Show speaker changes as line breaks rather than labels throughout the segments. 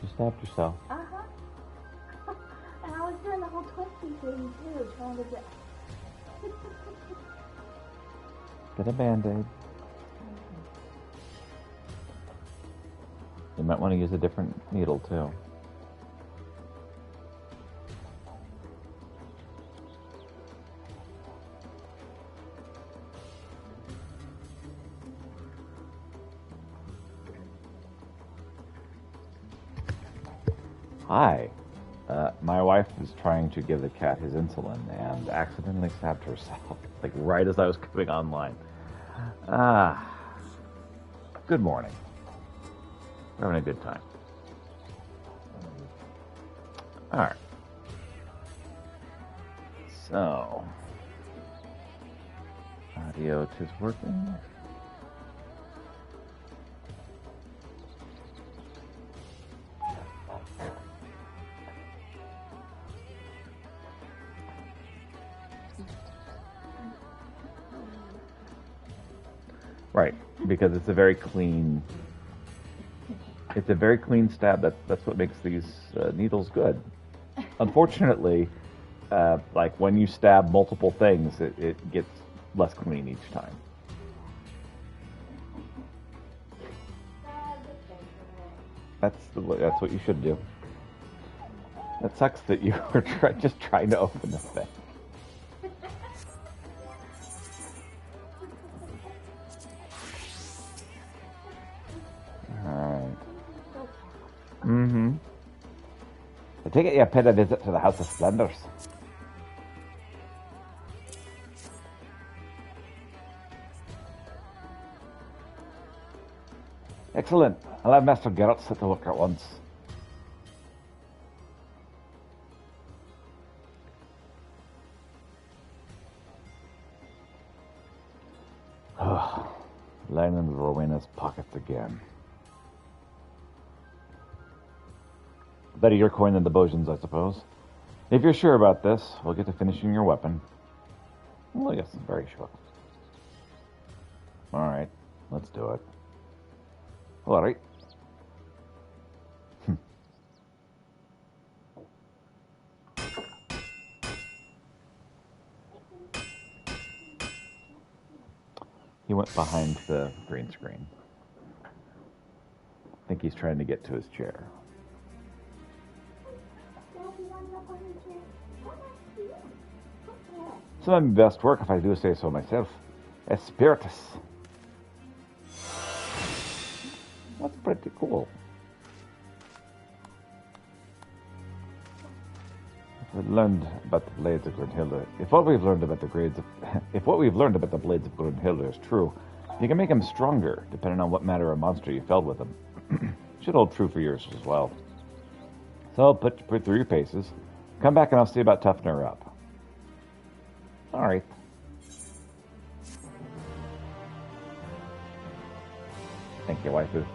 You stabbed yourself.
Uh-huh. And I was doing the whole twisty thing, too, trying to get...
Get a Band-Aid. You might want to use a different needle, too. Hi. My wife was trying to give the cat his insulin and accidentally stabbed herself, like right as I was coming online. Good morning. We're having a good time. All right. So, audio is working. Right, because it's a very clean. It's a very clean stab. That's what makes these needles good. Unfortunately, like when you stab multiple things, it gets less clean each time. That's what you should do. It sucks that you were just trying to open the thing. Alright. Mm-hmm. I take it you paid a visit to the House of Splendors. Excellent. I'll have Master Geralt set to work at once. Lying in Rowena's pockets again. Better your coin than the Bojan's, I suppose. If you're sure about this, we'll get to finishing your weapon. Well, yes, I'm very sure. Alright, let's do it. Alright. He went behind the green screen. I think he's trying to get to his chair. Some of my best work, if I do say so myself. Espiritus. That's pretty cool. If what we've learned about the blades of Grunhilde is true, you can make them stronger, depending on what matter or monster you felled with them. Should hold true for yours as well. So put through your paces. Come back and I'll see about toughening her up. Alright. Thank you, waifu.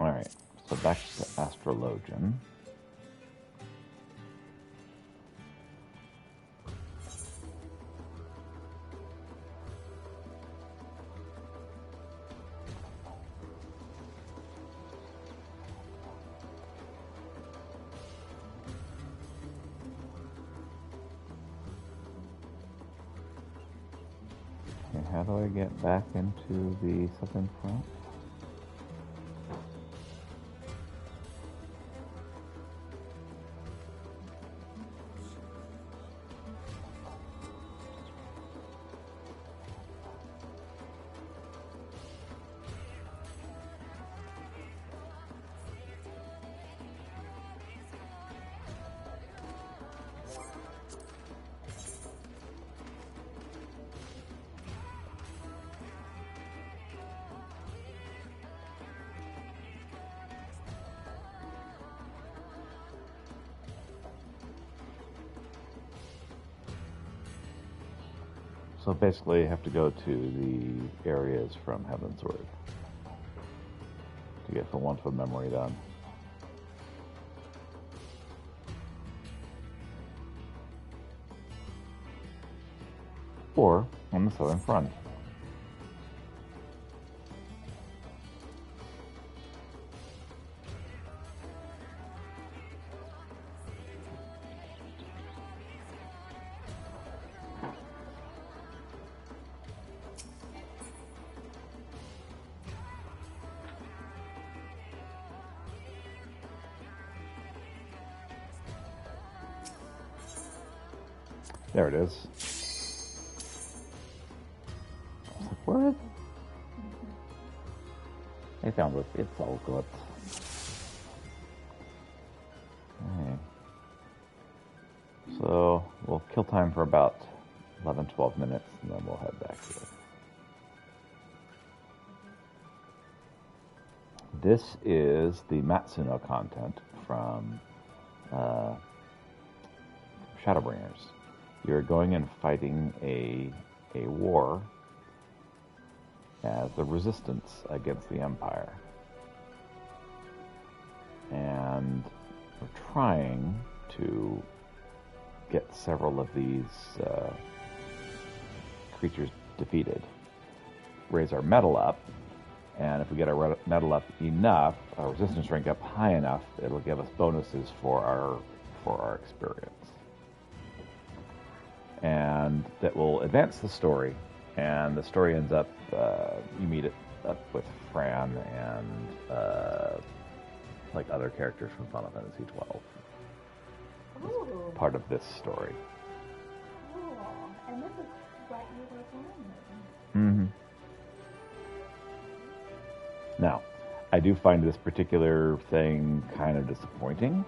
Alright, so back to Astrologian. Okay, how do I get back into the Southern Front? So basically, you have to go to the areas from Heavensward to get the one from memory done. Or on the southern front. There it is. I was like, what? I found it. It's all good. Okay. So we'll kill time for about 11, 12 minutes, and then we'll head back here. This is the Matsuno content from Shadowbringers. You're going and fighting a war as the resistance against the Empire. And we're trying to get several of these creatures defeated. Raise our metal up, and if we get our metal up enough, our resistance rank up high enough, it'll give us bonuses for our experience. And that will advance the story. And the story ends up, you meet it up with Fran and like other characters from Final Fantasy XII.
Ooh.
It's part of this story.
Cool. And this is what you were playing.
Mm-hmm. Now, I do find this particular thing kind of disappointing,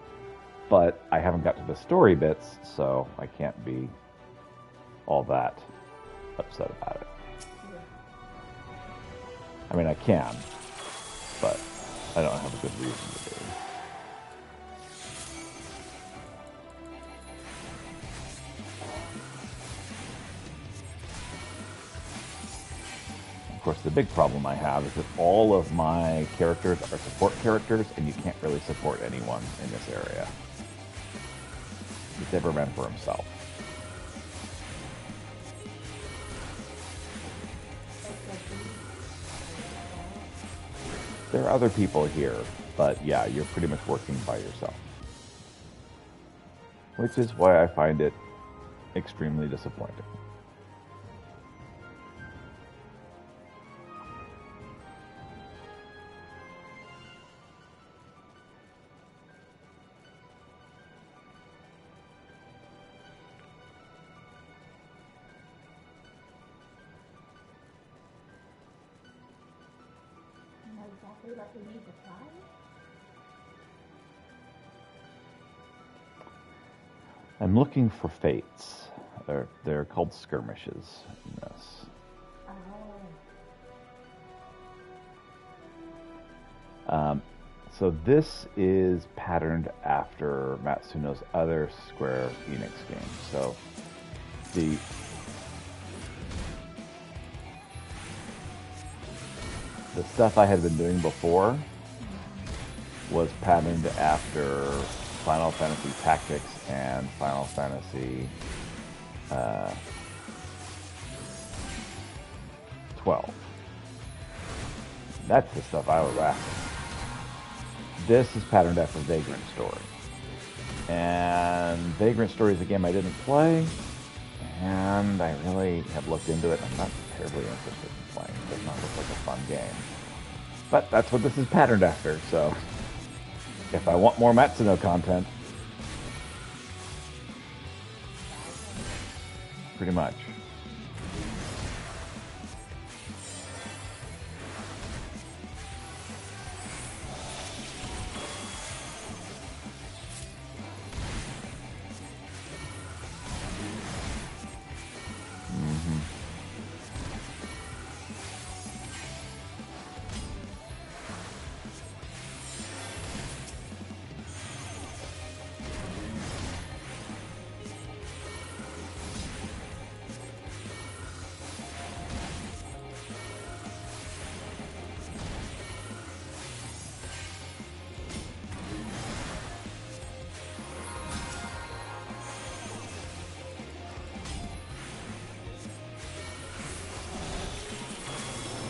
but I haven't got to the story bits, so I can't be all that upset about it. I mean, I can, but I don't have a good reason to be. Of course, the big problem I have is that all of my characters are support characters, and you can't really support anyone in this area. He's never meant for himself. There are other people here, but yeah, you're pretty much working by yourself. Which is why I find it extremely disappointing.
Exactly what we need to try.
I'm looking for fates. They're called skirmishes in this.
Oh.
So this is patterned after Matsuno's other Square Enix game. So the stuff I had been doing before was patterned after Final Fantasy Tactics and Final Fantasy 12. That's the stuff I was after. This is patterned after Vagrant Story. And Vagrant Story is a game I didn't play, and I really have looked into it. I'm not terribly interested in playing. It does not look like a fun game. But that's what this is patterned after, so if I want more Matsuno content, pretty much.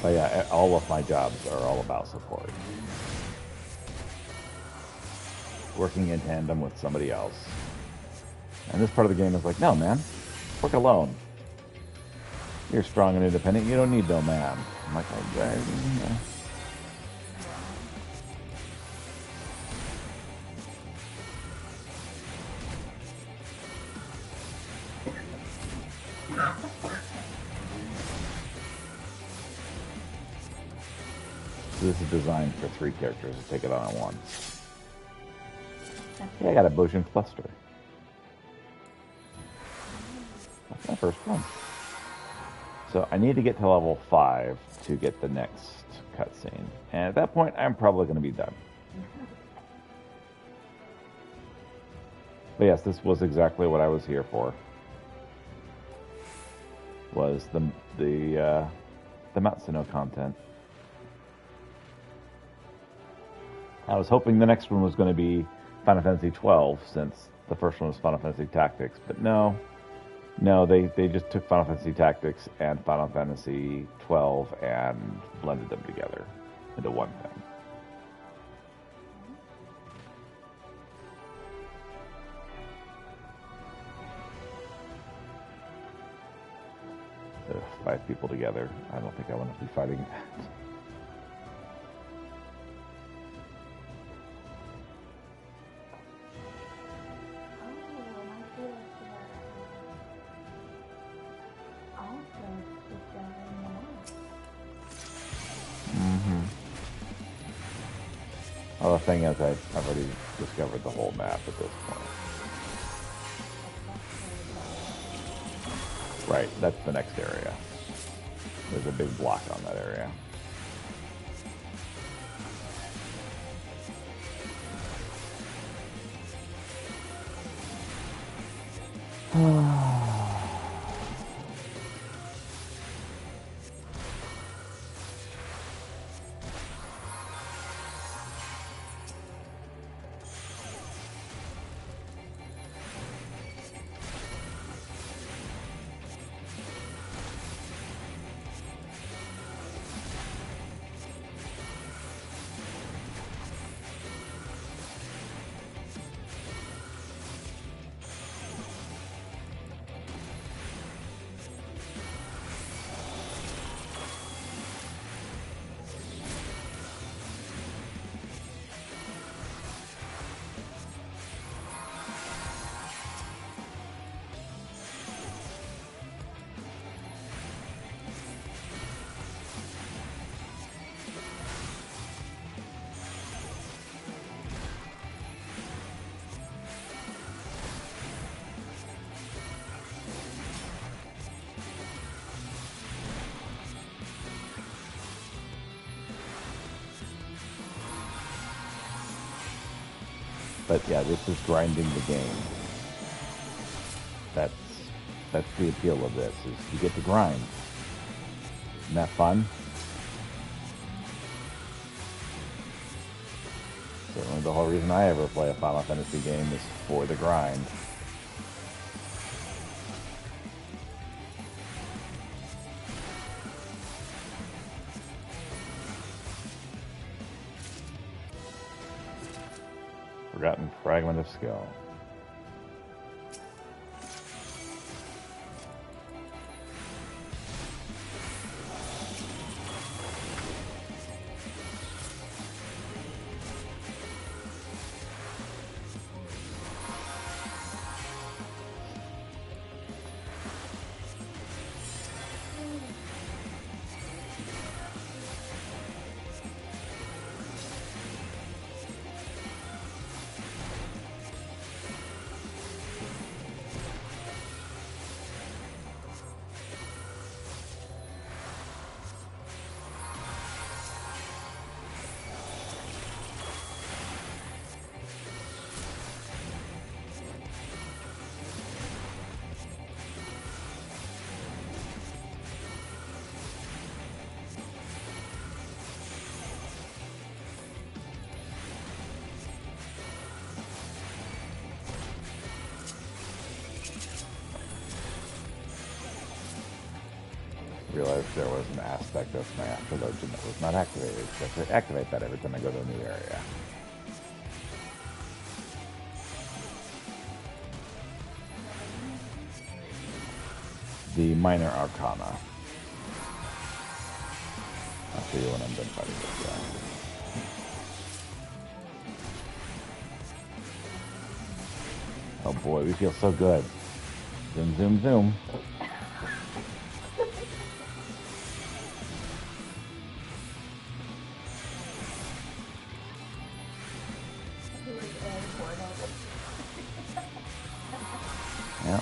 But yeah, all of my jobs are all about support. Working in tandem with somebody else. And this part of the game is like, no, man, work alone. You're strong and independent. You don't need no man. I'm like, okay. This is designed for 3 characters to take it on at once. Yeah, I got a Boshin cluster. That's my first one. So I need to get to level 5 to get the next cutscene. And at that point, I'm probably going to be done. But yes, this was exactly what I was here for. Was the Matsuno content. I was hoping the next one was going to be Final Fantasy XII, since the first one was Final Fantasy Tactics, but no, they just took Final Fantasy Tactics and Final Fantasy XII and blended them together into one thing. Ugh, 5 people together. I don't think I want to be fighting that. Well, the thing is, I've already discovered the whole map at this point. Right, that's the next area. There's a big block on that area. But yeah, this is grinding the game. That's the appeal of this, is you get to grind. Isn't that fun? Certainly the whole reason I ever play a Final Fantasy game is for the grind. Forgotten Fragment of Skill. realized there was an aspect of my astrologian that was not activated. So I have to activate that every time I go to a new area. The minor arcana. I'll see you when I'm done fighting this guy. Oh boy, we feel so good. Zoom, zoom, zoom. Yeah.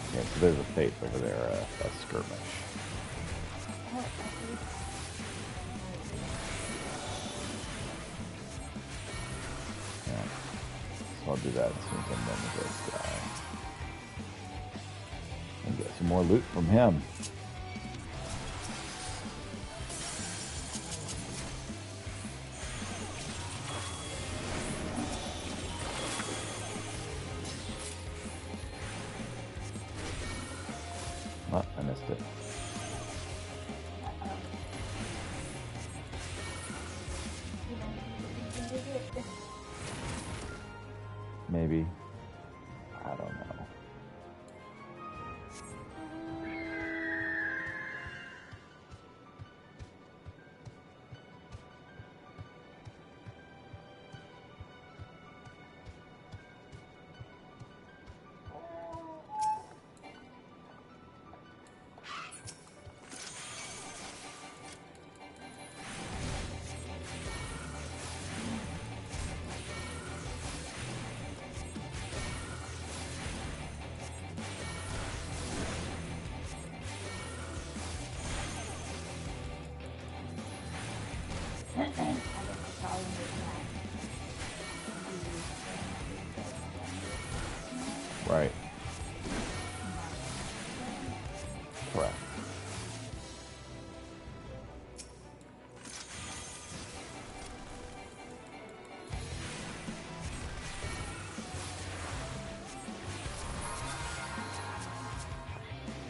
Okay, so there's a face over there, a skirmish. Yeah. So I'll do that as soon as I'm done with this guy. And get some more loot from him. Oh, I missed it. Maybe. I don't know. Right. Correct.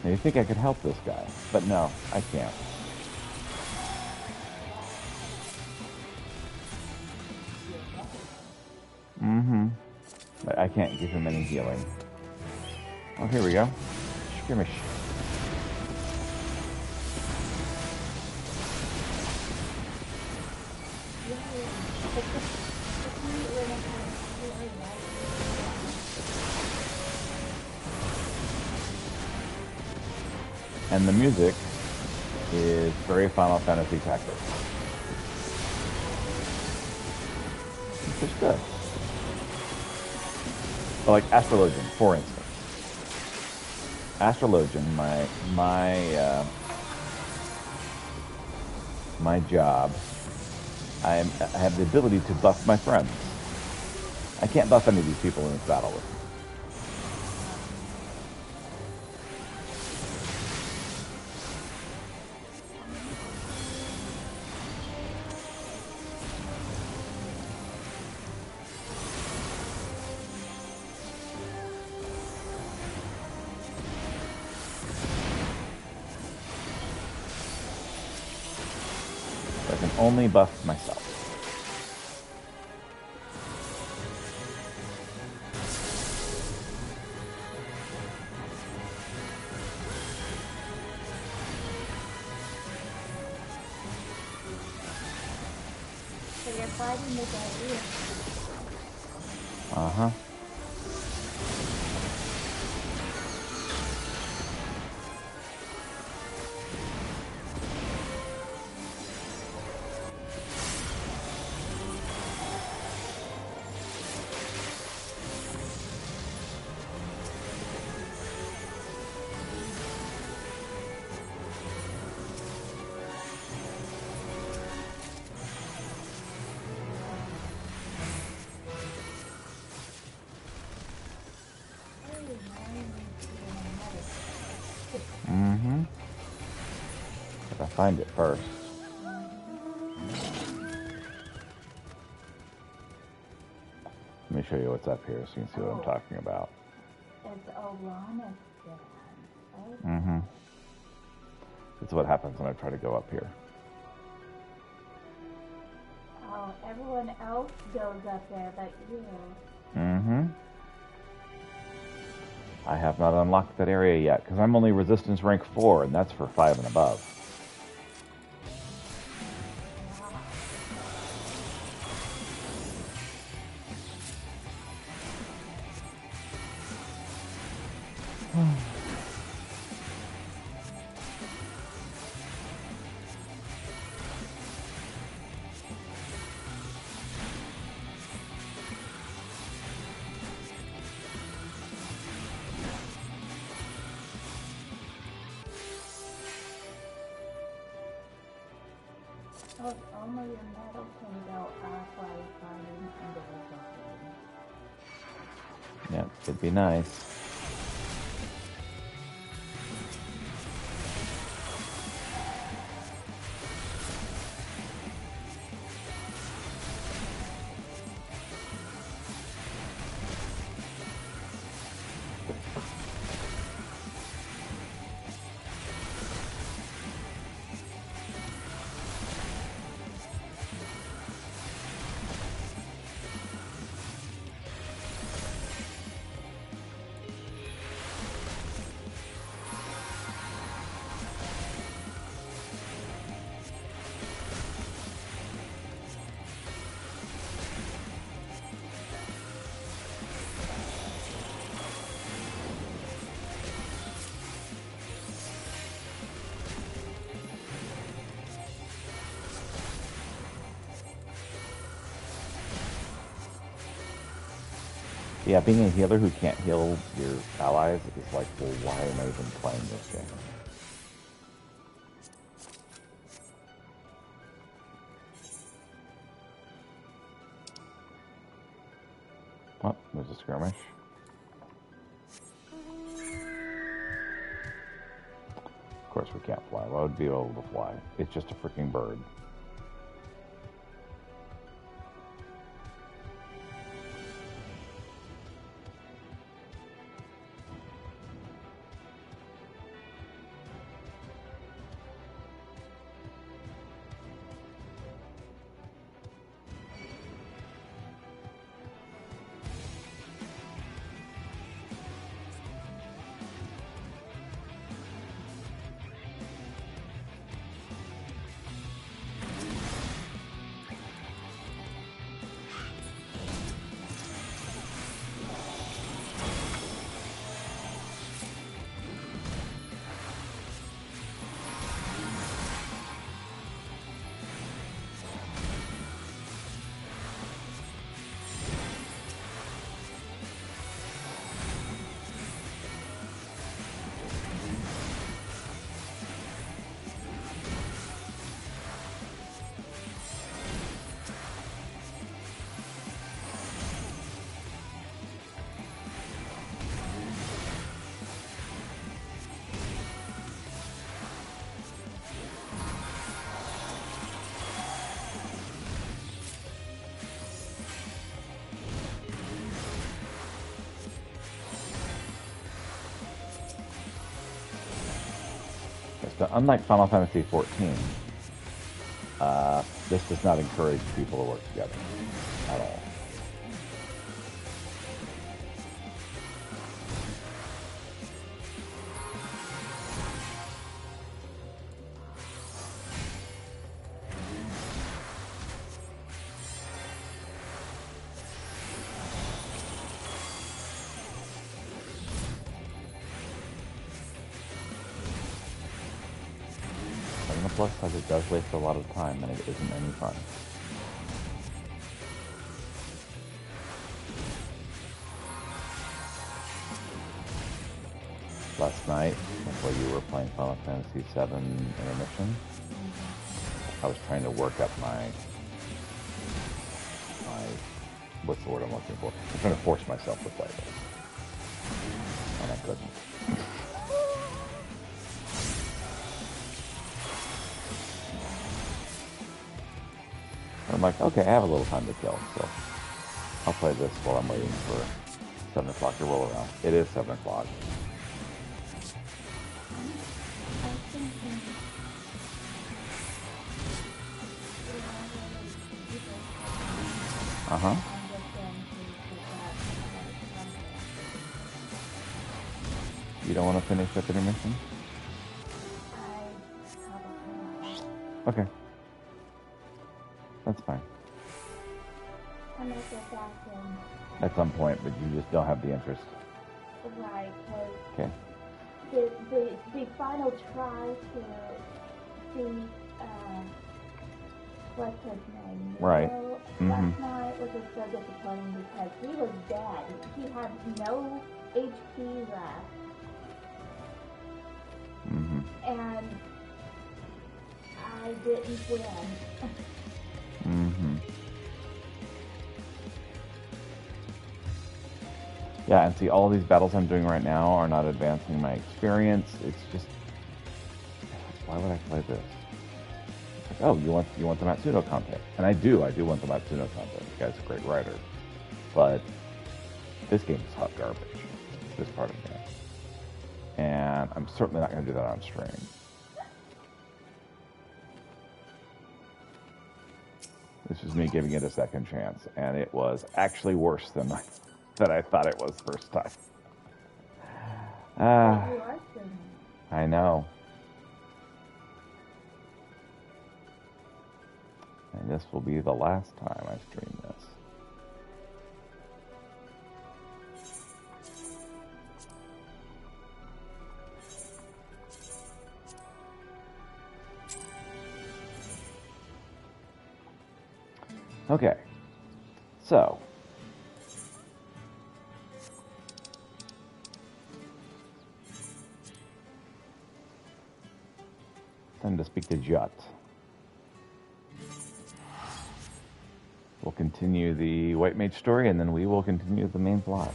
Now you think I could help this guy, but no, I can't. Mm-hmm. But I can't give him any healing. Oh, here we go. Skirmish. And the music is very Final Fantasy Tactics. Which is good. But like Astrologian, for instance. Astrologian, my job, I have the ability to buff my friends. I can't buff any of these people in this battle with me. I can only buff myself.
So you're fighting with that ear.
Uh-huh. Mm-hmm. If I find it first. Let me show you what's up here so you can see what I'm talking about.
It's Olanistan, right?
Mm-hmm. This is what happens when I try to go up here.
Oh, everyone else goes up there but you.
Mm-hmm. I have not unlocked that area yet, because I'm only resistance rank 4, and that's for 5 and above.
Oh, if only your metal can go up while fighting and
Yeah, it'd be nice. Yeah, being a healer who can't heal your allies is like, well, why am I even playing this game? Oh, there's a skirmish. Of course we can't fly. Why would we be able to fly? It's just a freaking bird. So unlike Final Fantasy XIV, this does not encourage people to work together at all. And the plus side, it does waste a lot of time, and it isn't any fun. Last night, while you were playing Final Fantasy VII Intermission, I was trying to work up my what's the word I'm looking for? I'm trying to force myself to play this, and I couldn't. I'm like, okay, I have a little time to kill, so I'll play this while I'm waiting for 7 o'clock to roll around. It is 7 o'clock. Uh-huh. You don't want to finish up intermission? Okay. That's fine.
I might get back in.
At some point, but you just don't have the interest.
Right,
Okay.
the final try to see what's his name?
Right.
Last night was just so disappointing because he was dead. He had no HP left.
Mm-hmm.
And I didn't win.
Mm-hmm. Yeah, and see, all these battles I'm doing right now are not advancing my experience. It's just, why would I play this? Like, oh, you want the Matsuno content, and I do want the Matsuno content. The guy's a great writer, but this game is hot garbage. This part of the game, and I'm certainly not going to do that on stream. This was me giving it a second chance, and it was actually worse than I thought it was first time. I know. And this will be the last time I stream this. Okay, so time to speak to Jut. We'll continue the White Mage story, and then we will continue the main plot.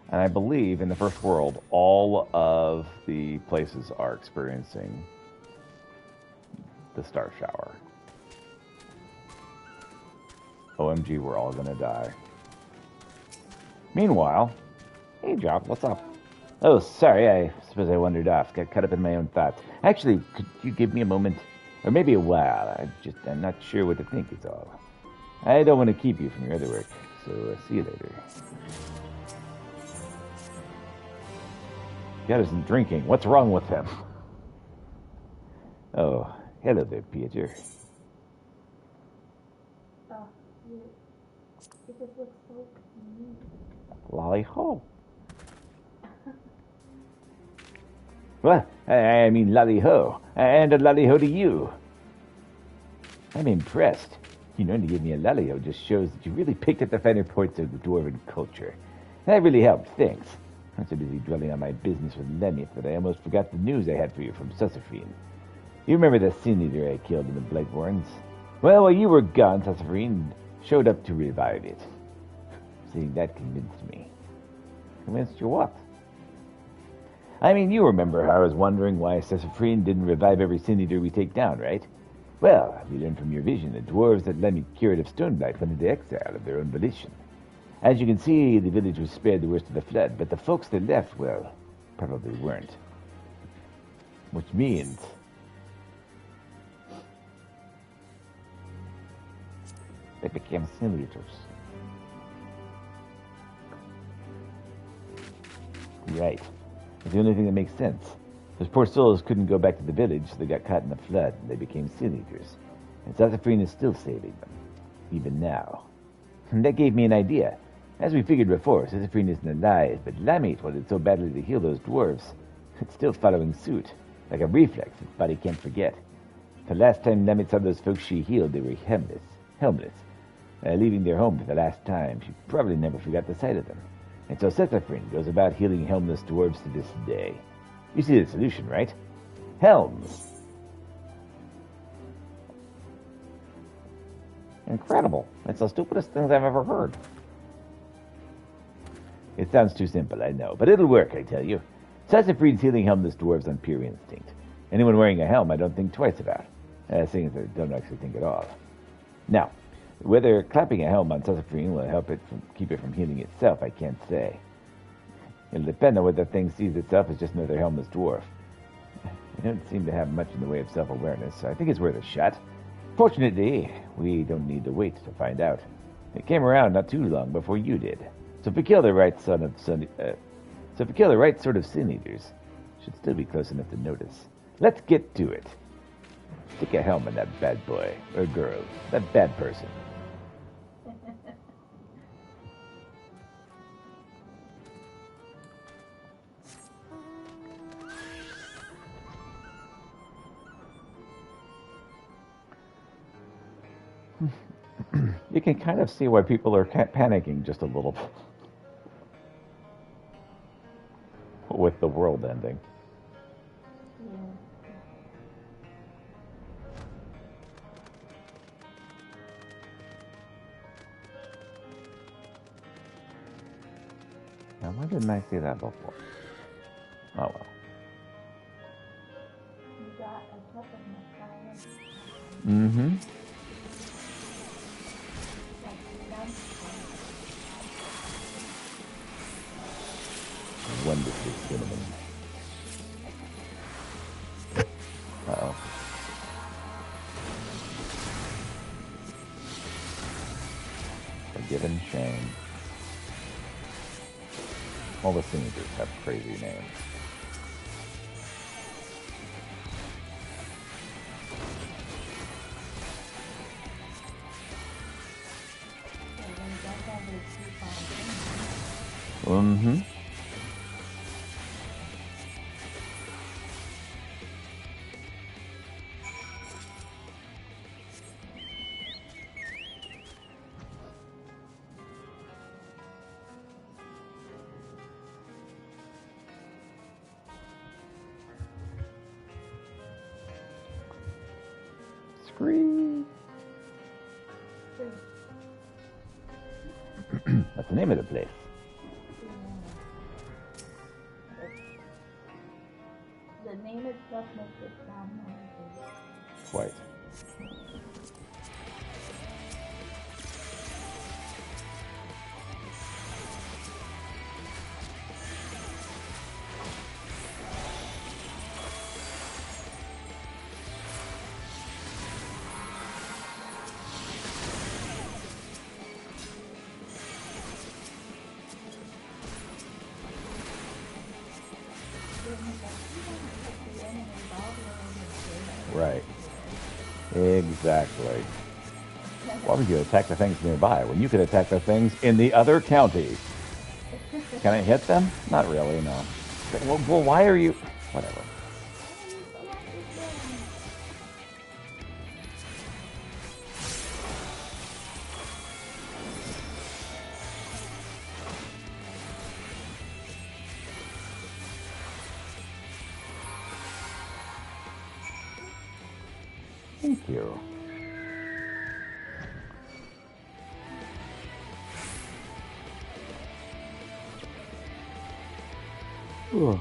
And I believe in the first world, all of the places are experiencing the Star Shower. OMG, we're all gonna die. Meanwhile, hey Jock, what's up? Oh, sorry, I suppose I wandered off. Got caught up in my own thoughts. Actually, could you give me a moment? Or maybe a while. I'm not sure what to think is all. I don't want to keep you from your other work, so see you later. God isn't drinking. What's wrong with him? Oh, hello there, Peter.
It just looks so neat.
Lolly ho. Well, I mean lolly ho. And a lolly ho to you. I'm impressed. You know, to give me a lolly ho just shows that you really picked at the finer points of the dwarven culture. That really helped, thanks. I'm so busy dwelling on my business with Lemmy that I almost forgot the news I had for you from Susafrine. You remember the sin eater I killed in the Blightborns? Well, while you were gone, Susafrine showed up to revive it. Seeing that convinced me. Convinced you what? I mean, you remember how I was wondering why Susafrine didn't revive every sin eater we take down, right? Well, we learned from your vision that dwarves that Lemmy cured of Stoneblight went into exile of their own volition. As you can see, the village was spared the worst of the flood, but the folks that left, well, probably weren't. Which means they became sin eaters. Right. It's the only thing that makes sense. Those poor souls couldn't go back to the village, so they got caught in the flood, and they became sin eaters. And Susafrine is still saving them, even now. And that gave me an idea. As we figured before, Susafrine isn't alive, but Lamit wanted so badly to heal those dwarves. It's still following suit, like a reflex its body can't forget. The last time Lamit saw those folks she healed, they were helmless. Leaving their home for the last time, she probably never forgot the sight of them. And so Susafrine goes about healing helmless dwarves to this day. You see the solution, right? Helms. Incredible. That's the stupidest things I've ever heard. It sounds too simple, I know, but it'll work, I tell you. Susafrine's healing helmless dwarves on pure instinct. Anyone wearing a helm I don't think twice about. Seeing as I don't actually think at all. Now, Whether clapping a helm on sunscreen will help it keep it from healing itself, I can't say. It'll depend on whether the thing sees itself as just another helmless dwarf. It don't seem to have much in the way of self-awareness, so I think it's worth a shot. Fortunately, we don't need to wait to find out. It came around not too long before you did. So if we kill the right sort of sin eaters, should still be close enough to notice. Let's get to it. Stick a helm in that bad boy or girl, that bad person. You can kind of see why people are panicking just a little with the world ending. Now, why didn't I see that before? Oh well.
You got a cup of masala.
Mm-hmm. Wonderful cinnamon. Uh-oh. Forgiven shame. All the singers have crazy names. Mm-hmm. Scream. That's the name of the place.
The name itself makes it sound nice.
Quite. Right. Exactly. Why would you attack the things nearby when you could attack the things in the other county? Can I hit them? Not really, no. Well, why are you... Whatever. Thank you. Ooh.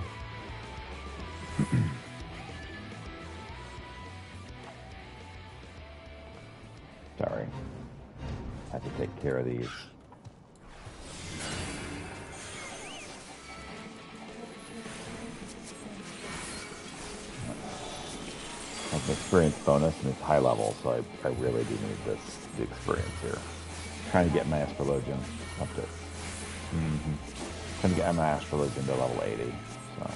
Sorry. I have to take care of these. That's an experience bonus, and it's high level, so I really do need the experience here. Trying to get my astrologian up to... Trying to get my astrologian to level 80, so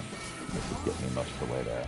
this is getting me most of the way there.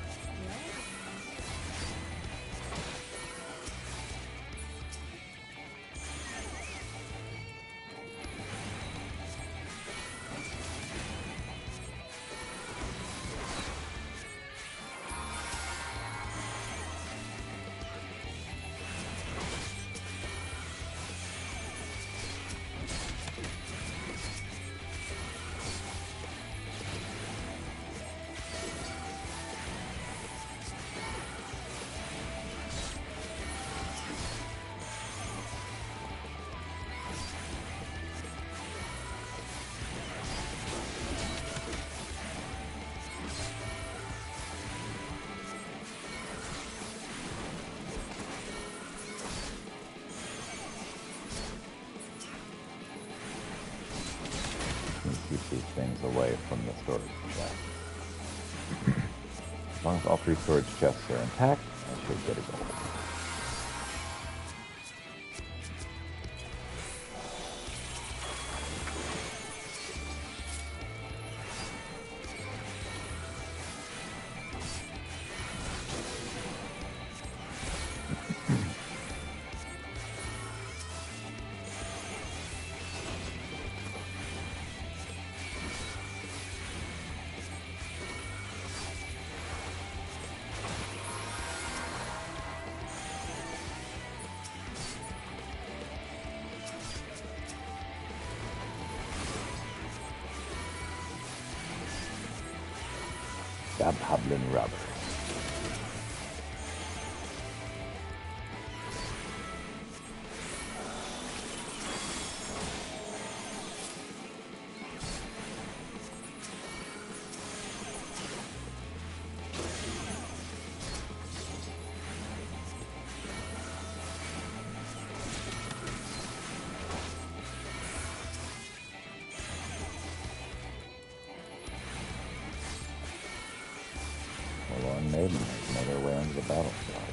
can keep these things away from the storage chest. As long as all 3 storage chests are intact, I should get it going. Hobgoblin rubber. Forlorn maiden has made her way onto the battlefield.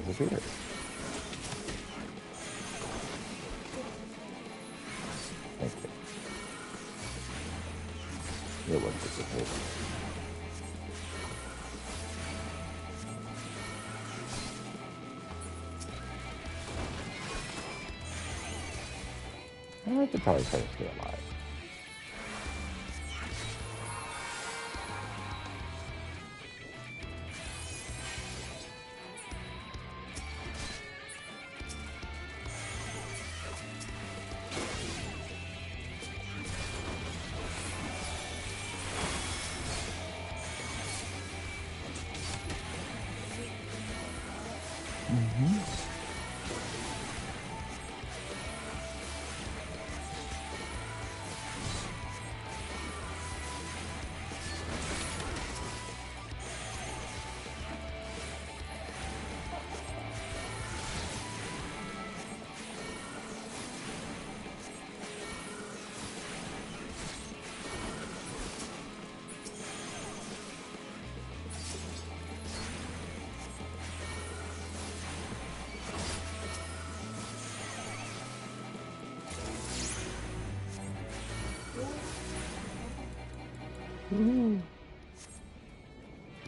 Disappeared. Thank you. It was disappeared. I could probably try to stay alive.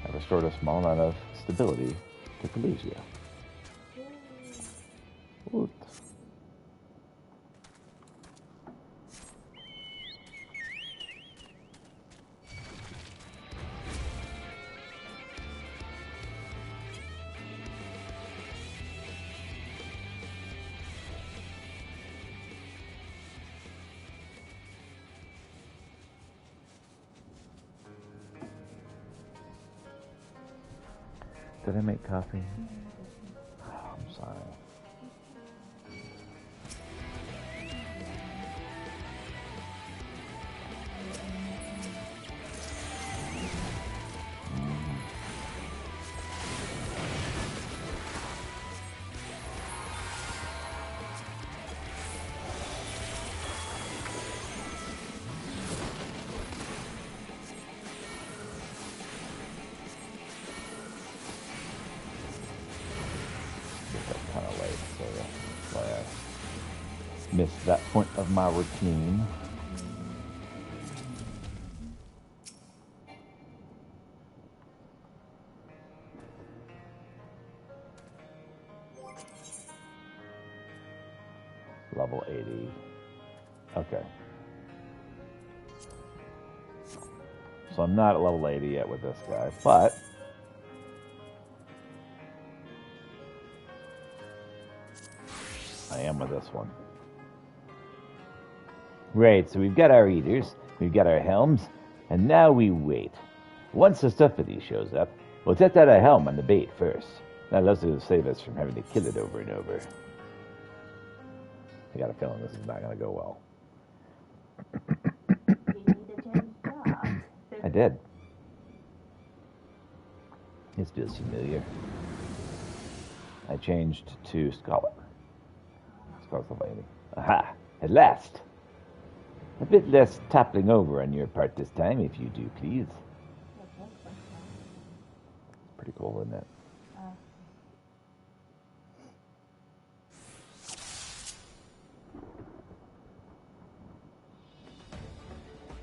I restored a small amount of stability to Pelusia. Oot. Did I make coffee? Oh, I'm sorry. Kind of late, so that's why I missed that point of my routine. Level 80. Okay. So I'm not at level 80 yet with this guy, but I am with this one. Right, so we've got our eaters, we've got our helms, and now we wait. Once the Stuffity shows up, we'll test out our helm on the bait first. That'll also save us from having to kill it over and over. I got a feeling this is not going to go well.
You need to change jobs.
I did. This feels familiar. I changed to Scholar. Scholar's level 80. Aha! At last! A bit less toppling over on your part this time, if you do please. Pretty cool, isn't it?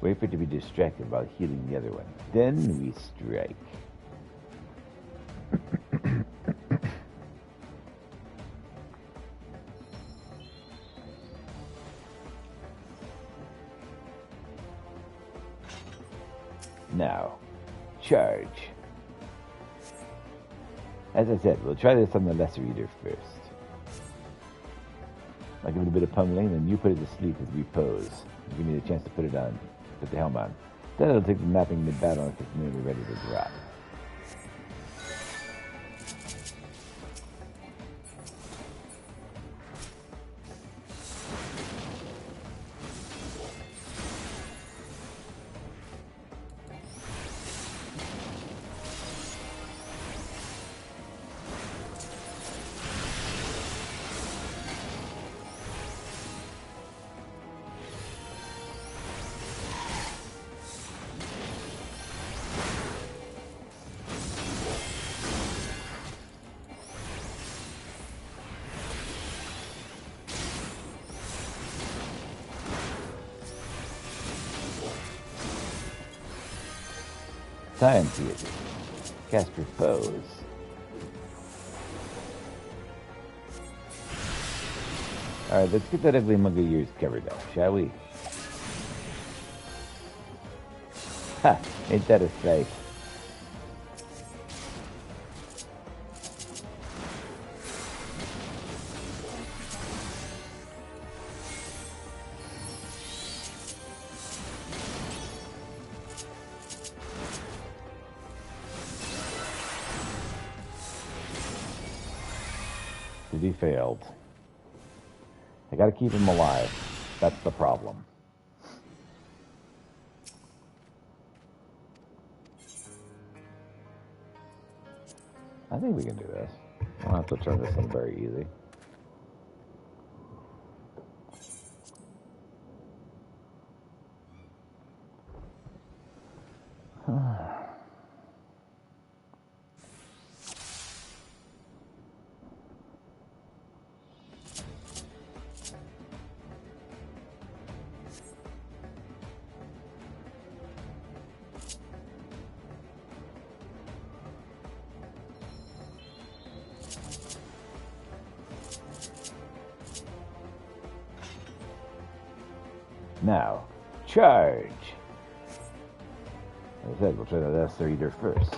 Wait for it to be distracted while healing the other one. Then we strike. Now, charge. As I said, we'll try this on the Lesser Eater first. I'll give it a bit of pummeling, and you put it to sleep as we pose. Give me the chance to put it on. Put the helm on. Then it'll take the mapping mid-battle if it's nearly ready to drop. Time Theater. Cast Repose. Alright, let's get that ugly mug of yours covered up, shall we? Ha! Ain't that a sight? He failed. I gotta keep him alive. That's the problem. I think we can do this. I'll have to turn this in very easy. Now, charge! As I said, we'll try the Lesser Eater first.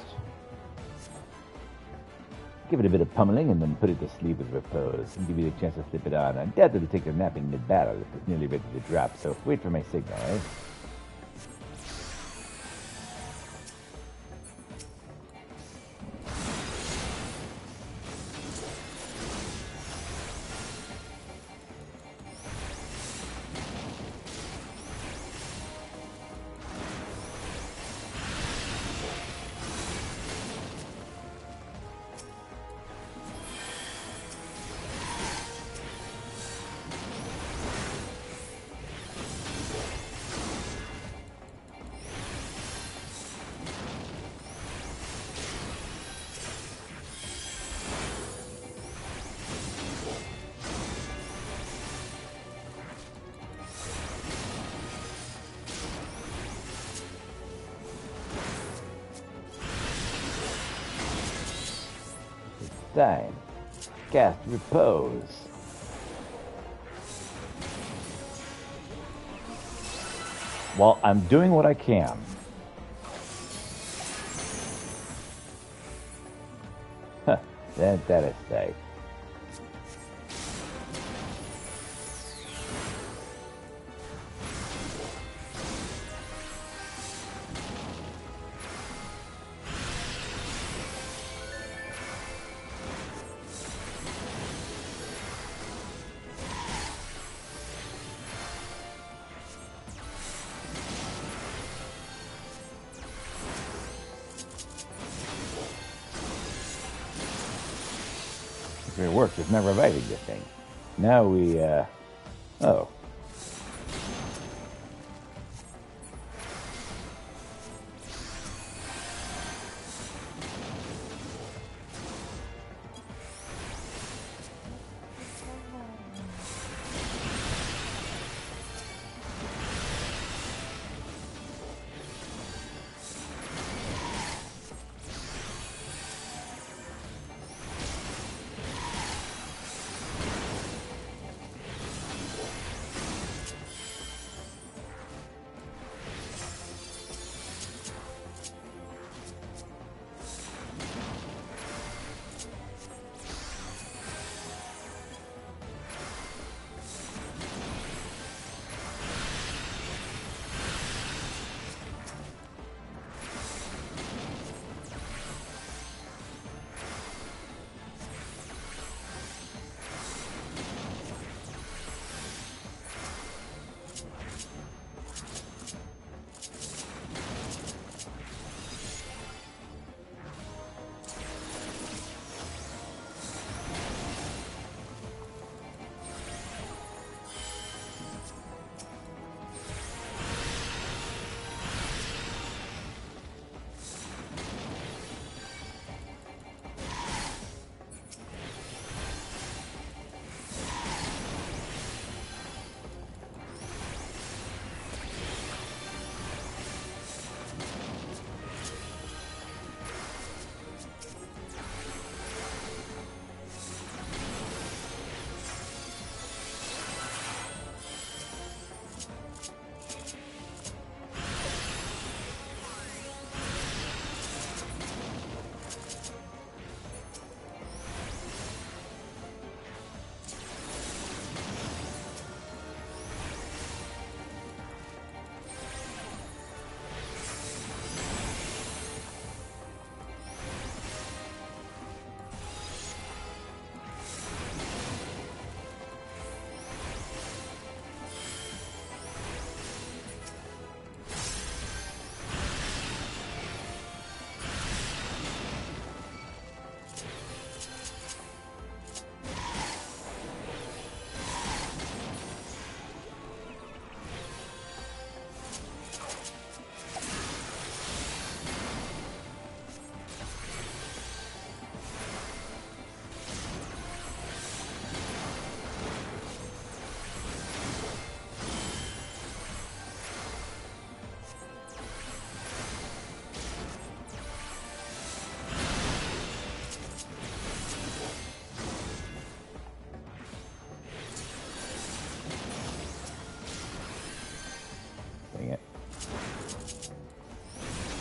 Give it a bit of pummeling and then put it to sleep with repose and give you the chance to slip it on. I doubt it'll take a napping mid-battle if it's nearly ready to drop, so wait for my signal, eh? time. Cast repose. Well, I'm doing what I can. Huh, that is safe. It worked. It's not reviving this thing. Now we, oh.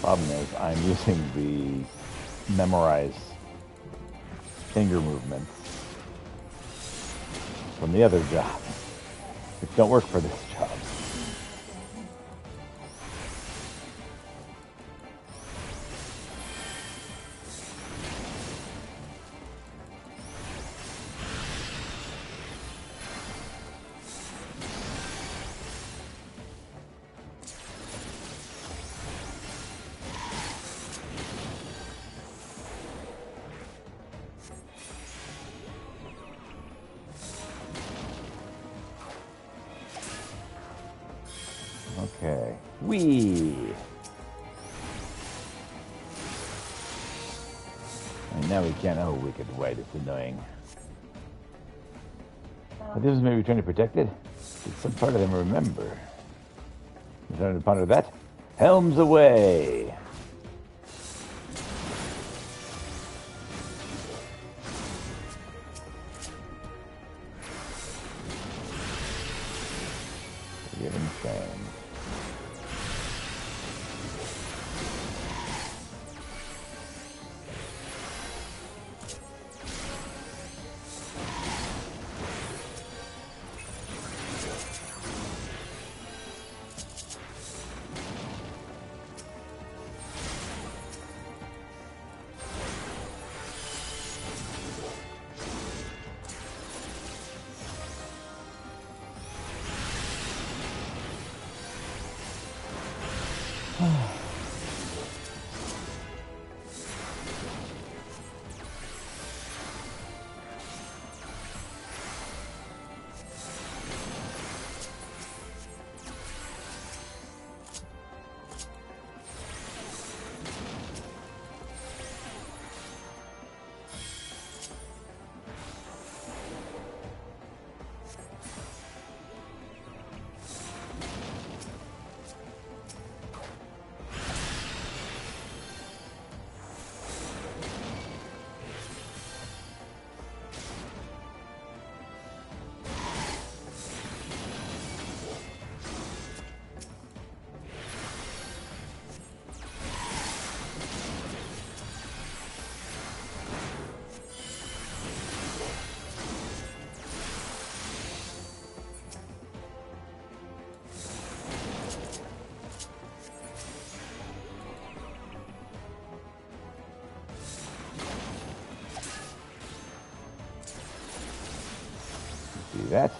Problem is, I'm using the memorize finger movements from the other job, which don't work for this job. Okay. Whee! And now we can't. Oh, wicked white. It's annoying. But this is maybe trying to protect it. Did some part of them remember? I'm trying to ponder that. Helms away! do that.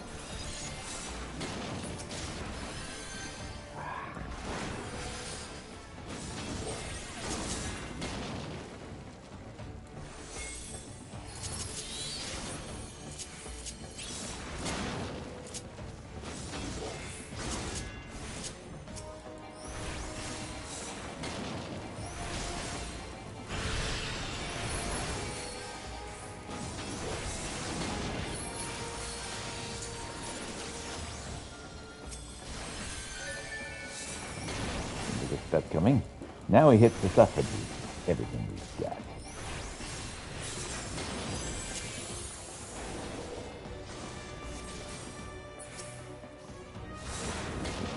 That coming. Now he hits the suffrage. Everything we've got.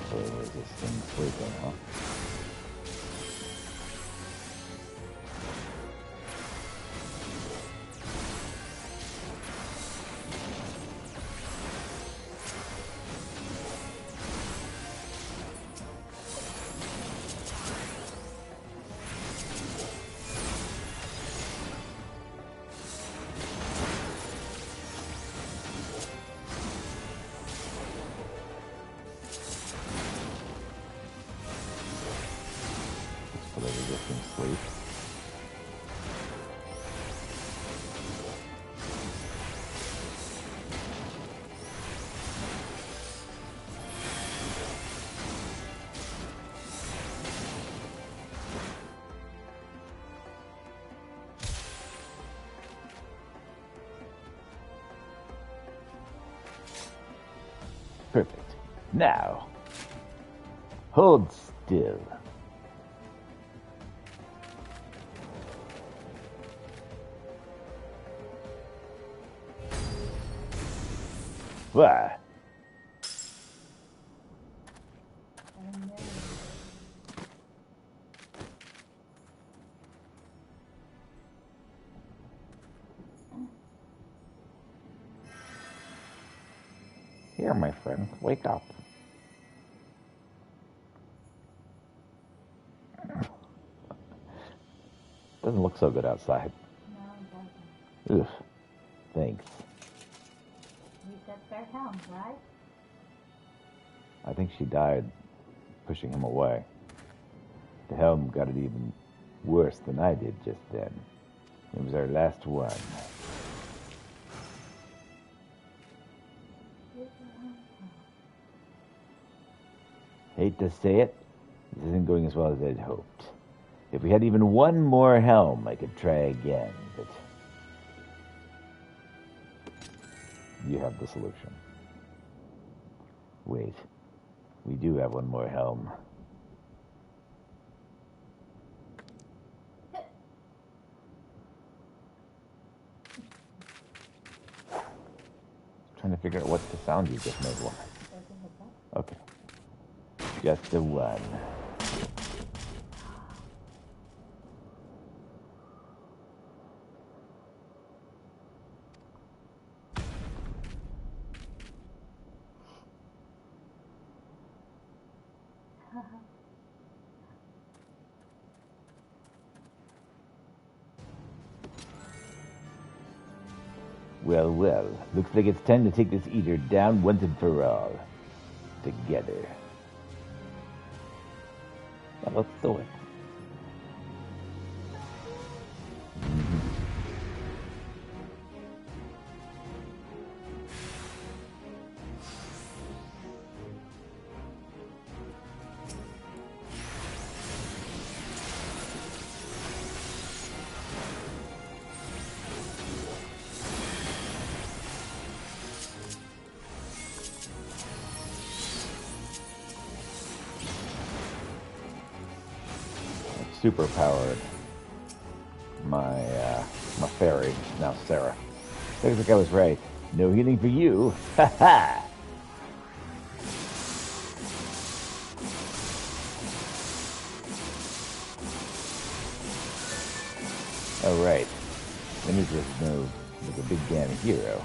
So where's this thing sleeping, huh? Sleep. Perfect. Now, hold still. Why? Here, my friend, wake up. Doesn't look so good outside.
No, it doesn't.
Ugh. Thanks.
You said fair helm, right?
I think she died pushing him away. The helm got it even worse than I did just then. It was our last one. Hate to say it, this isn't going as well as I'd hoped. If we had even one more helm, I could try again, but you have the solution. Wait, we do have one more helm. Trying to figure out what the sound you just made was. Okay. Just the one. Well, well. Looks like it's time to take this eater down once and for all. Together. Now let's do it. Super powered my fairy, now Sarah. Looks like I was right. No healing for you. Ha ha! Alright. Let me just move with a big damn hero.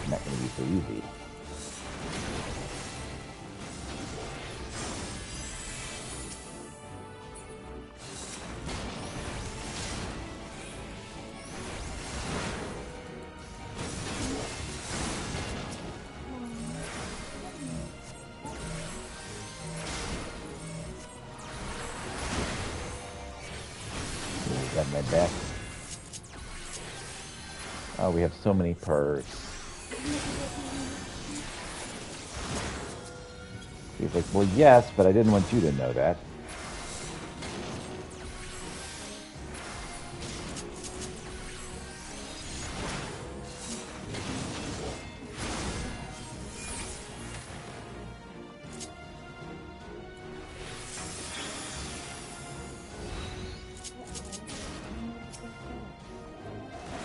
Not gonna be so easy. got my back. Oh, we have so many purrs. He's like, well, yes, but I didn't want you to know that.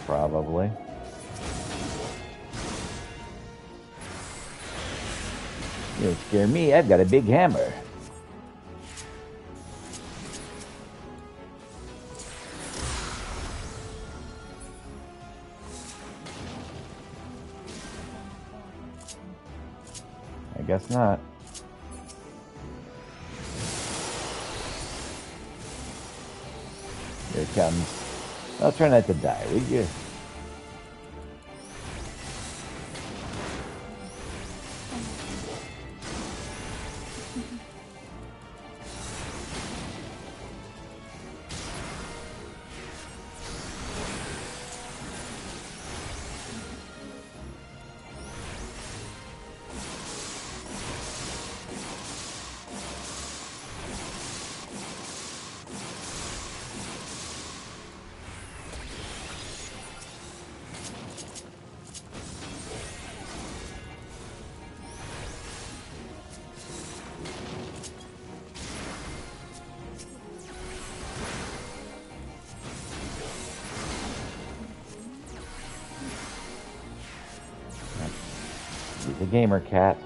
Probably. You don't scare me. I've got a big hammer. I guess not. Here it comes. I'll try not to die, will you? He's a gamer cat.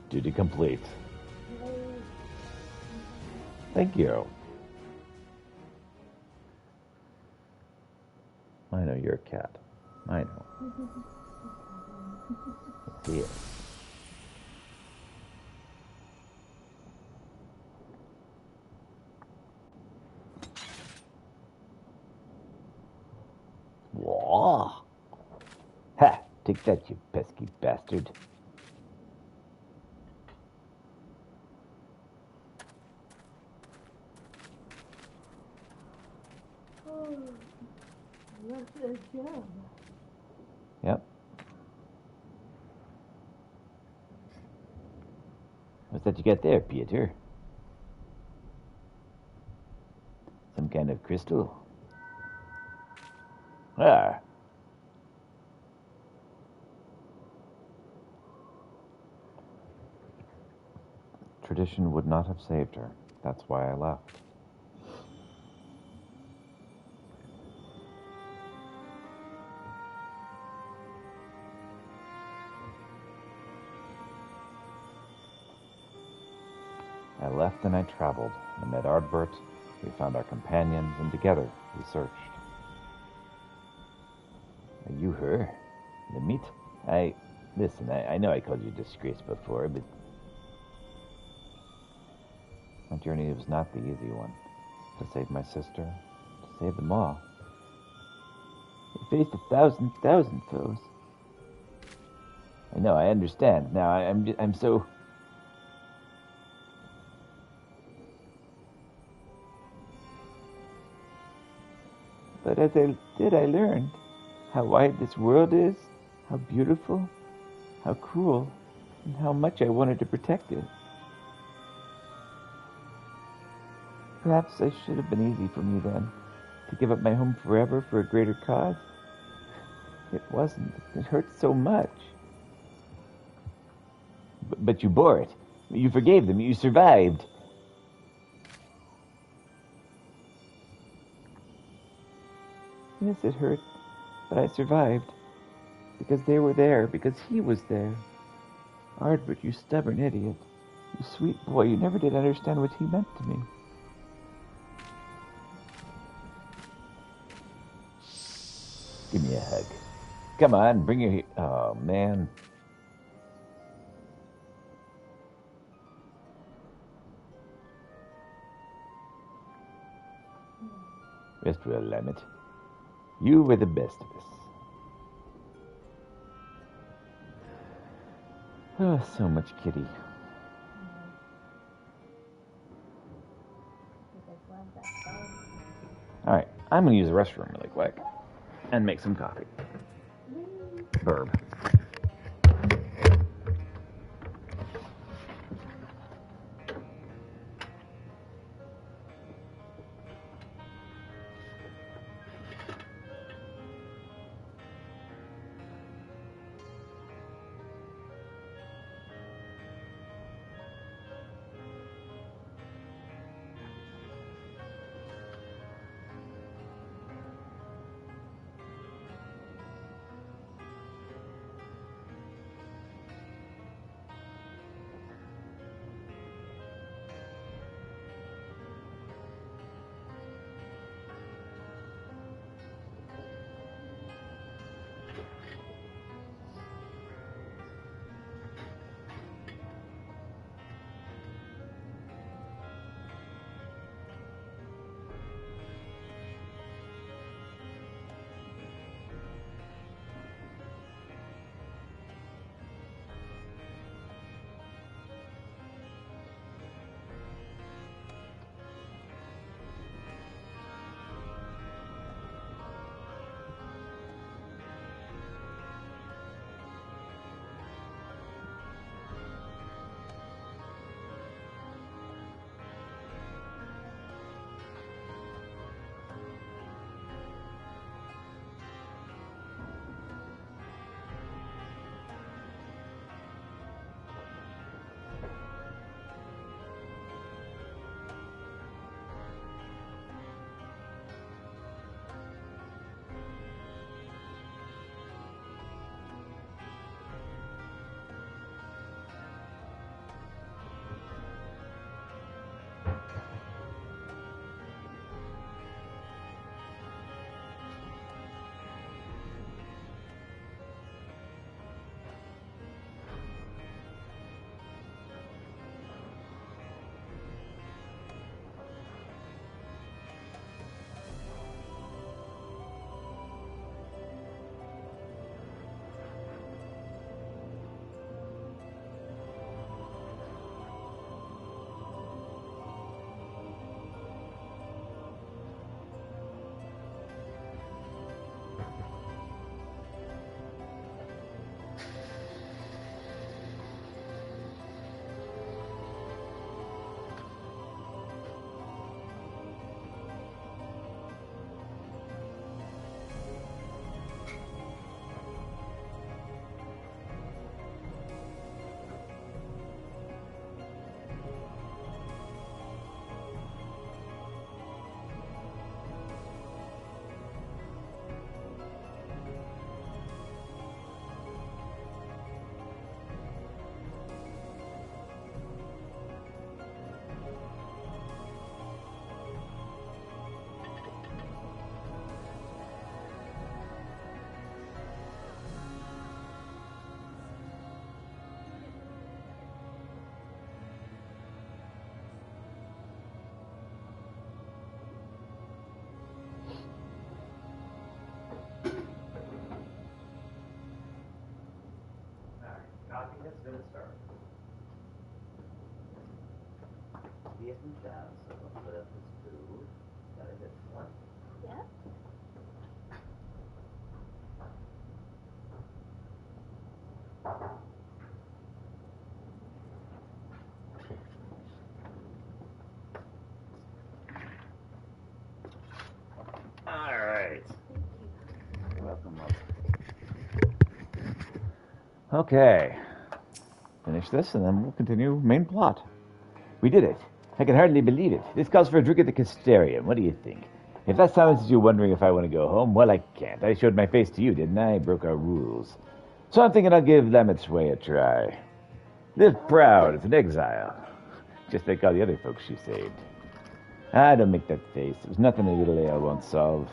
Duty complete. Thank you. I know you're a cat. I know. Let's see it. Whoa. Ha! Take that, you pesky bastard. Yep. What's that you got there, Peter? Some kind of crystal? Ah. Tradition would not have saved her. That's why I left. I left and I traveled. I met Ardbert. We found our companions, and together we searched. Are you her? The meat? Listen, I know I called you disgrace before, but my journey was not the easy one. To save my sister, to save them all. I faced 1,000 foes. I know, I understand. Now, I'm so... But as I did, I learned how wide this world is, how beautiful, How cruel, and how much I wanted to protect it. Perhaps I should have been easy for me then, to give up my home forever for a greater cause. It wasn't. It hurt so much. But you bore it. You forgave them. You survived. Yes, it hurt, but I survived. Because they were there, because he was there. Ardbert, you stubborn idiot. You sweet boy, you never did understand what he meant to me. Give me a hug. Come on, bring your... Oh, man. Rest well, Lamet. You were the best of us. Oh, so much kitty. Alright, I'm gonna use the restroom really quick. And make some coffee. Verb.
That's going to start. Vietnam job, so we'll put up his food. Got a good one.
Yep.
Okay. Finish this, and then we'll continue main plot. We did it. I can hardly believe it. This calls for a drink at the Casterium. What do you think? If that silences you wondering if I want to go home, well, I can't. I showed my face to you, didn't I? Broke our rules. So I'm thinking I'll give Lammett's Way a try. Live proud as an exile. Just like all the other folks she saved. Ah, don't make that face. It was nothing a little ale won't solve.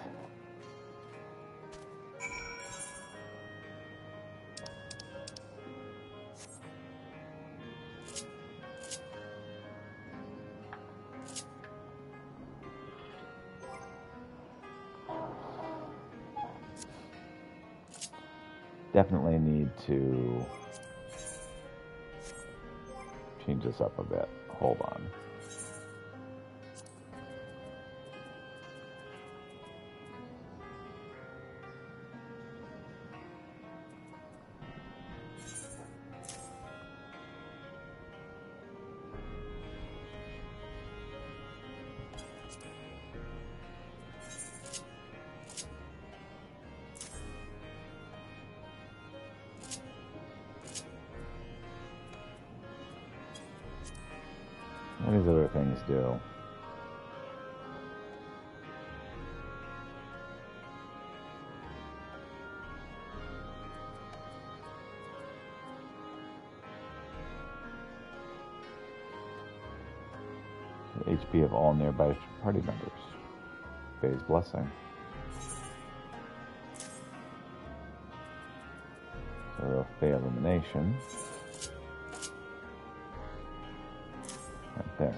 Definitely need to change this up a bit. Hold on. What do these other things do? The HP of all nearby party members. Faye's Blessing. So Faye Illumination. Right there.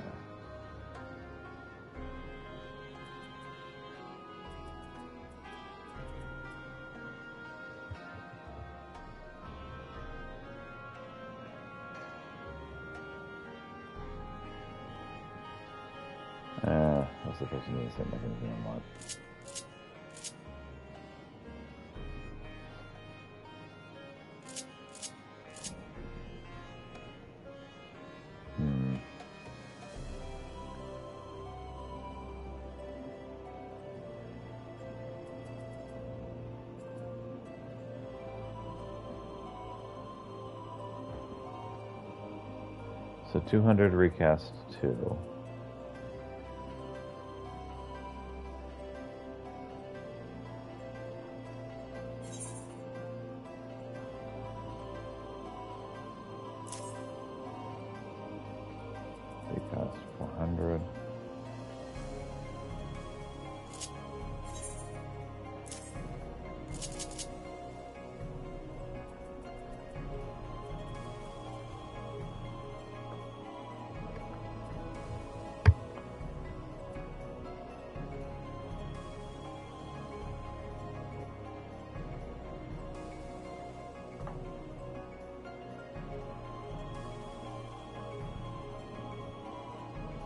That's the person who said anything unlocked. So 200 recast 2. Recast 400.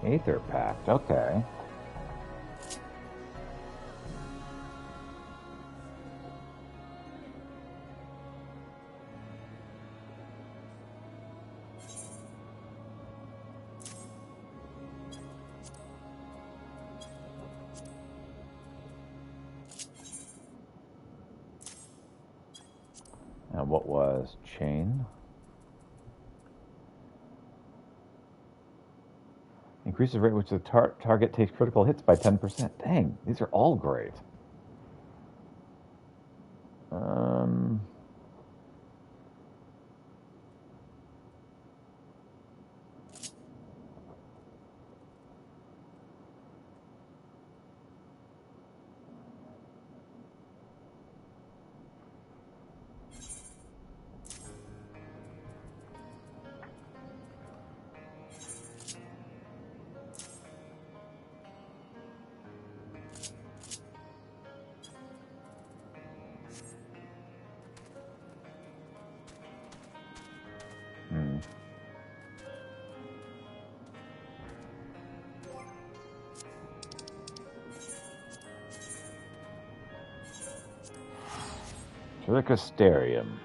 Aether Pact, okay. And what was Chain? Increase the rate at which the target takes critical hits by 10%. Dang, these are all great. To the Casterium.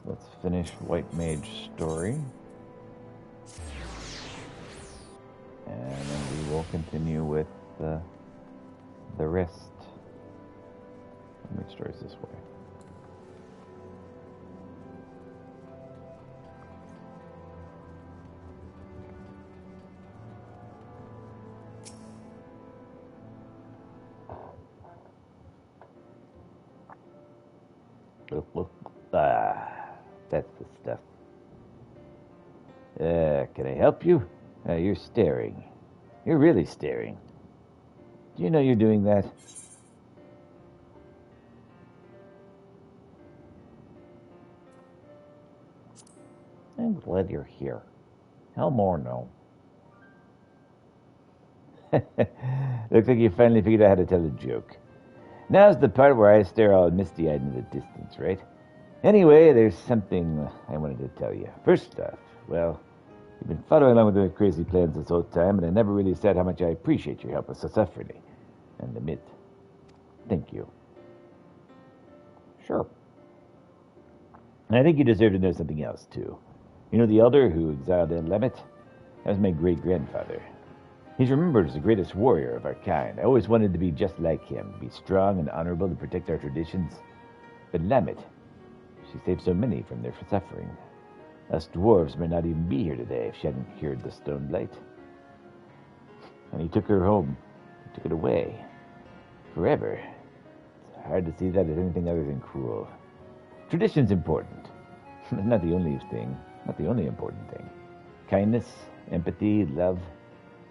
let's finish White Mage story. And then we will continue with the rest. White Mage stories this way. Look. That's the stuff. Can I help you? You're staring. You're really staring. Do you know you're doing that? I'm glad you're here. How more no? Looks like you finally figured out how to tell a joke. Now's the part where I stare all misty-eyed into the distance, right? Anyway, there's something I wanted to tell you. First off, well, you've been following along with my crazy plans this whole time, and I never really said how much I appreciate your help with Sosufferny and the myth. Thank you. Sure. And I think you deserve to know something else, too. You know the elder who exiled El Lemet? That was my great-grandfather. He's remembered as the greatest warrior of our kind. I always wanted to be just like him, be strong and honorable to protect our traditions. But Lamet, she saved so many from their suffering. Us dwarves may not even be here today if she hadn't cured the stone blight. And he took her home. He took it away. Forever. It's hard to see that as anything other than cruel. Tradition's important. It's not the only thing. Not the only important thing. Kindness, empathy, love.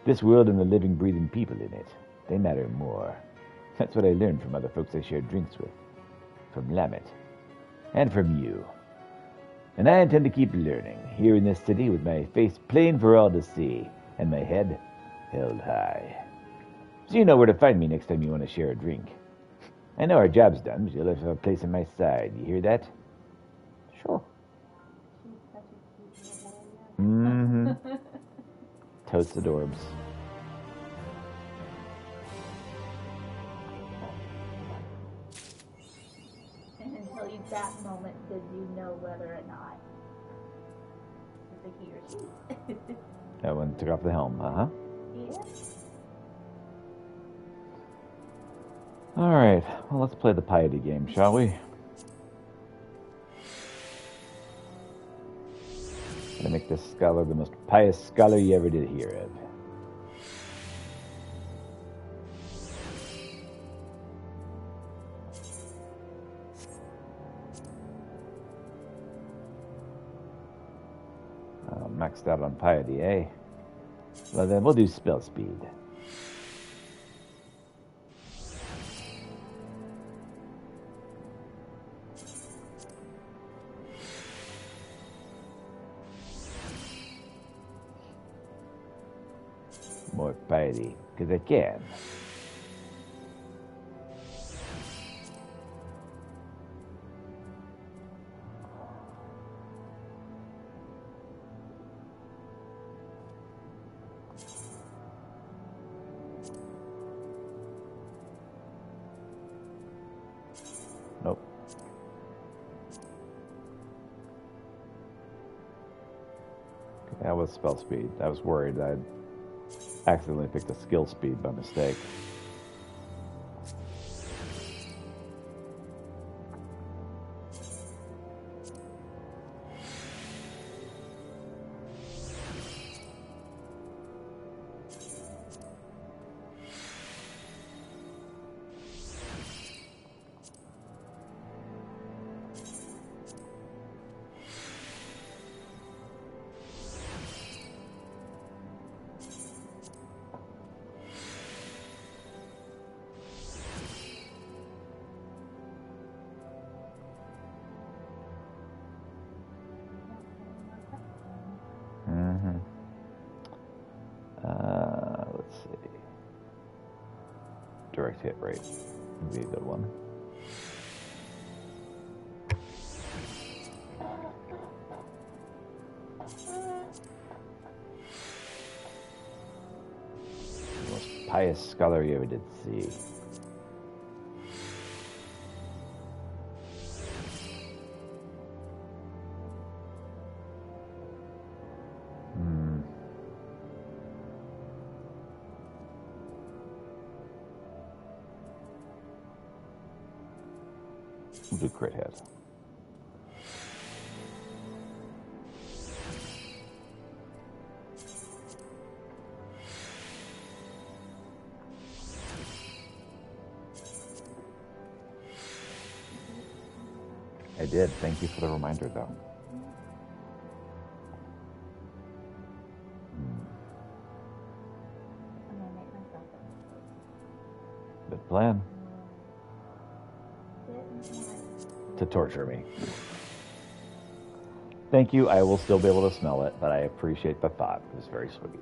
This world and the living, breathing people in it, they matter more. That's what I learned from other folks I shared drinks with. From Lamet. And from you. And I intend to keep learning, here in this city with my face plain for all to see, and my head held high. So you know where to find me next time you want to share a drink. I know our job's done, but you'll have a place on my side. You hear that? Sure.
She's such a cute little warrior.
Toast adorbs.
And until that moment, did you know whether or not it's a he or she?
That one took off the helm,
Yeah.
Alright, well, let's play the piety game, shall we? Gonna make this scholar the most pious scholar you ever did hear of. Maxed out on piety, eh? Well then, we'll do spell speed. More piety, because I can. Nope. That was spell speed. I was worried I'd accidentally picked a skill speed by mistake. Let's see. Direct hit rate would be a good one. The most pious scholar you ever did see. We'll do crit hit. I did. Thank you for the reminder, though.
I'm gonna make myself a
Good plan.
Didn't want
To torture me. Thank you. I will still be able to smell it, but I appreciate the thought. It was very sweet.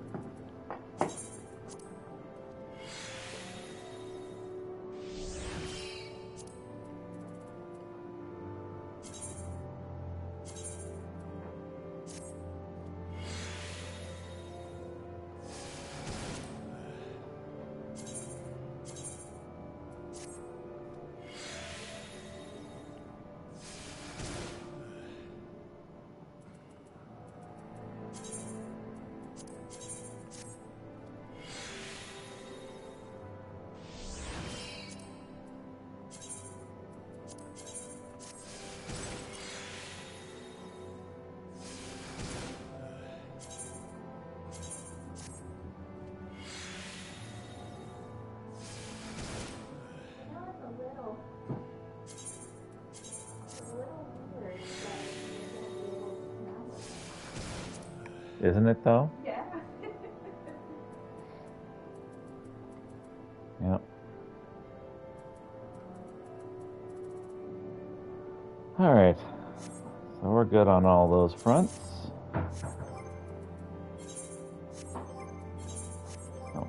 Isn't it, though?
Yeah.
Yep. All right. So we're good on all those fronts. Oh.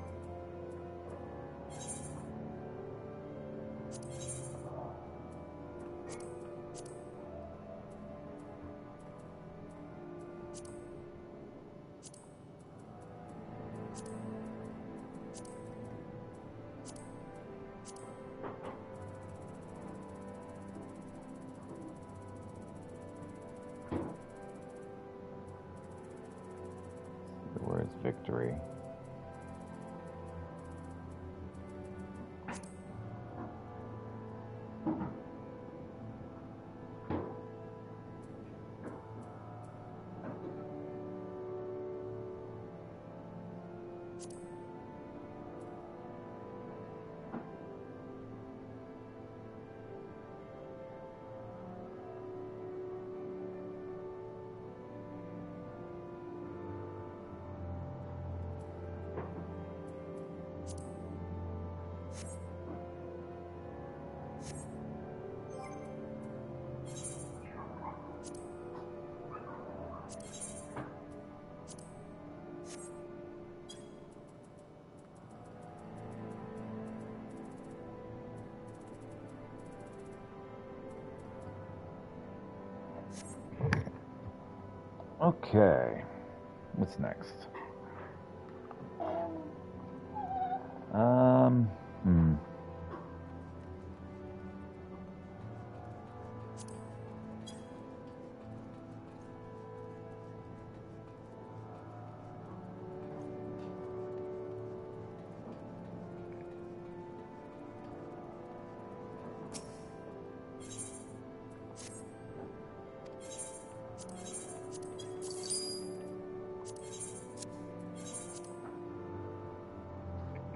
Where's victory? Okay. What's next? Hmm.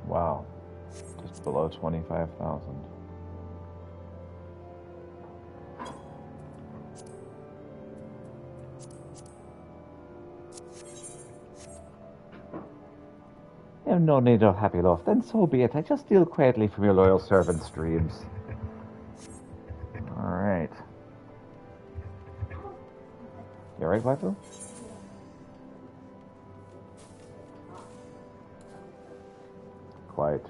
Wow. Just below 25,000. You have no need of happy love. Then so be it. I just steal quietly from your loyal servant's dreams. All right. You all right, waifu? Quite.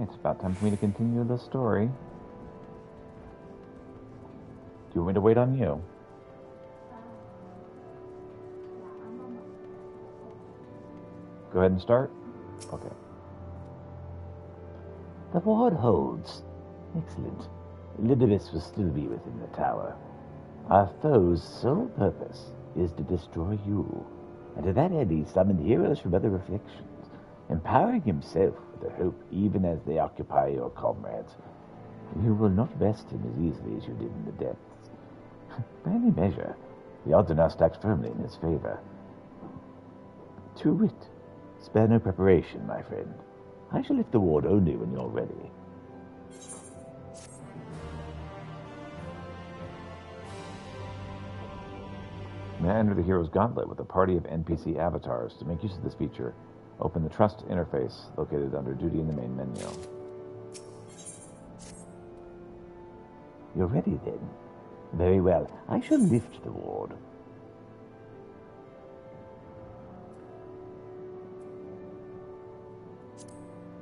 It's about time for me to continue the story. Do you want me to wait on you? Go ahead and start? Okay. The ward holds
Excellent. Elidibus will still be within the tower. Our foe's sole purpose is to destroy you, and to that end he summoned heroes from other afflictions, empowering himself with the hope even as they occupy your comrades. You will not rest him as easily as you did in the depths. By any measure, the odds are now stacked firmly in his favor. To wit, spare no preparation, my friend. I shall lift the ward only when you're ready.
May I enter the hero's gauntlet with a party of NPC avatars? To make use of this feature, open the Trust interface located under Duty in the main menu.
You're ready, then? Very well. I shall lift the ward.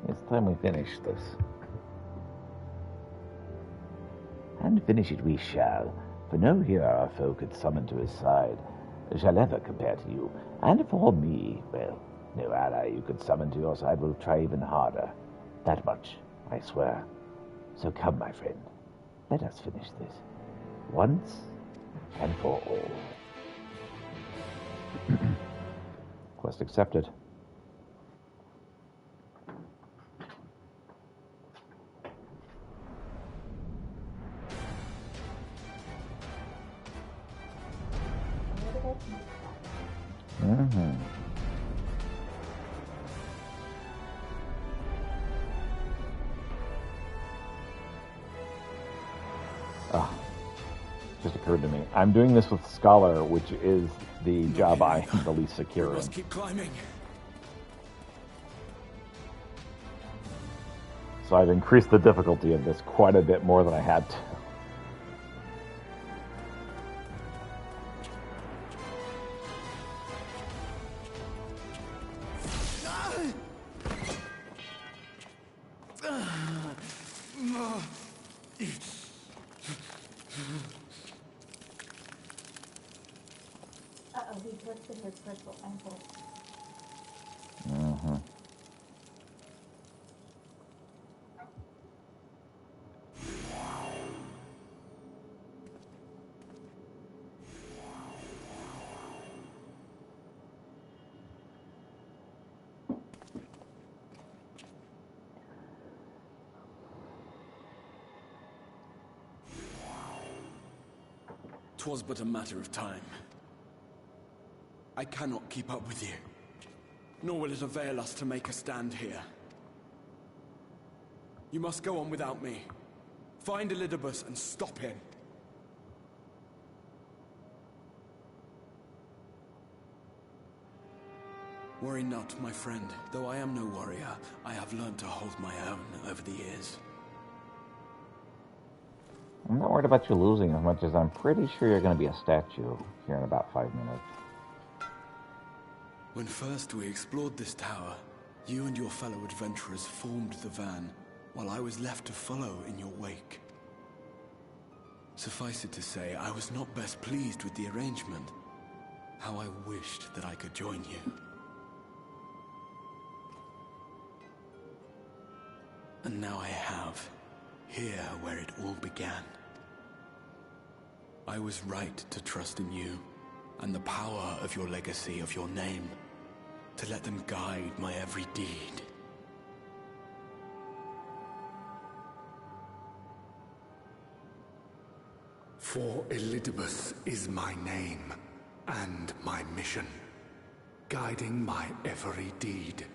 It's time we finish this.
And finish it we shall, for no hero our foe could summon to his side shall ever compare to you. And for me, well, no ally you could summon to your side will try even harder. That much, I swear. So come, my friend, let us finish this, once and for all.
Quest accepted. Just occurred to me. I'm doing this with Scholar, which is the job I am the least secure in.
Must keep climbing.
So I've increased the difficulty of this quite a bit more than I had to.
Uh-oh, he twisted his crystal ankle.
Twas but a matter of time. I cannot keep up with you, nor will it avail us to make a stand here. You must go on without me. Find Elidibus and stop him. Worry not, my friend. Though I am no warrior, I have learned to hold my own over the years.
I'm not worried about you losing as much as I'm pretty sure you're going to be a statue here in about 5 minutes.
When first we explored this tower, you and your fellow adventurers formed the van, while I was left to follow in your wake. Suffice it to say, I was not best pleased with the arrangement. How I wished that I could join you. And now I have, here where it all began. I was right to trust in you, and the power of your legacy, of your name, to let them guide my every deed. For Elidibus is my name, and my mission, guiding my every deed.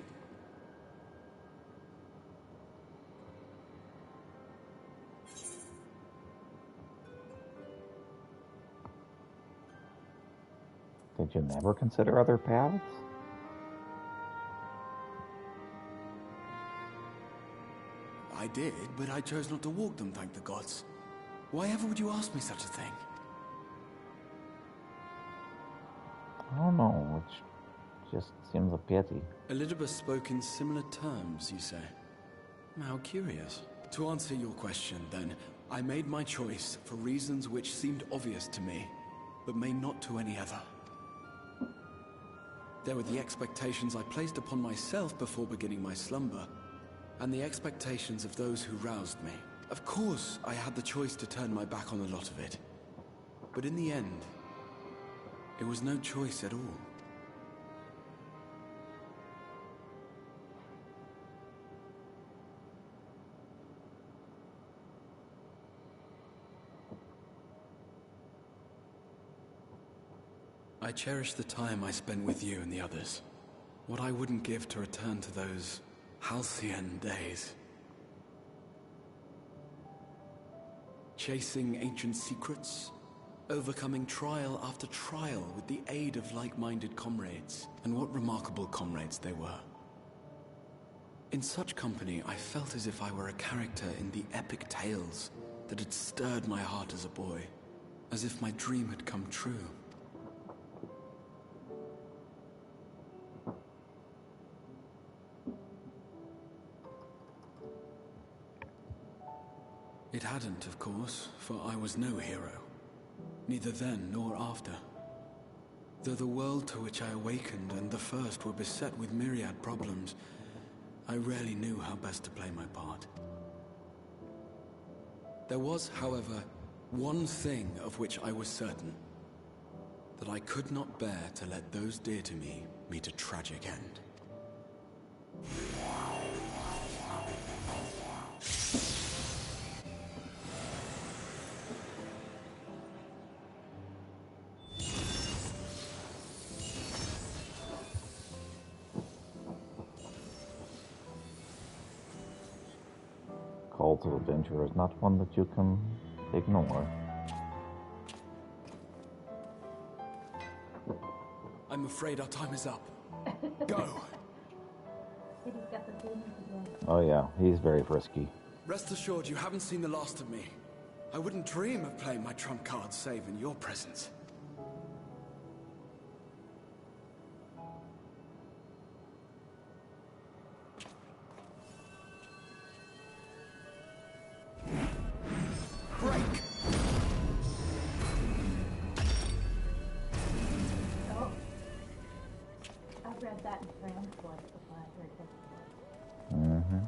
Did you never consider other paths?
I did, but I chose not to walk them, thank the gods. Why ever would you ask me such a thing?
I don't know, which just seems a pity.
Elidibus spoke in similar terms, you say? How curious. To answer your question, then, I made my choice for reasons which seemed obvious to me, but may not to any other. There were the expectations I placed upon myself before beginning my slumber, and the expectations of those who roused me. Of course, I had the choice to turn my back on a lot of it. But in the end, it was no choice at all. I cherish the time I spent with you and the others. What I wouldn't give to return to those halcyon days. Chasing ancient secrets, overcoming trial after trial with the aid of like-minded comrades, and what remarkable comrades they were. In such company, I felt as if I were a character in the epic tales that had stirred my heart as a boy, as if my dream had come true. It hadn't, of course, for I was no hero. Neither then nor after. Though the world to which I awakened and the first were beset with myriad problems, I rarely knew how best to play my part. There was, however, one thing of which I was certain. That I could not bear to let those dear to me meet a tragic end.
Call to adventure is not one that you can ignore.
I'm afraid our time is up. Go!
He's got the boom again.
Oh yeah, he's very frisky.
Rest assured you haven't seen the last of me. I wouldn't dream of playing my trump card save in your presence. Break!
Oh. I read that in France once before I heard this.
Mm-hmm.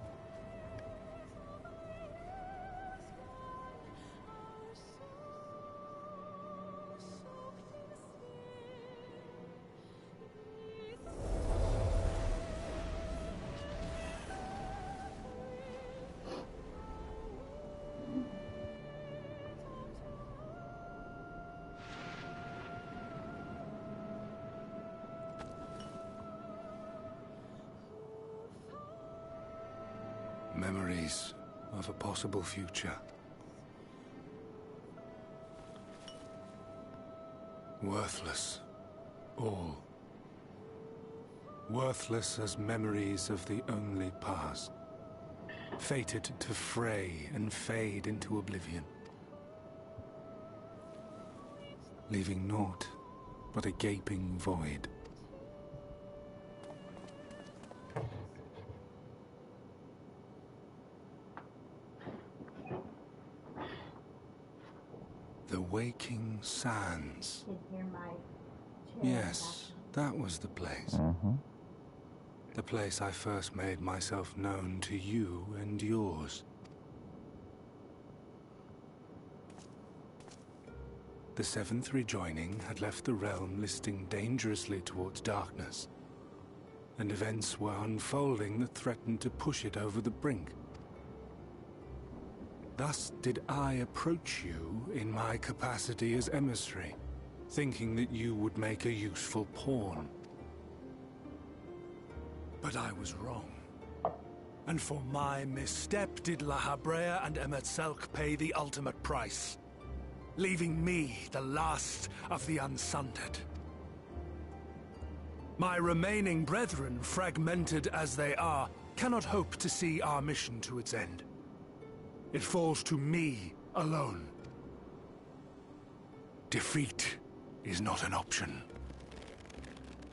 Memories of a possible future. Worthless. All. Worthless as memories of the only past. Fated to fray and fade into oblivion. Leaving naught but a gaping void. The Waking Sands.
You can hear my chair
Yes, that was the place.
Mm-hmm.
The place I first made myself known to you and yours. The Seventh Rejoining had left the realm listing dangerously towards darkness, and events were unfolding that threatened to push it over the brink. Thus did I approach you in my capacity as emissary, thinking that you would make a useful pawn. But I was wrong. And for my misstep did La Habrea and Emet-Selch pay the ultimate price, leaving me the last of the Unsundered. My remaining brethren, fragmented as they are, cannot hope to see our mission to its end. It falls to me alone. Defeat is not an option.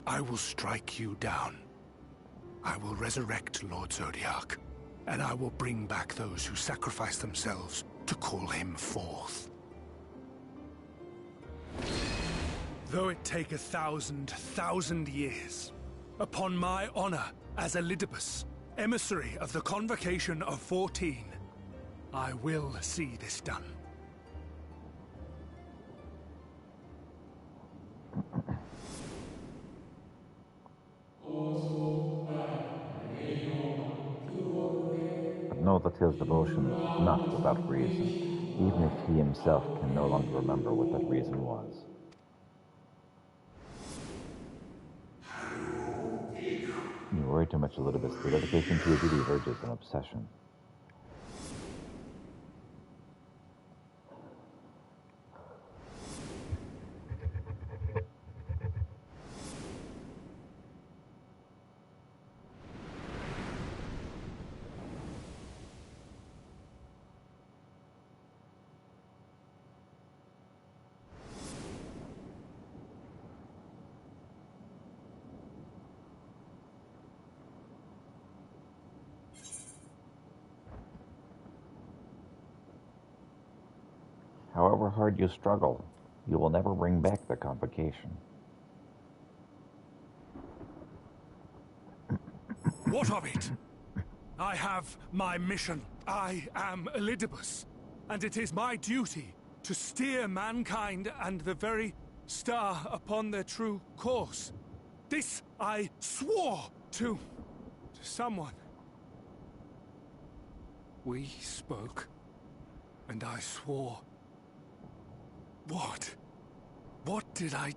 I will strike you down. I will resurrect Lord Zodiac, and I will bring back those who sacrifice themselves to call him forth. Though it take 1,000 years, upon my honor as Elidibus, emissary of the Convocation of 14, I will see this done.
But know that his devotion is not without reason, even if he himself can no longer remember what that reason was. You worry too much, Elizabeth. The dedication to your duty verges an obsession. However hard you struggle, you will never bring back the convocation.
What of it? I have my mission. I am Elidibus, and it is my duty to steer mankind and the very star upon their true course. This I swore to someone. We spoke, and I swore. What? What did I...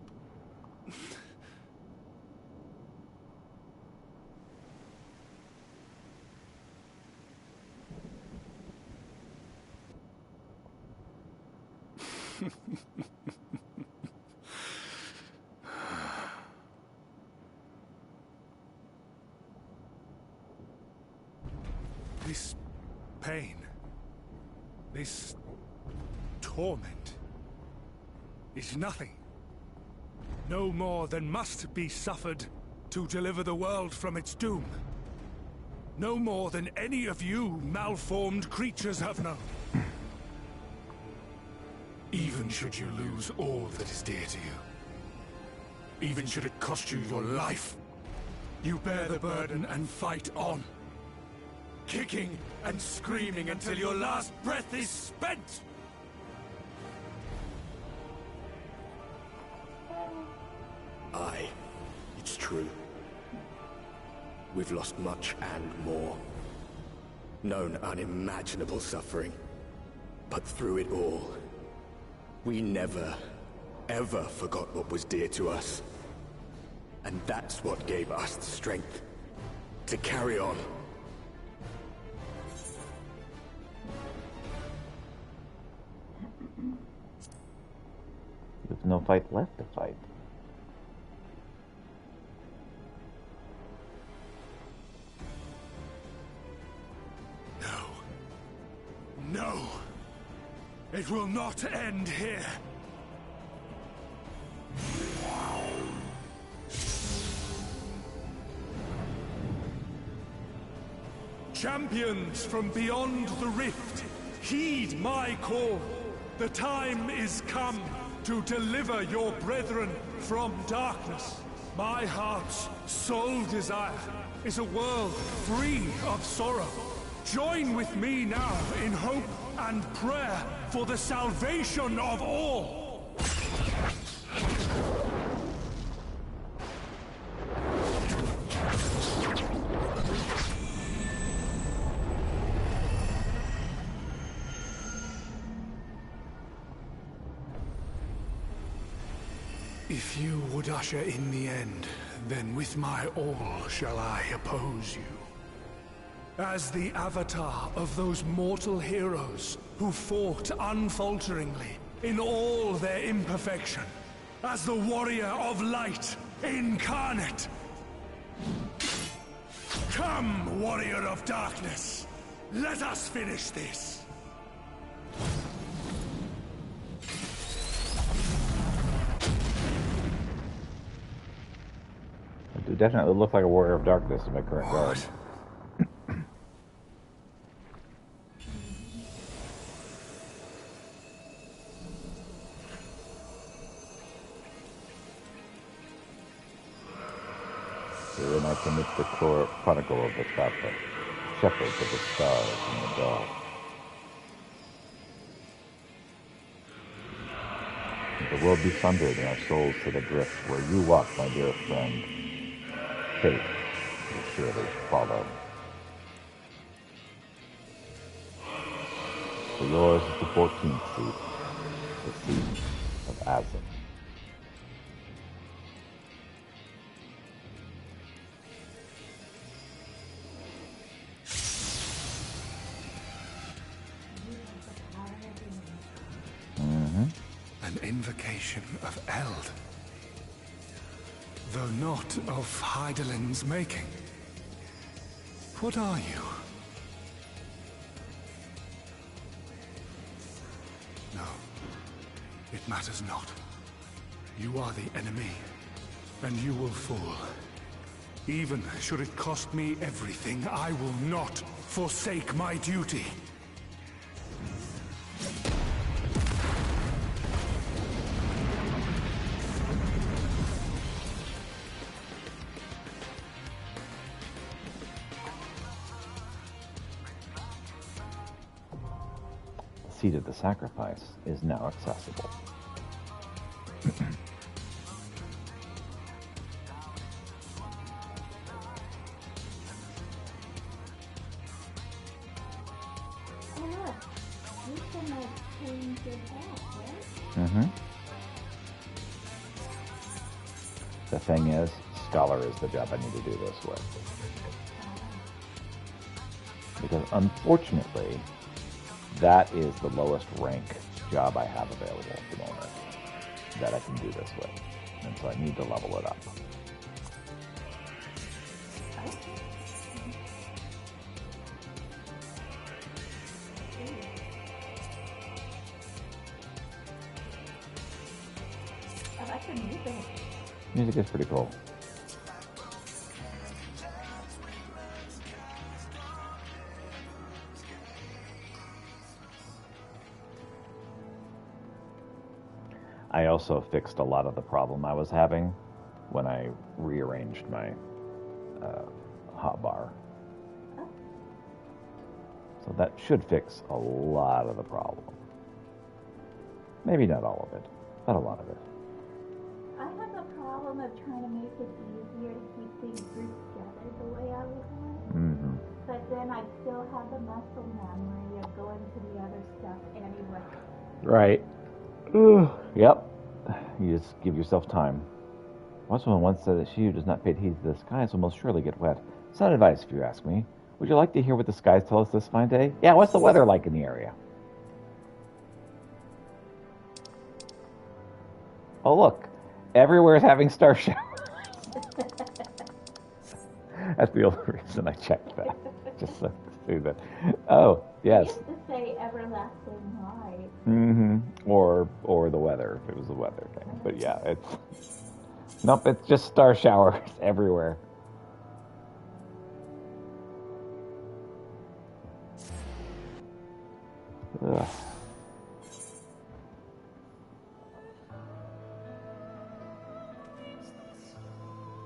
This pain, this torment, is nothing. No more than must be suffered to deliver the world from its doom. No more than any of you malformed creatures have known. Even should you lose all that is dear to you, even should it cost you your life, you bear the burden and fight on, kicking and screaming until your last breath is spent!
Aye, it's true. We've lost much and more. Known unimaginable suffering. But through it all, we never, ever forgot what was dear to us. And that's what gave us the strength to carry on.
There's no fight left to fight.
No. It will not end here. Champions from beyond the rift, heed my call. The time is come to deliver your brethren from darkness. My heart's sole desire is a world free of sorrow. Join with me now in hope and prayer for the salvation of all. If you would usher in the end, then with my all shall I oppose you. As the avatar of those mortal heroes who fought unfalteringly in all their imperfection. As the warrior of light incarnate. Come, warrior of darkness. Let us finish this.
I do definitely look like a warrior of darkness in my current garb. Herein I commit the chronicle of the prophet, shepherds of the stars and the dawn. The world be sundered and our souls sit adrift. Where you walk, my dear friend, fate will surely follow. For yours is the 14th seat, the seat of Azim.
An invocation of Eld, though not of Heidelin's making. What are you? No, it matters not. You are the enemy, and you will fall. Even should it cost me everything, I will not forsake my duty.
The seat of the sacrifice is now accessible. The thing is, Scholar is the job I need to do this with. Because unfortunately, that is the lowest rank job I have available at the moment that I can do this with. And so I need to level it up.
I like the music.
Music is pretty cool. I also fixed a lot of the problem I was having when I rearranged my hotbar. So that should fix a lot of the problem. Maybe not all of it, but a lot of it.
I have a problem of trying to make it easier to keep things grouped together the way I would want.
Mm-hmm.
But then I still have the muscle memory of going to the other stuff anyway.
Right. Yep. You just give yourself time. Someone once said that she who does not pay heed to the skies will most surely get wet. Sound advice, if you ask me. Would you like to hear what the skies tell us this fine day? Yeah, what's the weather like in the area? Oh, look. Everywhere is having star showers. That's the only reason I checked that. Just so to see that. Oh, yes.
I used to say everlasting light.
Mm-hmm. Or the weather, if it was the weather thing. But yeah, nope, it's just star showers everywhere. Ugh.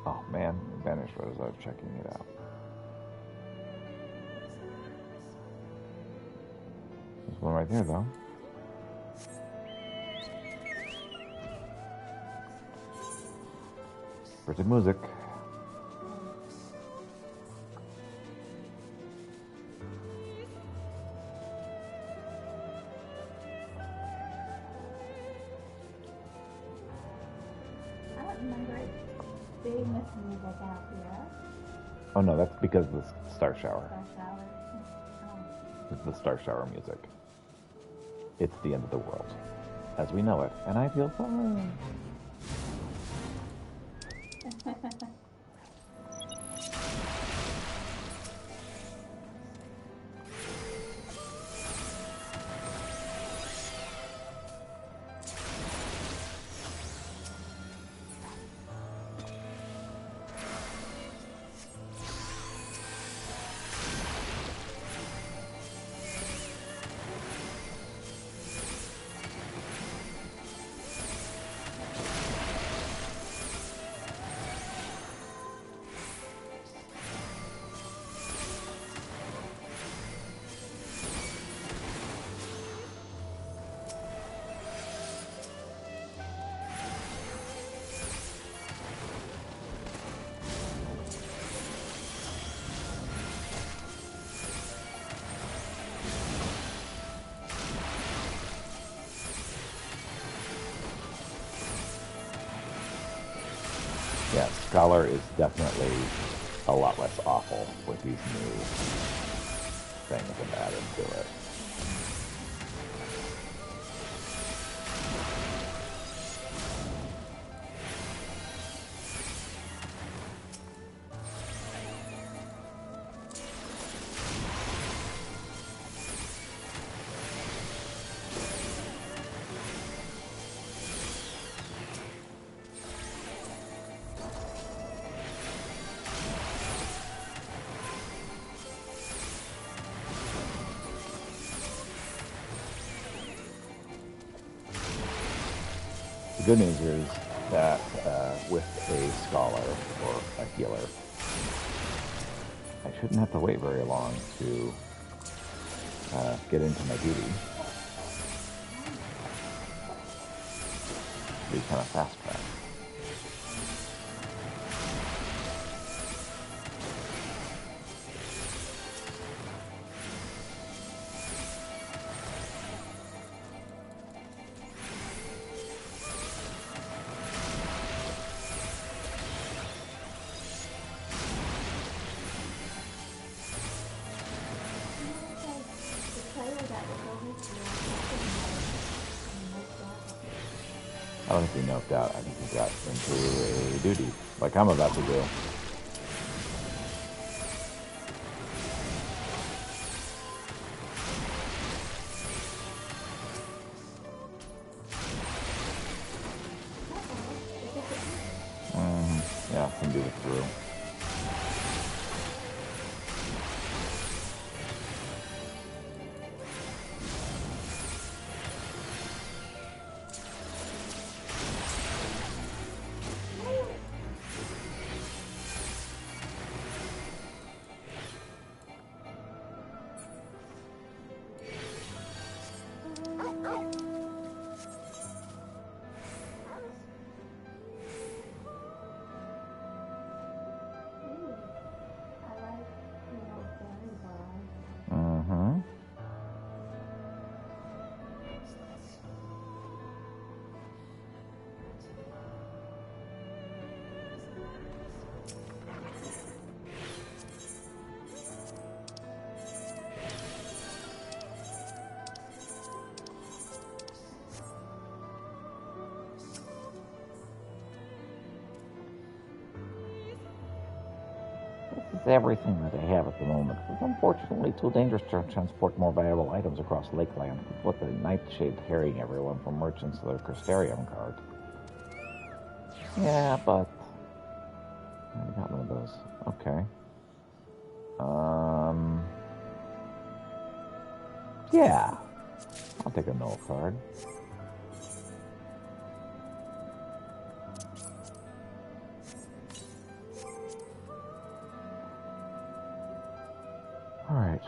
Oh man, it vanished as I was checking it out. There's one right there though. Pretty music.
I don't remember it being this music out here.
Oh no, that's because of the star shower.
Star shower.
It's the star shower music. It's the end of the world, as we know it, and I feel fine. Scholar is definitely a lot less awful with these new things added to it. The good news is that with a scholar or a healer, I shouldn't have to wait very long to get into my duty. Be kind of fast track. I don't think he noped out. I think he got into a duty, like I'm about to do. Yeah, can do it through. This is everything that I have at the moment. It's unfortunately too dangerous to transport more valuable items across Lakeland with the Nightshade carrying everyone from merchants to their Crystarium card. Yeah, but I got one of those. Okay. Yeah. I'll take a null card. All right.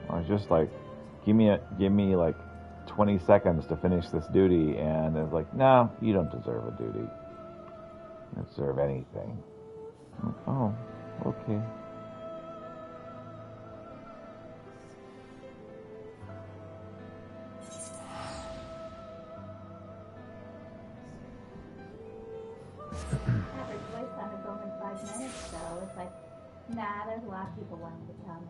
I was just like, give me like 20 seconds to finish this duty, and it's like, no, you don't deserve a duty. You don't deserve anything. Oh, okay.
Average wait time is only 5 minutes, so it's like, nah, there's a lot of people wanting to come in.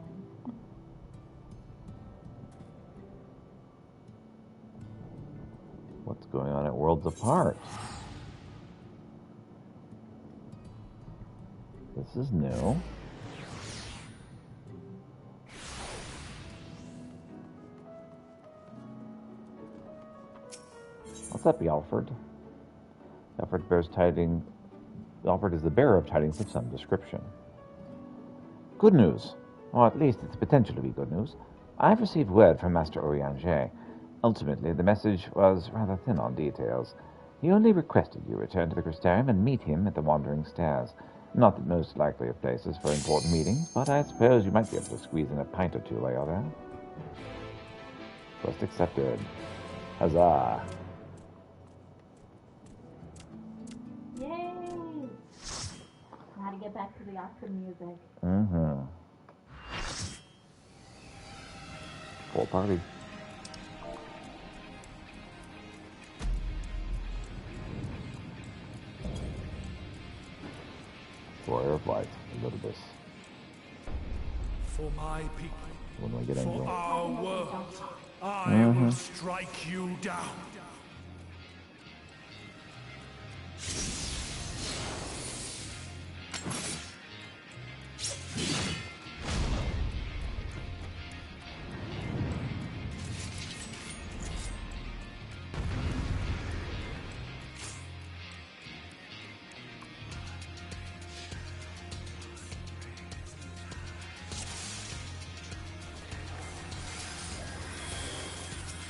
What's going on at Worlds Apart? This is new. What's up, Alfred? Alfred bears tidings. Alfred is the bearer of tidings of some description. Good news, or at least it's potential to be good news. I've received word from Master Orianger.
Ultimately, the message was rather thin on details. He only requested you return to the Crystarium and meet him at the Wandering Stairs. Not the most likely of places for important meetings, but I suppose you might be able to squeeze in a pint or two while you're there. Quest accepted. Huzzah!
Yay! Now to get back to the awesome music.
Mm-hmm. Full party. Warrior of Light, a little bit.
For my people,
When we get
for
angel.
our world, I will strike you down.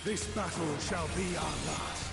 This battle shall be our last.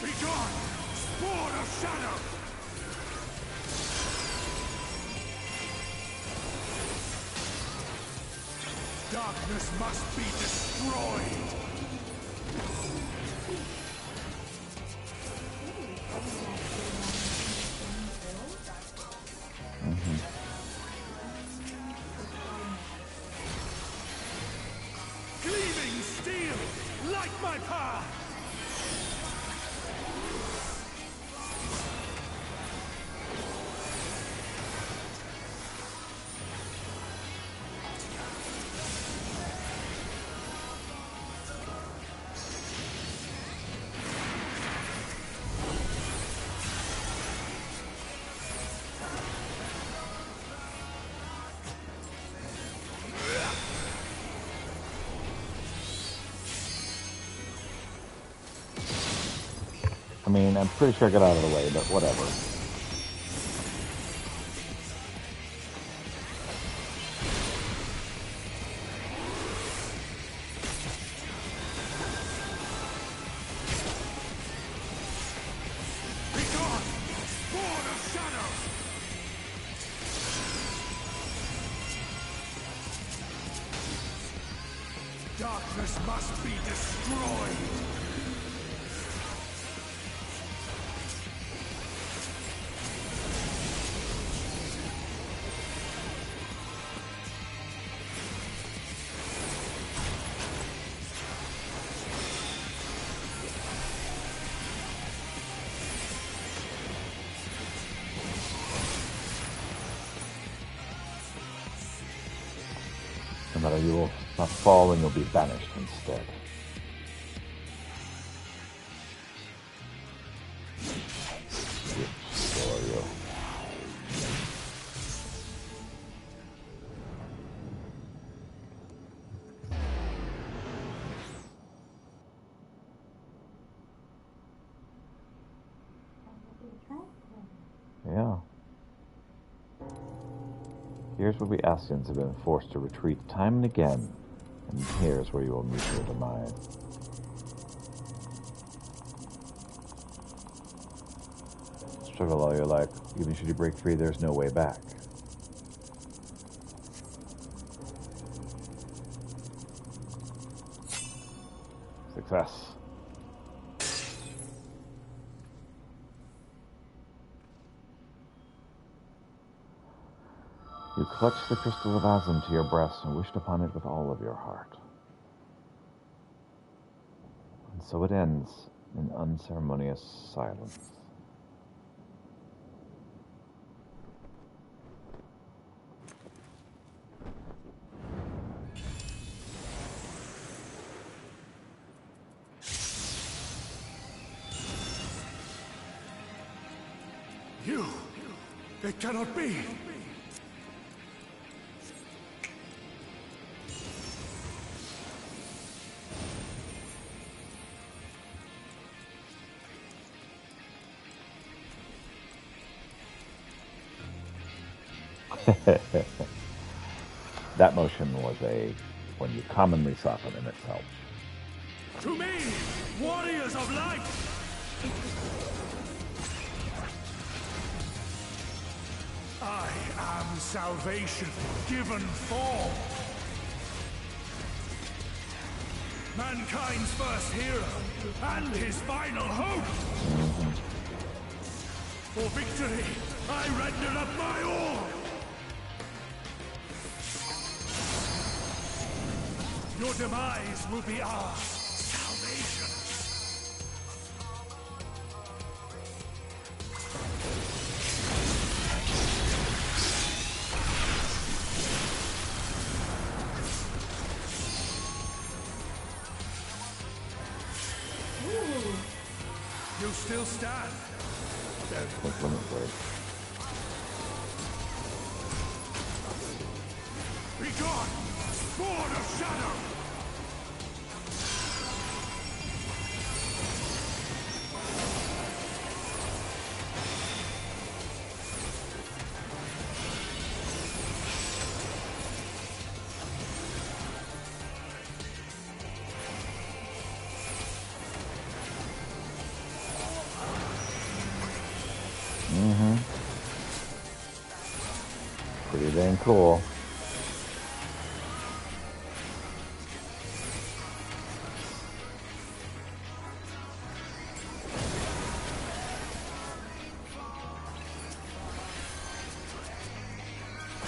Be gone, spawn of shadow! Darkness must be destroyed! Gleaming steel, light my path!
I mean, I'm pretty sure I got out of the way, but whatever.
Be gone, spawn of shadow! Darkness must be destroyed!
No matter, you will not fall and you'll be banished instead. Destroy you. Yeah. Here's where we Ascians have been forced to retreat time and again, and here's where you will meet your demise. struggle all your life. Even should you break free, there's no way back. Success. You clutched the crystal of Azim to your breast and wished upon it with all of your heart. And so it ends in unceremonious silence.
You! It cannot be!
That motion was one you commonly saw from in itself.
To me, warriors of light! I am salvation given form. Mankind's first hero and his final hope. For victory, I render up my all. Your demise will be our salvation. You still stand.
That's limit break.
Be gone! Sword of Shadow!
Pretty dang cool.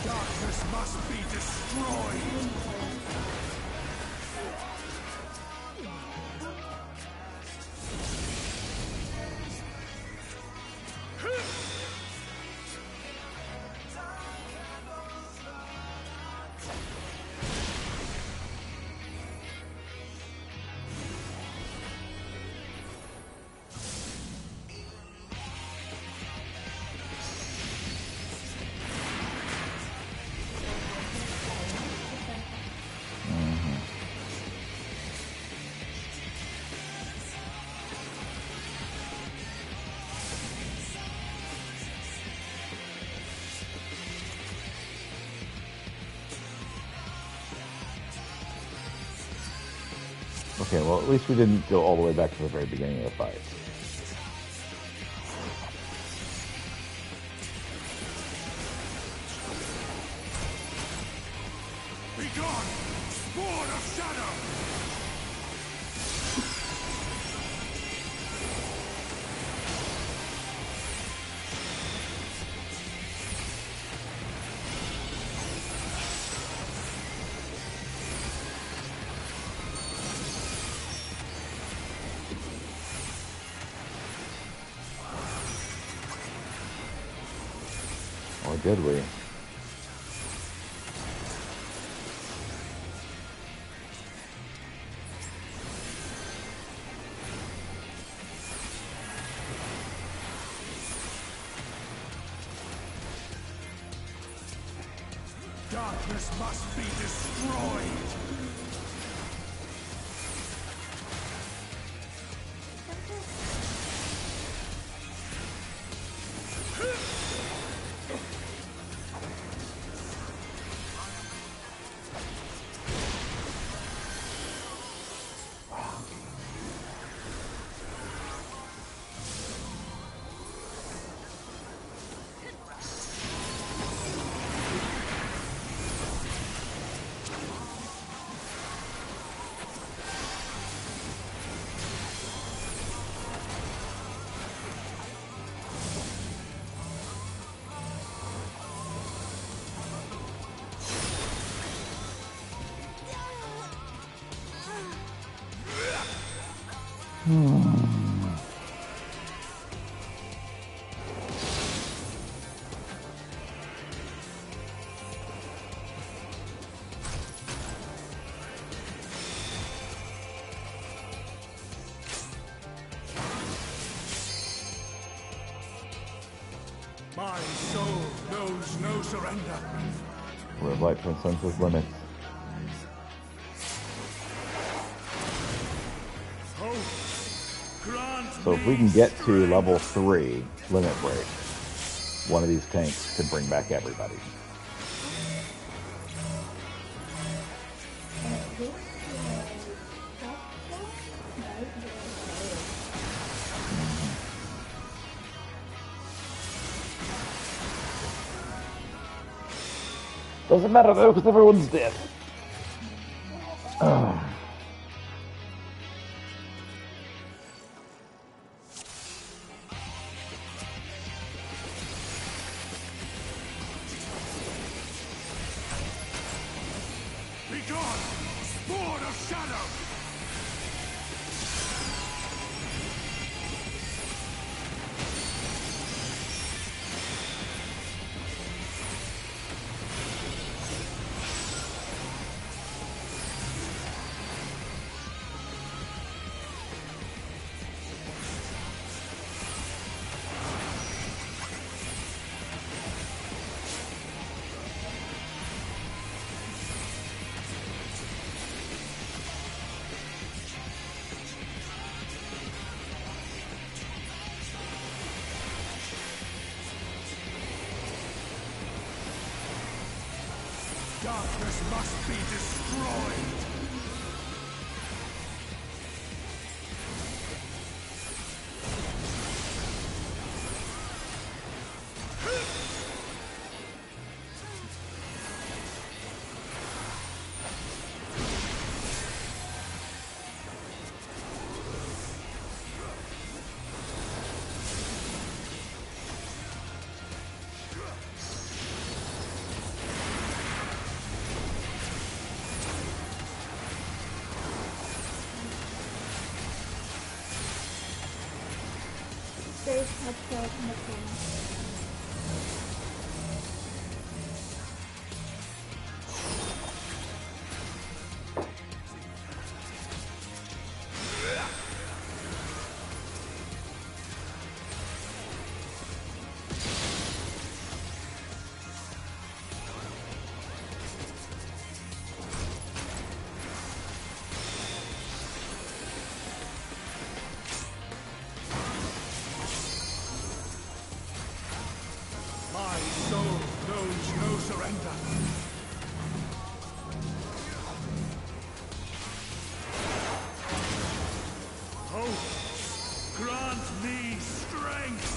Darkness must be destroyed!
Okay, well, at least we didn't go all the way back to the very beginning of the fight.
Be gone! Sword of Shadow!
Or did we?
Darkness must be destroyed! My soul knows no surrender.
Red light transcends its limits. So if we can get to level 3, limit break, one of these tanks could bring back everybody. Doesn't matter though, because everyone's dead.
Be gone, spawn of shadow! Darkness must be destroyed!
There's much more in the phone.
My soul knows no surrender. Hope, grant me strength.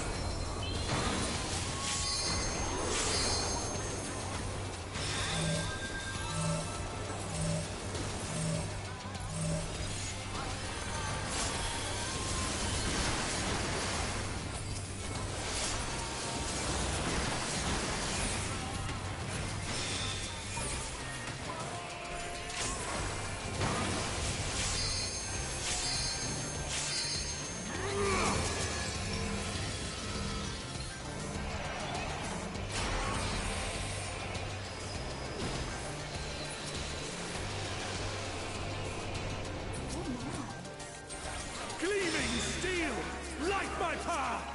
Gleaming steel, light my path!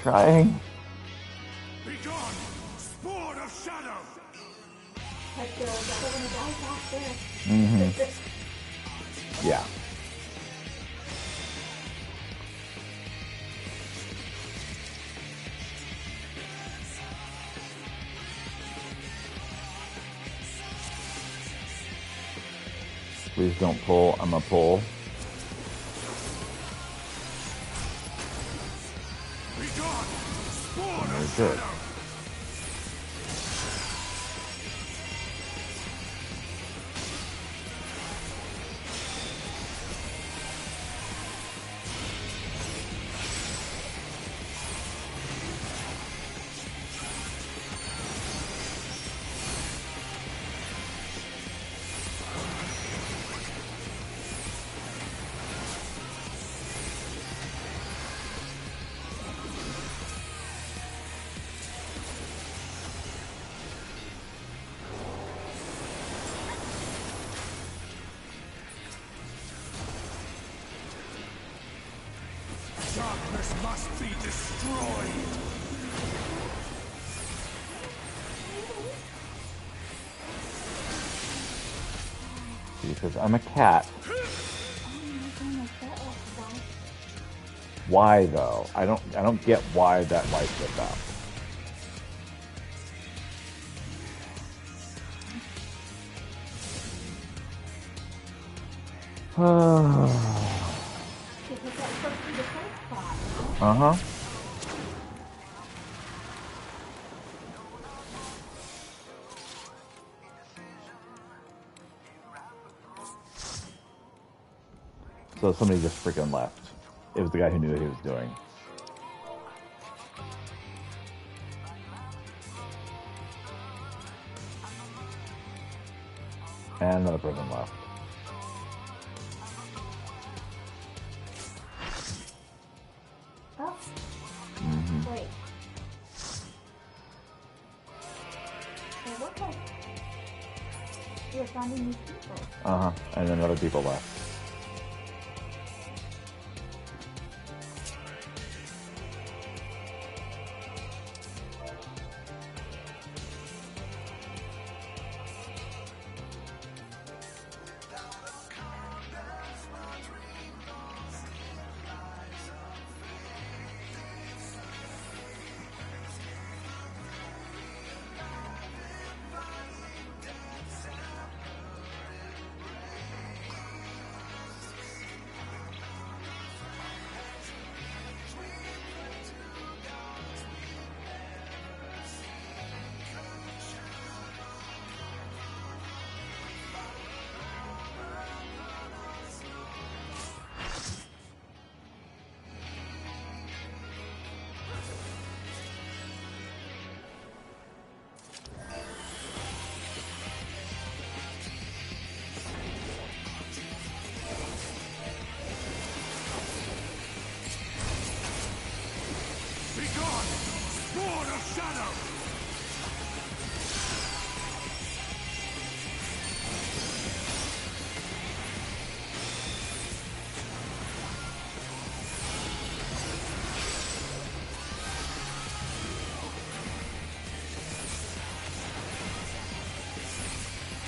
Trying.
Be gone, spawn of shadow!
Heck, they're gonna die faster.
Yeah. Please don't pull. I'm gonna pull. And there's it.
Darkness must be destroyed.
Because I'm a cat. Why though? I don't get why that light lit up. Uh-huh. So somebody just freaking left. It was the guy who knew what he was doing. And another person left.
Oh. Wait. It looks like you're finding these people.
Uh-huh. And then other people left.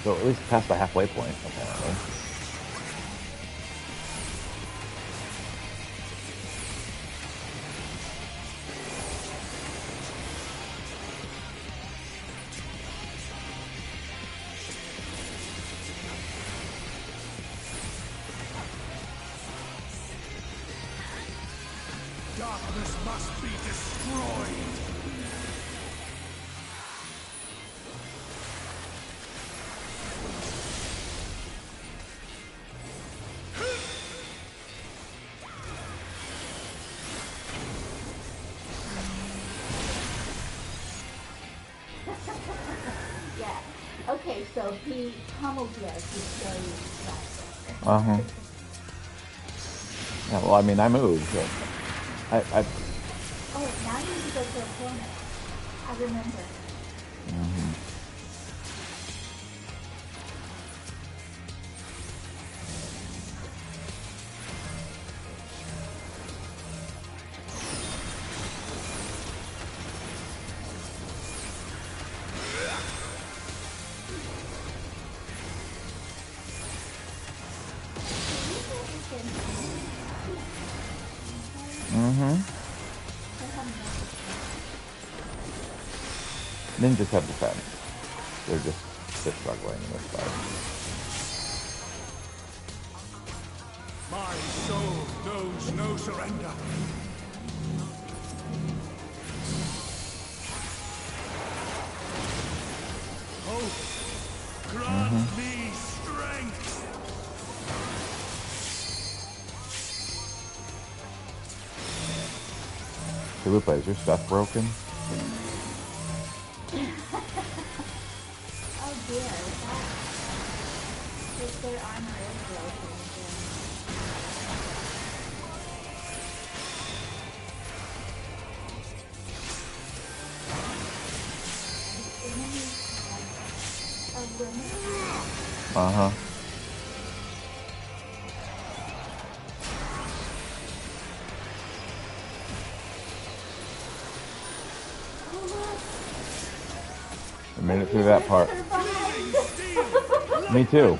So at least past the halfway point, apparently.
Darkness must be destroyed.
Yeah. Okay, so he pummeled you as he stayed right
Uh-huh. Yeah, well, I mean, I moved. So I
Oh, now you need to go to a corner. I remember.
Ninjas have defense. They're struggling in this fight.
My soul knows no surrender. Hope, grant me strength.
Hey, Lupa, is your stuff broken?
Oh dear. If their armor is broken, the enemy has a limit.
Uh-huh. I made it through that part. Me too.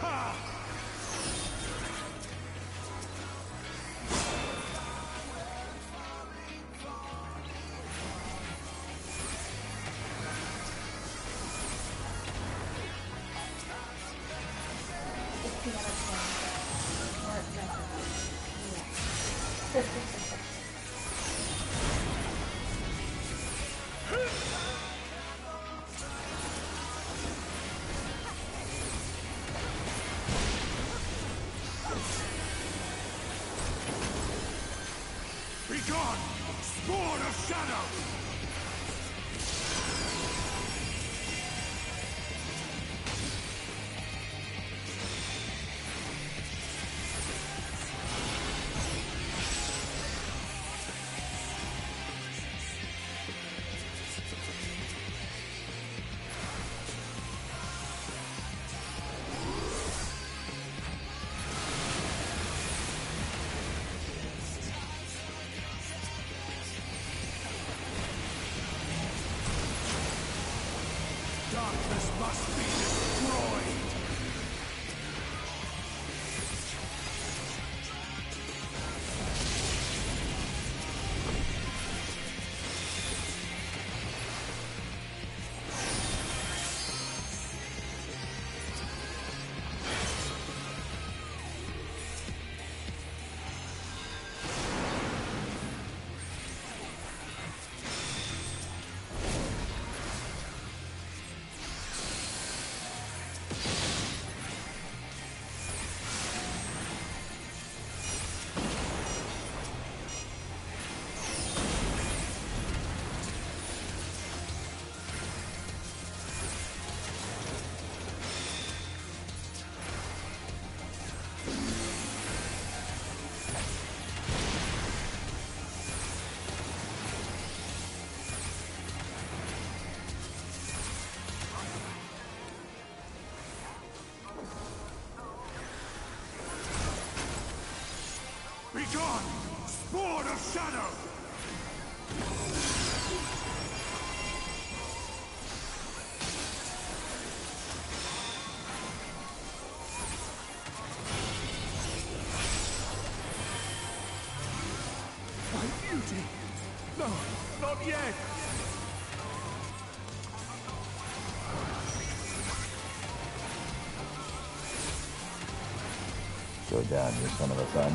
Be gone, spawn of shadow! Darkness must be destroyed! Be gone, spawn of shadow! My beauty! No, not yet!
Go down, you son of a son.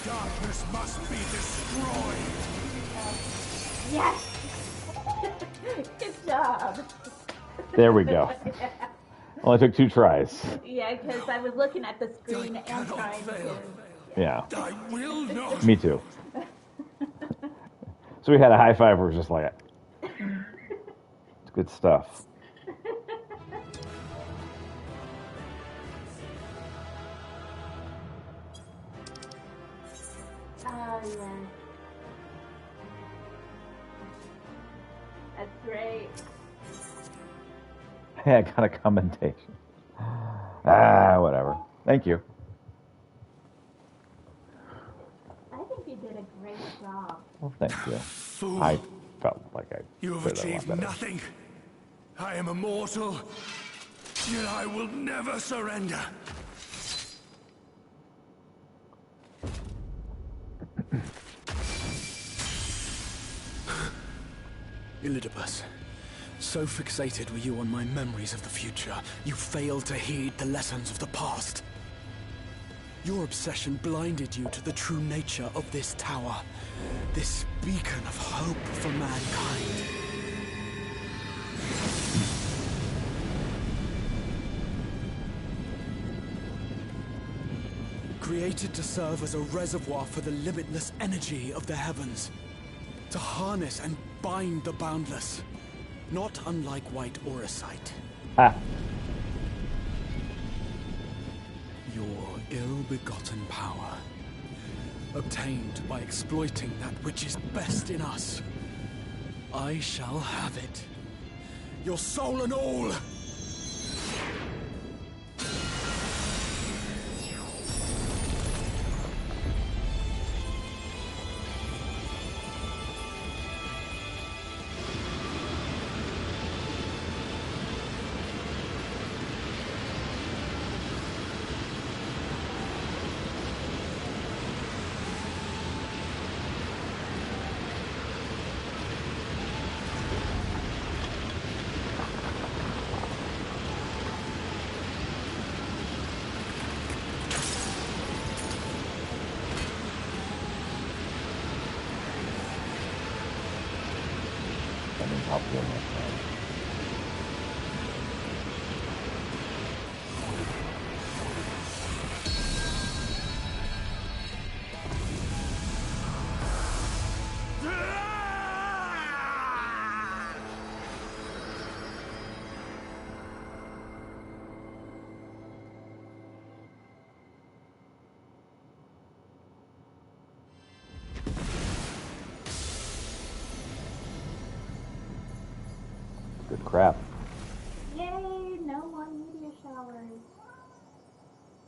Darkness must be destroyed!
Yes! Good job.
There we go. Only took 2 tries.
Yeah, because I was looking at the screen and
cannot
trying
fail.
to.
Yeah.
I will not!
Me too. So we had a high five where it was just like, it's good stuff.
Oh, yeah. That's great.
Hey, I got a commendation. Whatever. Thank you.
I think you did a great job.
Well, thank you.
Fool!
I felt like I
You have
did a lot
achieved
better.
nothing. I am immortal, yet I will never surrender.
Elidibus, so fixated were you on my memories of the future, you failed to heed the lessons of the past. Your obsession blinded you to the true nature of this tower, this beacon of hope for mankind. Created to serve as a reservoir for the limitless energy of the heavens, to harness and bind the boundless, not unlike white orosite.
Ah.
Your ill-begotten power, obtained by exploiting that which is best in us. I shall have it. Your soul and all!
Good crap.
Yay, no more meteor showers.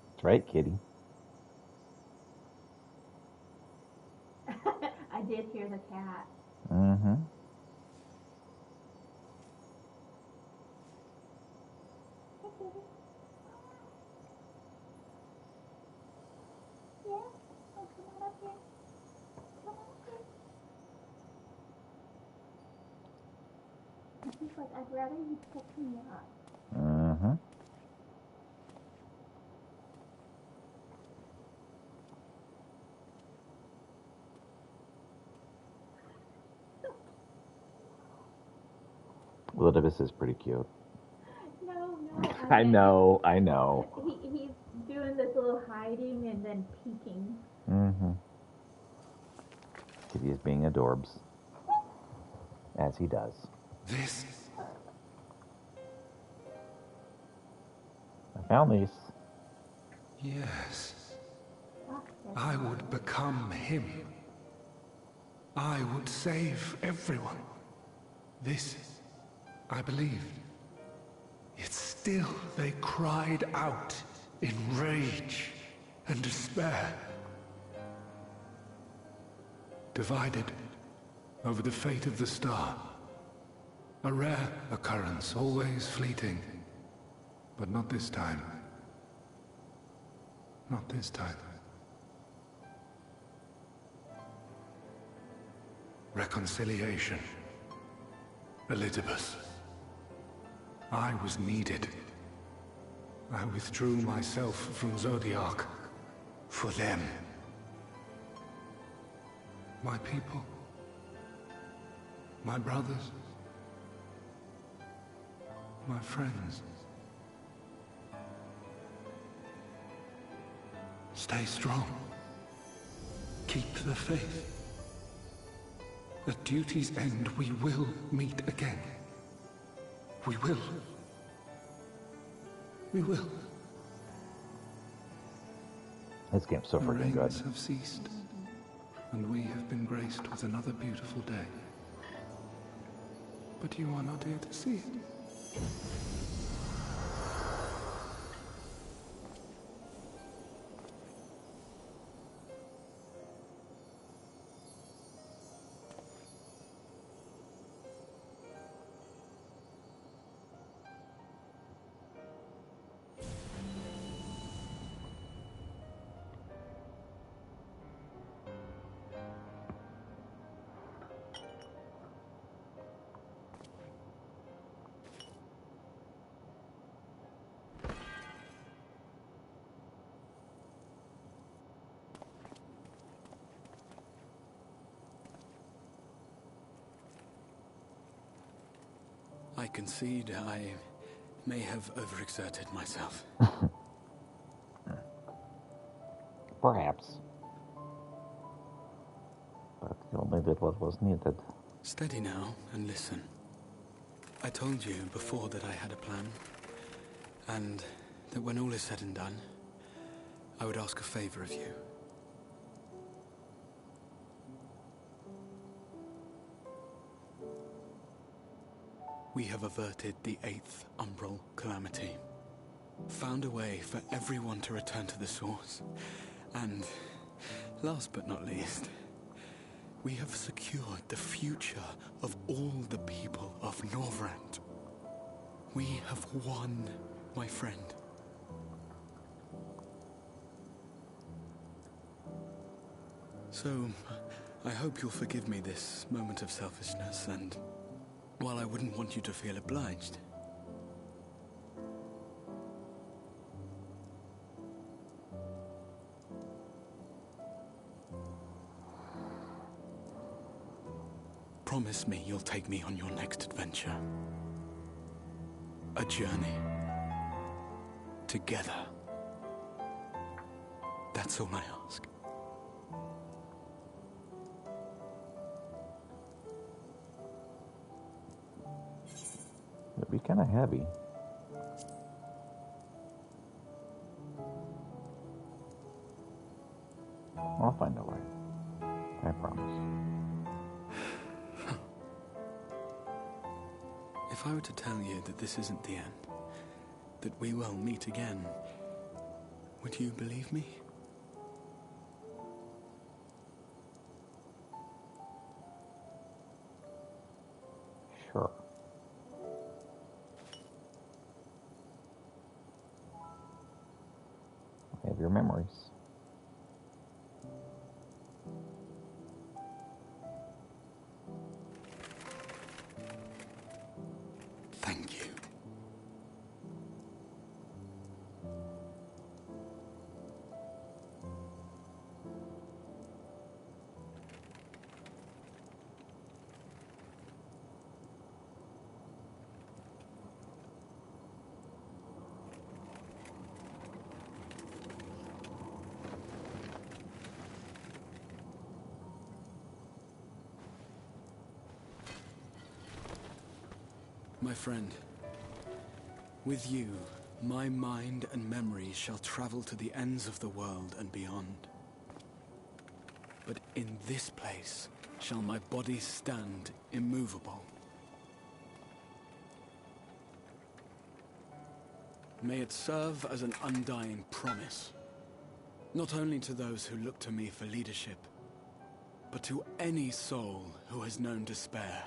That's right, kitty.
I did hear the cat.
Mm-hmm.
Hey, kitty. Yeah? Oh, come on up here. Come on up here. He's like, I'd rather you pick me up.
Mm-hmm. Elidibus is pretty cute.
No,
I know.
He's doing this little hiding and then peeking.
Mm-hmm. Kitty is being adorbs. As he does.
This
I found these.
Yes. I would become him. I would save everyone. This, I believed. Yet still they cried out in rage and despair. Divided over the fate of the star. A rare occurrence, always fleeting. But not this time. Not this time. Reconciliation. Elidibus. I was needed. I withdrew myself from Zodiac. For them. My people. My brothers. My friends. Stay strong. Keep the faith. At duty's end, we will meet again. We will. We will.
This game's so
The
freaking good.
rains have ceased, and we have been graced with another beautiful day. But you are not here to see it.
I concede I may have overexerted myself.
Perhaps. But you only did what was needed.
Steady now and listen. I told you before that I had a plan, and that when all is said and done, I would ask a favor of you. We have averted the 8th Umbral calamity, found a way for everyone to return to the source, and, last but not least, we have secured the future of all the people of Norvrand. We have won, my friend. So, I hope you'll forgive me this moment of selfishness, and while I wouldn't want you to feel obliged, promise me you'll take me on your next adventure. A journey. Together. That's all I ask.
It'd be kind of heavy. I'll find a way. I promise.
If I were to tell you that this isn't the end, that we will meet again, would you believe me?
Sure. I have your memories.
Thank you. My friend, with you, my mind and memories shall travel to the ends of the world and beyond. But in this place shall my body stand immovable. May it serve as an undying promise, not only to those who look to me for leadership, but to any soul who has known despair,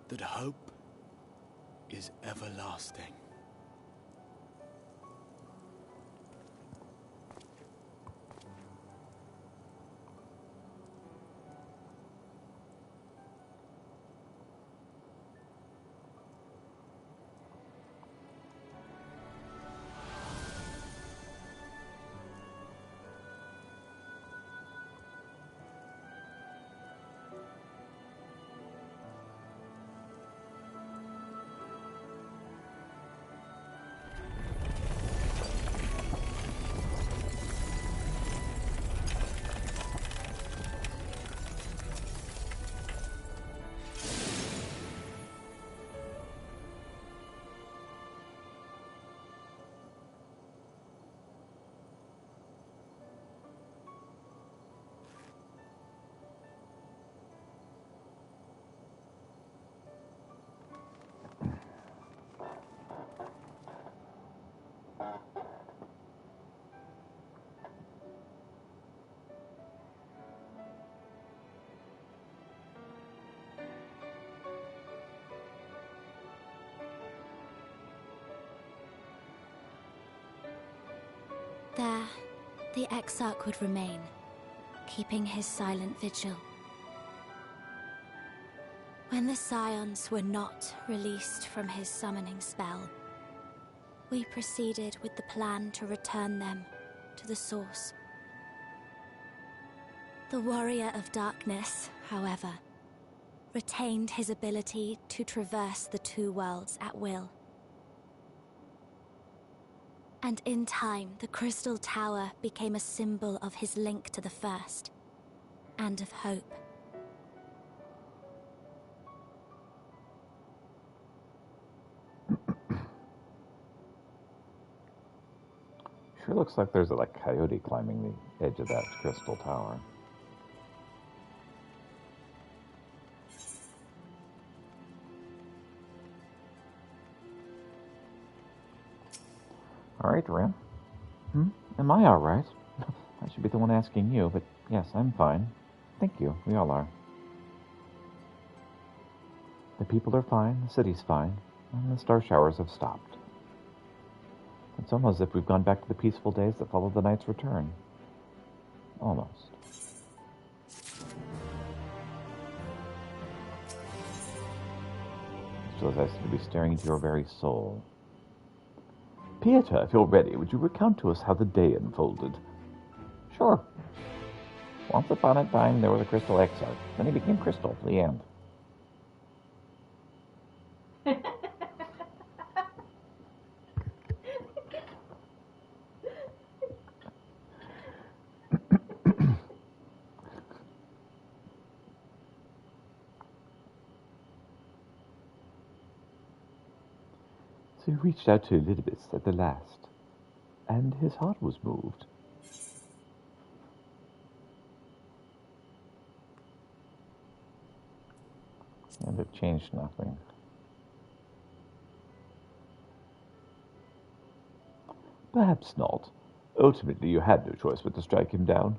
that hope is everlasting.
There, the Exarch would remain, keeping his silent vigil. When the Scions were not released from his summoning spell, we proceeded with the plan to return them to the source. The Warrior of Darkness, however, retained his ability to traverse the two worlds at will. And in time, the Crystal Tower became a symbol of his link to the First, and of hope.
Sure looks like there's a coyote climbing the edge of that crystal tower. All right, Ram. Am I all right? I should be the one asking you, but yes, I'm fine. Thank you. We all are. The people are fine, the city's fine, and the star showers have stopped. It's almost as if we've gone back to the peaceful days that followed the knight's return. Almost. Still, as I seem to be staring into your very soul. Pieter, if you're ready, would you recount to us how the day unfolded? Sure. Once upon a time, there was a crystal XIV. Then he became crystal. The end. So he reached out to Elizabeth at the last, and his heart was moved. And it changed nothing. Perhaps not. Ultimately, you had no choice but to strike him down.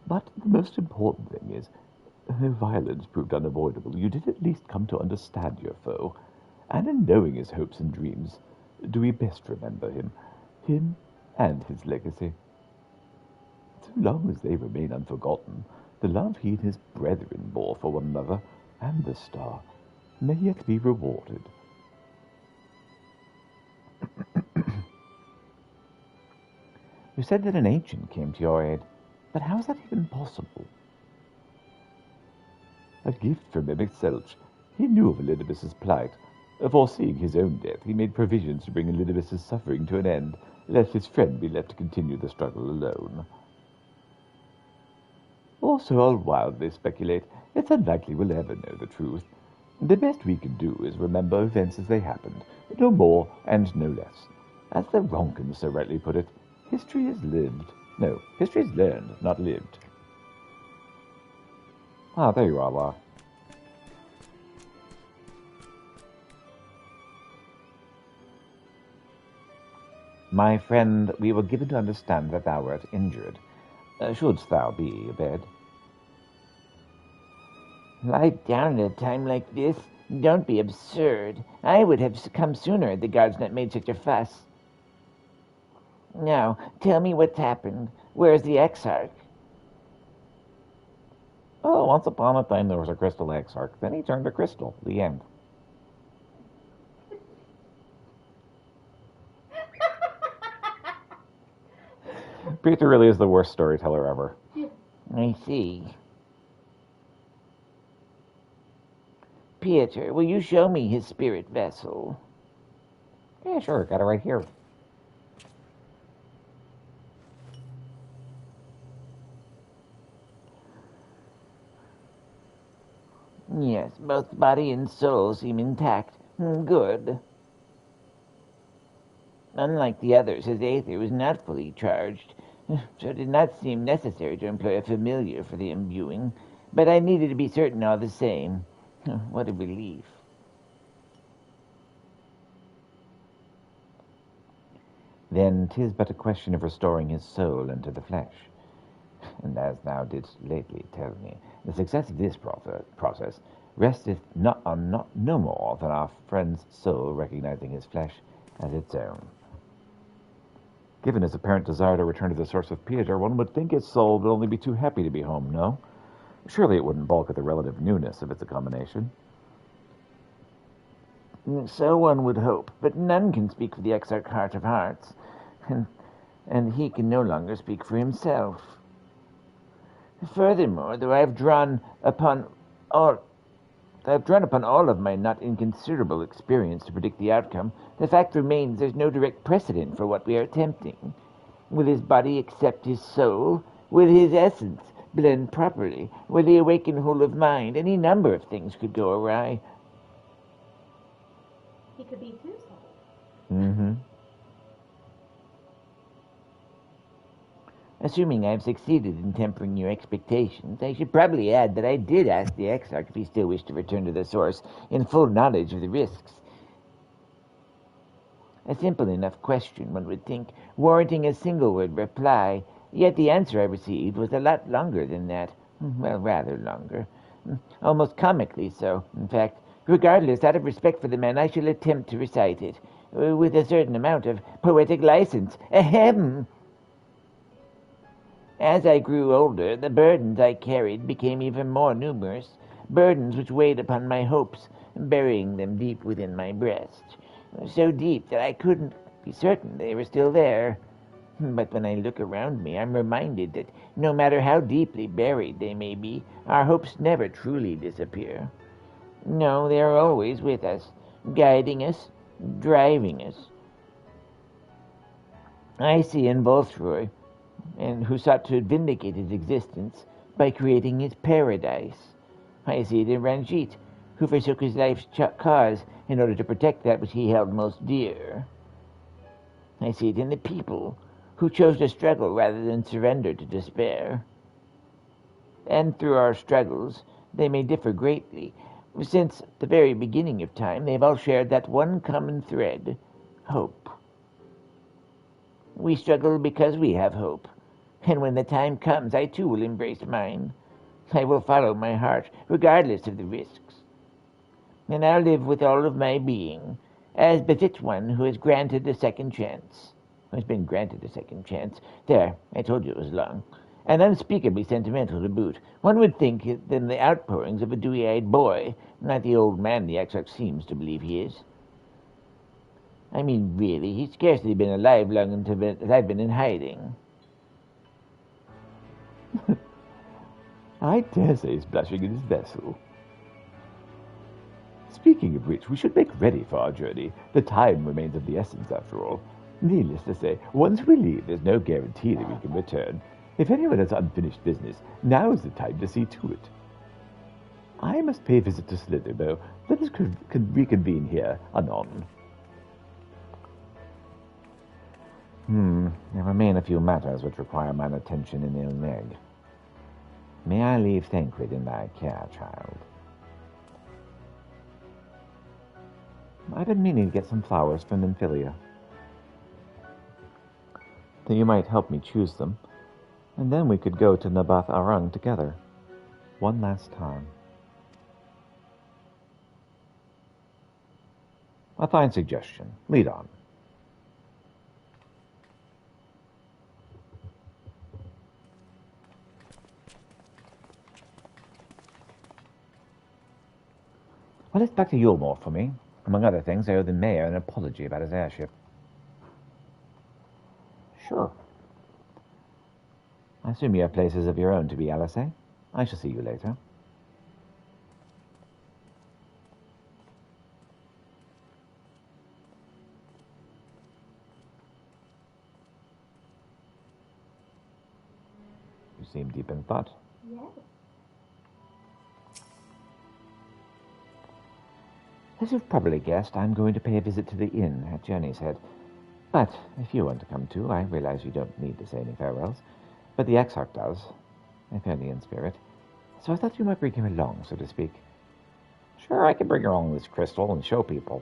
But the most important thing is, though violence proved unavoidable, you did at least come to understand your foe. And in knowing his hopes and dreams, do we best remember him and his legacy. So long as they remain unforgotten, the love he and his brethren bore for one another, and the star, may yet be rewarded. You said that an ancient came to your aid, but how is that even possible? A gift from Emexelch. He knew of Elidibus's plight. Foreseeing his own death, he made provisions to bring Elidibus's suffering to an end, lest his friend be left to continue the struggle alone. Also, I'll wildly speculate, it's unlikely we'll ever know the truth. The best we can do is remember events as they happened, no more and no less. As the Ronkins so rightly put it, history is lived. No, history is learned, not lived. Ah, there you are, La. My friend, we were given to understand that thou wert injured. Shouldst thou be abed?
Lie down at a time like this? Don't be absurd. I would have come sooner had the guards not made such a fuss. Now, tell me what's happened. Where's the Exarch?
Oh, once upon a time there was a crystal Exarch. Then he turned to crystal. The end. Peter really is the worst storyteller ever.
I see. Pieter, will you show me his spirit vessel?
Yeah, sure. Got it right here.
Yes, both body and soul seem intact. Good. Unlike the others, his aether was not fully charged, so it did not seem necessary to employ a familiar for the imbuing, but I needed to be certain all the same. What a relief.
Then 'tis but a question of restoring his soul into the flesh. And as thou didst lately tell me, the success of this process resteth no more than our friend's soul recognizing his flesh as its own. Given his apparent desire to return to the source of Pieter, one would think his soul would only be too happy to be home, no? Surely it wouldn't balk at the relative newness of its accommodation.
So one would hope, but none can speak for the Exarch Heart of Hearts, and he can no longer speak for himself. Furthermore, though I have drawn upon I've drawn upon all of my not inconsiderable experience to predict the outcome. The fact remains there's no direct precedent for what we are attempting. Will his body accept his soul? Will his essence blend properly? Will he awaken whole of mind? Any number of things could go awry.
He could be two souls.
Mm-hmm. Assuming I've succeeded in tempering your expectations, I should probably add that I did ask the Exarch if he still wished to return to the Source in full knowledge of the risks. A simple enough question, one would think, warranting a single-word reply, yet the answer I received was a lot longer than that. Well, rather longer. Almost comically so, in fact. Regardless, out of respect for the man, I shall attempt to recite it, with a certain amount of poetic license. Ahem! As I grew older, the burdens I carried became even more numerous, burdens which weighed upon my hopes, burying them deep within my breast. So deep that I couldn't be certain they were still there. But when I look around me, I'm reminded that no matter how deeply buried they may be, our hopes never truly disappear. No, they are always with us, guiding us, driving us. I see in Volthroy, and who sought to vindicate his existence by creating his paradise. I see it in Ranjit, who forsook his life's cause in order to protect that which he held most dear. I see it in the people, who chose to struggle rather than surrender to despair. And through our struggles, they may differ greatly. Since the very beginning of time, they've all shared that one common thread, hope. We struggle because we have hope, and when the time comes, I too will embrace mine. I will follow my heart, regardless of the risks. And I'll live with all of my being, as befits one who has granted a second chance. Who has been granted a second chance. There, I told you it was long. And unspeakably sentimental to boot. One would think than the outpourings of a dewy-eyed boy, not the old man the Exarch seems to believe he is. I mean, really, he's scarcely been alive long as I've been in hiding.
I dare say he's blushing in his vessel. Speaking of which, we should make ready for our journey. The time remains of the essence, after all. Needless to say, once we leave, there's no guarantee that we can return. If anyone has unfinished business, now is the time to see to it. I must pay a visit to Slither, though. Let us reconvene here anon.
There remain a few matters which require mine attention in Ilmeg. May I leave Thancred in thy care, child?
I've been meaning to get some flowers from Nymphilia. Then you might help me choose them, and then we could go to Nabath Arung together. One last time. A fine suggestion. Lead on. Well, it's back to Yulmore for me. Among other things, I owe the mayor an apology about his airship.
Sure.
I assume you have places of your own to be, Alisay. I shall see you later. You seem deep in thought.
Yes.
As you've probably guessed, I'm going to pay a visit to the inn at Journey's Head. But if you want to come too, I realize you don't need to say any farewells. But the Exarch does, if only in spirit. So I thought you might bring him along, so to speak. Sure, I can bring along this crystal and show people.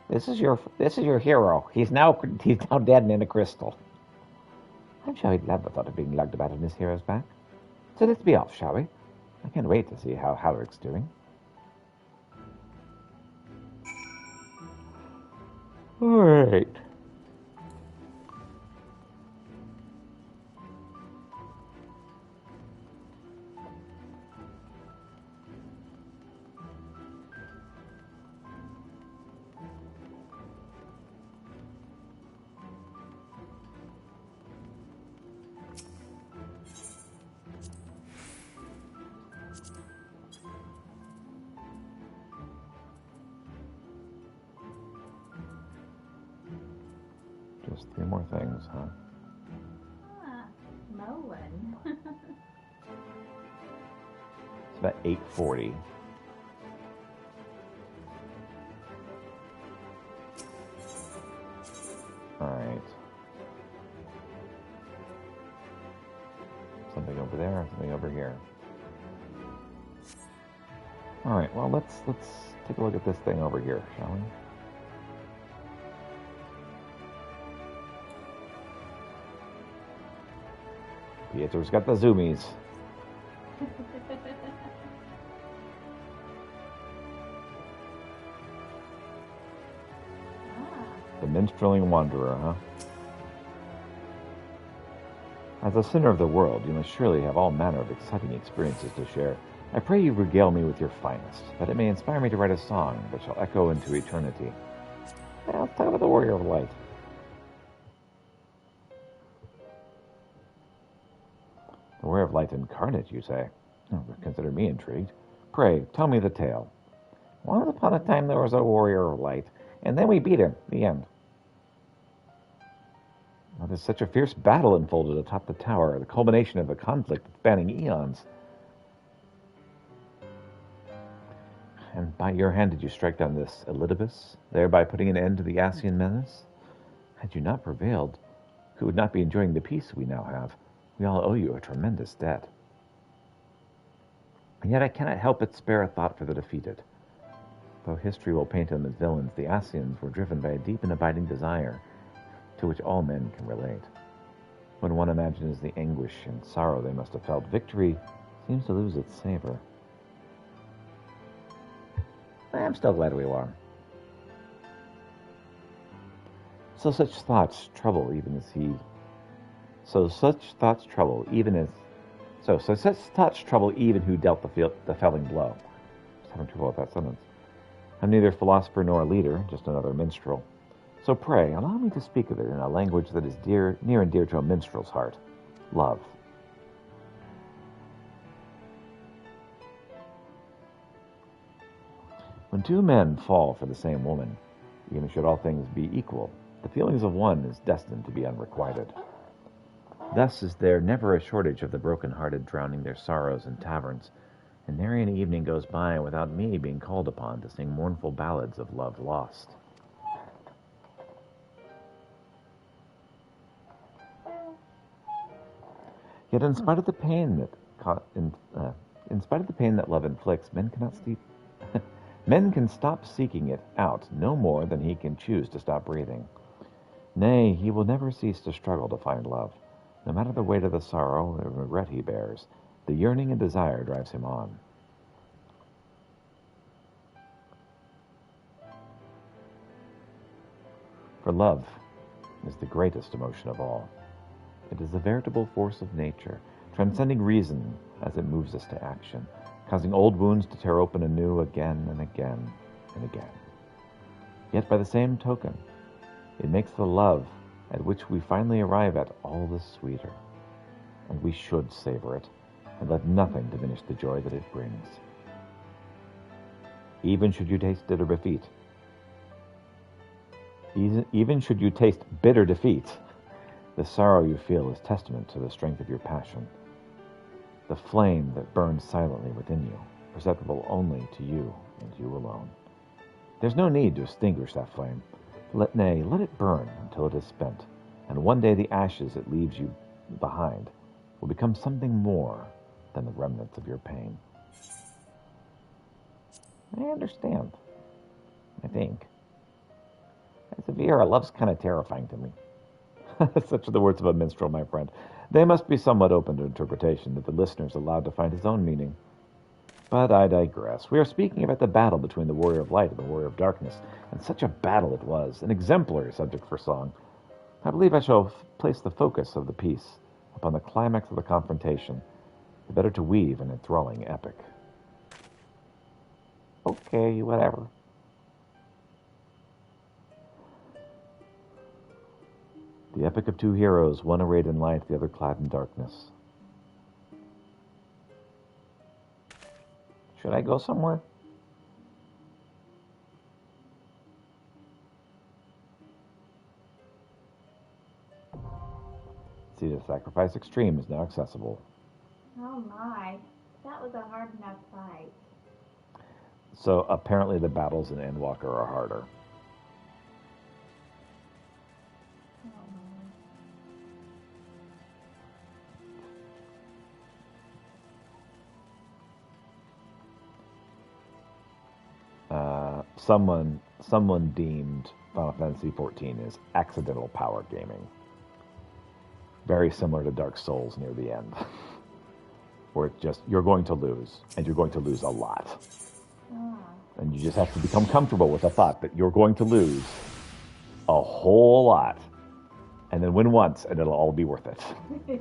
This is your hero. He's now dead and in a crystal. I'm sure he'd love the thought of being lugged about on his hero's back. So let's be off, shall we? I can't wait to see how Halric's doing. All right. Two more things, huh?
Ah, Moen.
It's about 8:40. All right. Something over there, something over here. All right. Well, let's take a look at this thing over here, shall we? Pietro's got the zoomies. The minstrelling wanderer, huh? As a sinner of the world, you must surely have all manner of exciting experiences to share. I pray you regale me with your finest, that it may inspire me to write a song that shall echo into eternity. Well, let's talk about the Warrior of Light. The Warrior of Light incarnate, you say? Oh, consider me intrigued. Pray, tell me the tale. Once upon a time there was a Warrior of Light, and then we beat him. The end. Well, there's such a fierce battle unfolded atop the tower, the culmination of a conflict spanning eons. And by your hand did you strike down this Elidibus, thereby putting an end to the Ascian menace? Had you not prevailed, we would not be enjoying the peace we now have. We all owe you a tremendous debt. And yet I cannot help but spare a thought for the defeated. Though history will paint them as villains, the Ascians were driven by a deep and abiding desire to which all men can relate. When one imagines the anguish and sorrow they must have felt, victory seems to lose its savor. I'm still glad we won. So such thoughts trouble even even who dealt the felling blow. Just having trouble with that sentence. I'm neither philosopher nor a leader, just another minstrel. So pray, allow me to speak of it in a language that is near and dear to a minstrel's heart. Love. When two men fall for the same woman, even should all things be equal, the feelings of one is destined to be unrequited. Thus is there never a shortage of the broken-hearted drowning their sorrows in taverns, and nary an evening goes by without me being called upon to sing mournful ballads of love lost. Yet, in spite of the pain that love inflicts, men can stop seeking it out no more than he can choose to stop breathing. Nay, he will never cease to struggle to find love. No matter the weight of the sorrow and regret he bears, the yearning and desire drives him on. For love is the greatest emotion of all. It is a veritable force of nature, transcending reason as it moves us to action, causing old wounds to tear open anew again and again and again. Yet by the same token, it makes the love at which we finally arrive at all the sweeter. And we should savor it, and let nothing diminish the joy that it brings. Even should you taste bitter defeat, the sorrow you feel is testament to the strength of your passion, the flame that burns silently within you, perceptible only to you and you alone. There's no need to extinguish that flame. Let it burn until it is spent, and one day the ashes it leaves you behind will become something more than the remnants of your pain. I understand. I think. As a Viera, love's kind of terrifying to me. Such are the words of a minstrel, my friend. They must be somewhat open to interpretation, that the listener is allowed to find his own meaning. But I digress. We are speaking about the battle between the Warrior of Light and the Warrior of Darkness, and such a battle it was, an exemplary subject for song. I believe I shall place the focus of the piece upon the climax of the confrontation, the better to weave an enthralling epic. Okay, whatever. The epic of two heroes, one arrayed in light, the other clad in darkness. Should I go somewhere? See, the Sacrifice Extreme is now accessible.
Oh my. That was a hard enough fight.
So apparently the battles in Endwalker are harder. Someone deemed Final Fantasy XIV as accidental power gaming. Very similar to Dark Souls near the end. Where it's just, you're going to lose, and you're going to lose a lot. And you just have to become comfortable with the thought that you're going to lose a whole lot. And then win once, and it'll all be worth it.
Okay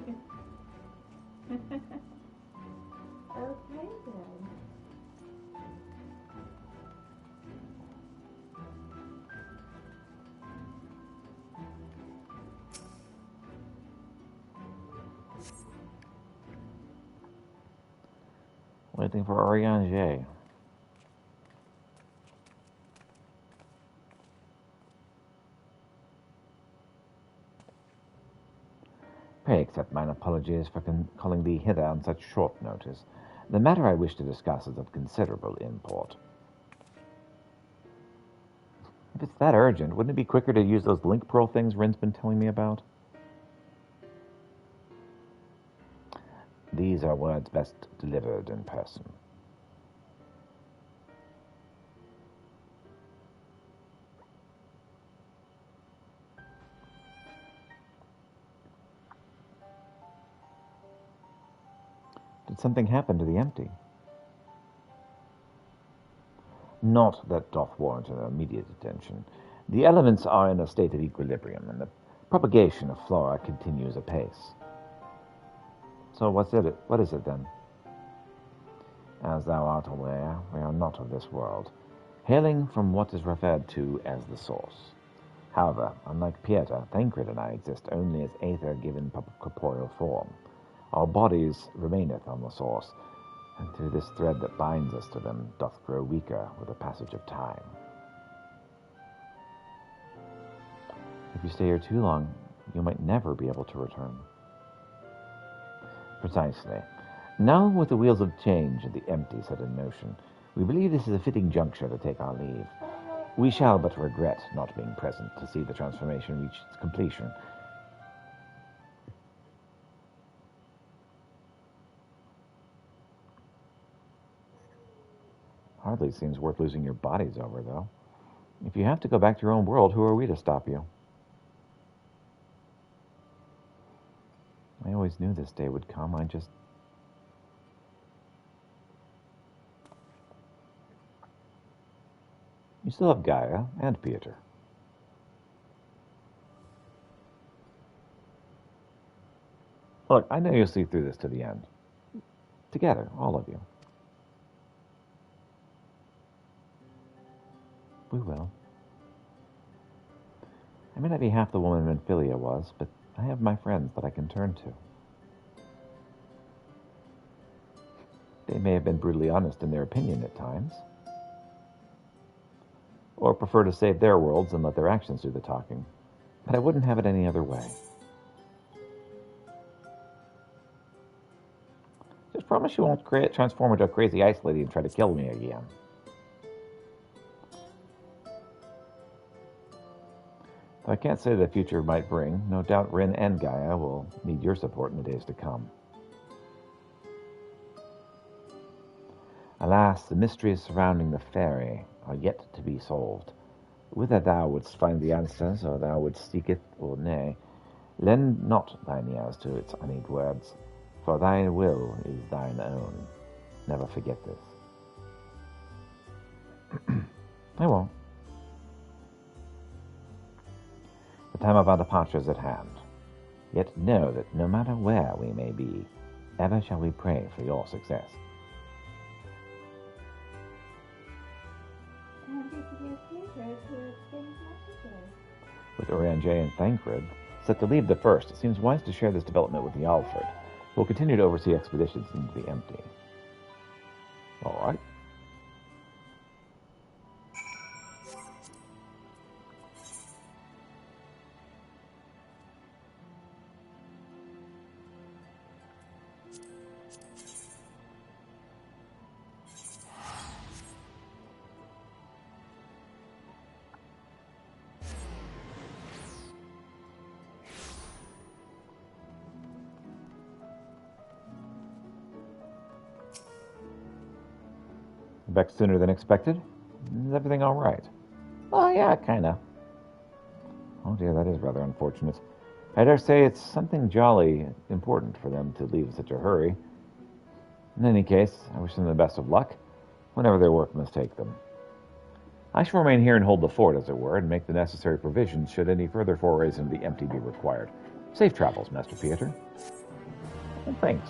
then.
Waiting for Oriange. Pray accept mine apologies for calling thee hither on such short notice. The matter I wish to discuss is of considerable import. If it's that urgent, wouldn't it be quicker to use those link pearl things Rin's been telling me about? These are words best delivered in person. Did something happen to the empty? Not that doth warrant an immediate attention. The elements are in a state of equilibrium, and the propagation of flora continues apace. So what is it then? As thou art aware, we are not of this world, hailing from what is referred to as the source. However, unlike Pieter, Thancred and I exist only as aether given corporeal form. Our bodies remaineth on the source, and through this thread that binds us to them doth grow weaker with the passage of time. If you stay here too long, you might never be able to return. Precisely. Now, with the wheels of change and the empty set in motion, we believe this is a fitting juncture to take our leave. We shall but regret not being present to see the transformation reach its completion. Hardly seems worth losing your bodies over, though. If you have to go back to your own world, who are we to stop you? I always knew this day would come. You still have Gaia and Pieter. Look, I know you'll see through this to the end. Together, all of you. We will. I may not be half the woman Menphilia was, but I have my friends that I can turn to. They may have been brutally honest in their opinion at times, or prefer to save their worlds and let their actions do the talking, but I wouldn't have it any other way. Just promise you won't transform into a crazy ice lady and try to kill me again. Though I can't say the future might bring, no doubt Rin and Gaia will need your support in the days to come. Alas, the mysteries surrounding the fairy are yet to be solved. Whether thou wouldst find the answers, or thou wouldst seek it, or nay, lend not thine ears to its honeyed words, for thy will is thine own. Never forget this. I won't. The time of our departure is at hand. Yet know that no matter where we may be, ever shall we pray for your success. With Oriange and Thancred set to leave the First, it seems wise to share this development with the Alfred, who will continue to oversee expeditions into the empty. All right. Back sooner than expected? Is everything all right?
Oh, yeah, kinda.
Oh dear, that is rather unfortunate. I dare say it's something jolly important for them to leave in such a hurry. In any case, I wish them the best of luck, whenever their work must take them. I shall remain here and hold the fort, as it were, and make the necessary provisions should any further forays into the empty be required. Safe travels, Master Pieter. And thanks.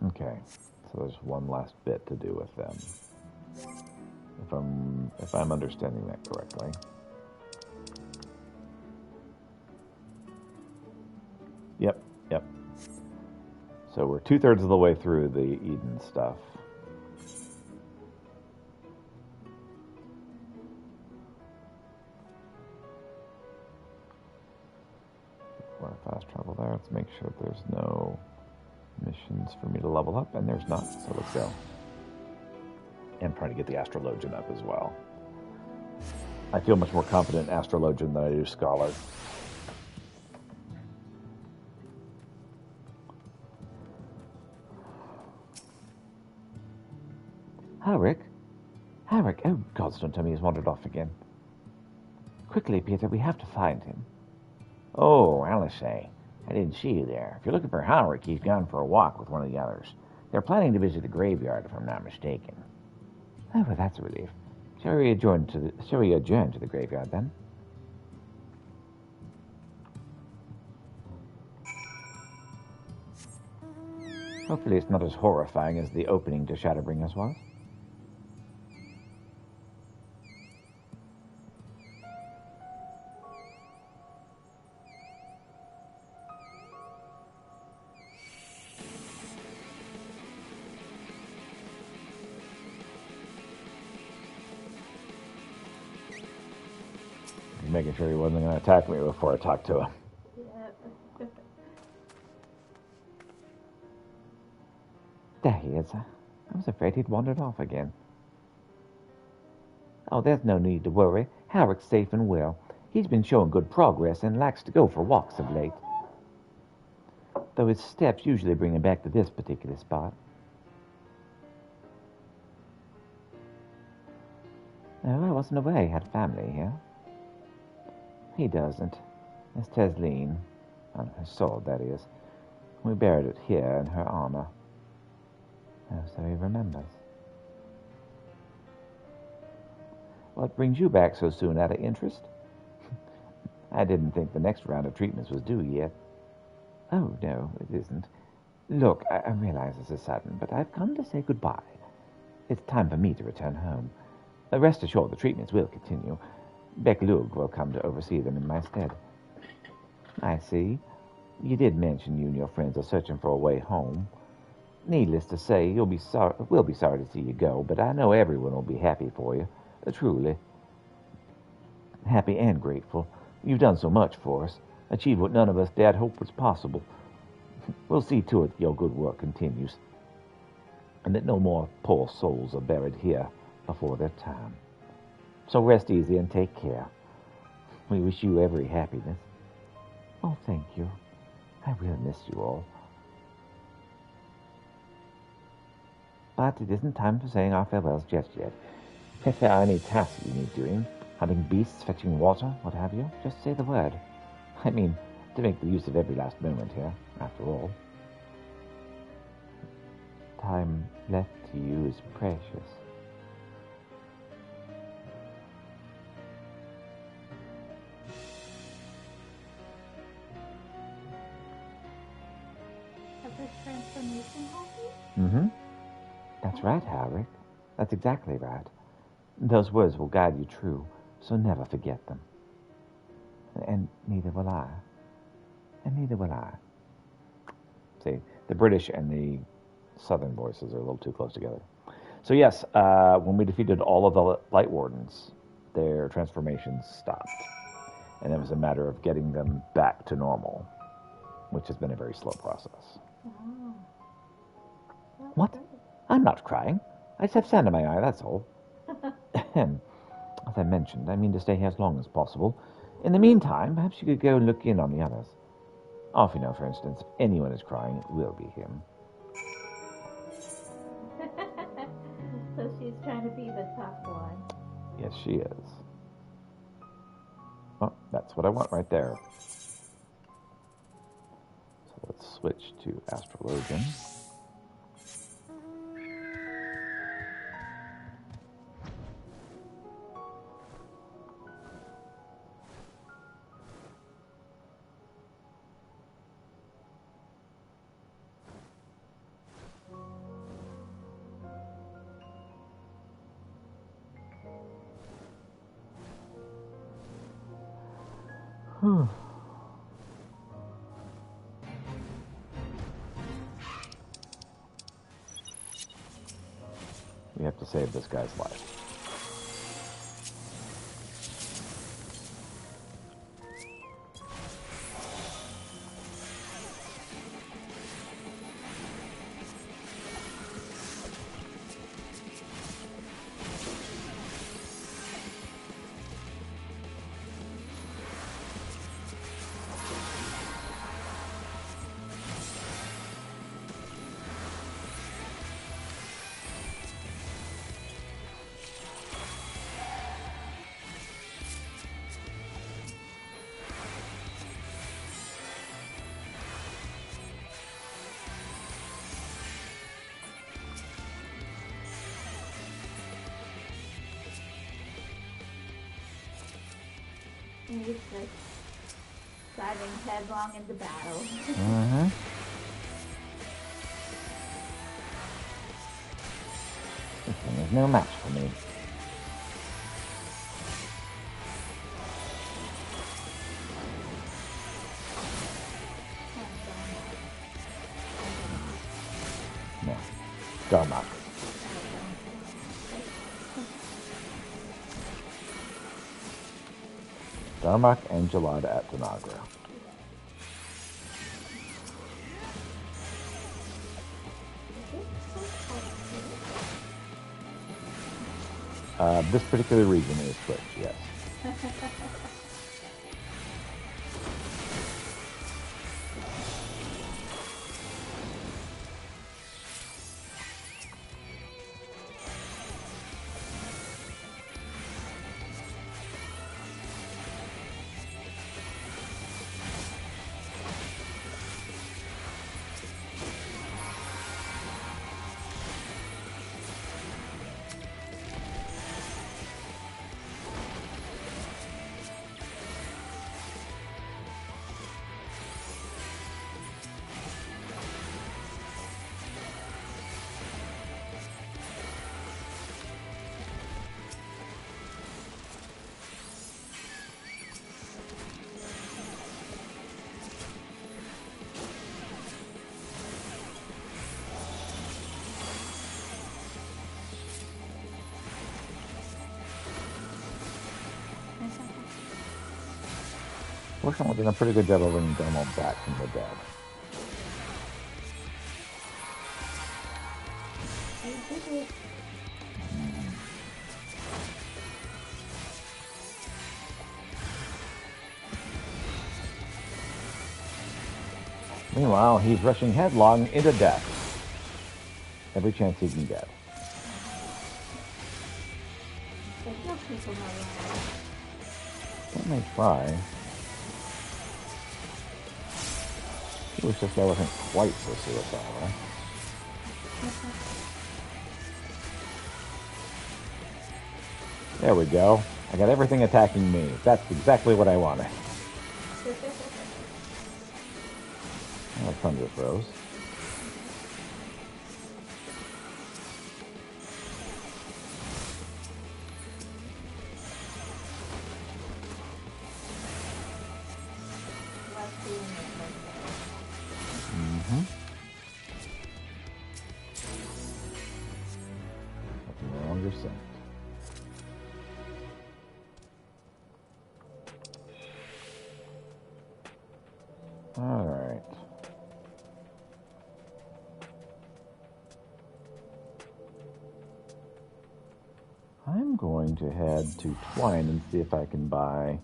Okay, so there's one last bit to do with them. If I'm understanding that correctly. Yep. So we're 2/3 of the way through the Eden stuff. Before I fast travel there, let's make sure there's no missions for me to level up, and there's not, so let's go. And trying to get the Astrologian up as well. I feel much more confident in Astrologian than I do Scholar.
Harrick, oh gods, don't tell me he's wandered off again. Quickly, Peter, we have to find him. Oh, Alice, I didn't see you there. If you're looking for Harrick, he's gone for a walk with one of the others. They're planning to visit the graveyard, if I'm not mistaken. Oh, well, that's a relief. Shall we adjourn to the graveyard, then? Hopefully it's not as horrifying as the opening to Shadowbringers was.
Making sure he wasn't going to attack me before I talked to him.
Yeah.
There he is. I was afraid he'd wandered off again. Oh, there's no need to worry. Harrick's safe and well. He's been showing good progress and likes to go for walks of late. Though his steps usually bring him back to this particular spot. No, I wasn't aware he had family here. He doesn't. It's Tesleen. On her sword, that is. We buried it here in her honor. Oh, so he remembers. What brings you back so soon out of interest? I didn't think the next round of treatments was due yet. Oh, no, it isn't. Look, I realize this is sudden, but I've come to say goodbye. It's time for me to return home. Rest assured the treatments will continue. Beck Lug will come to oversee them in my stead. I see. You did mention you and your friends are searching for a way home. Needless to say, we'll be sorry to see you go, but I know everyone will be happy for you. Truly. Happy and grateful. You've done so much for us. Achieved what none of us dared hope was possible. We'll see to it that your good work continues. And that no more poor souls are buried here before their time. So rest easy and take care. We wish you every happiness. Oh, thank you. I will miss you all. But it isn't time for saying our farewells just yet. If there are any tasks you need doing, hunting beasts, fetching water, what have you, just say the word. I mean, to make the use of every last moment here, after all. Time left to you is precious.
information hockey?
Mm-hmm.
That's right, Howard. That's exactly right. Those words will guide you true, so never forget them. And neither will I. And neither will I.
See, the British and the Southern voices are a little too close together. So yes, when we defeated all of the Light Wardens, their transformations stopped. And it was a matter of getting them back to normal, which has been a very slow process.
Oh. Well,
What?
good.
I'm not crying. I just have sand in my eye, that's all. Ahem. As I mentioned, I mean to stay here as long as possible. In the meantime, perhaps you could go and look in on the others. Off, you know, for instance, if anyone is crying, it will be him.
So she's trying to be the tough one.
Yes, she is. Well, that's what I want right there. So let's switch to Astrologian. We have to save this guy's life.
And he's just diving headlong into battle.
Mm-hmm. This thing is no match for me. No. Darmok. Darmok and Jalad at Tanagra. This particular region is Twitch, yes. Fortunately, we're doing a pretty good job of bringing Dermal back from the dead. Meanwhile, he's rushing headlong into death. Every chance he can get.
There's no people around.
That may try. He was just I wasn't quite so suicidal. There we go. I got everything attacking me. That's exactly what I wanted. Oh, Thunder throws. All right. I'm going to head to Twine and see if I can buy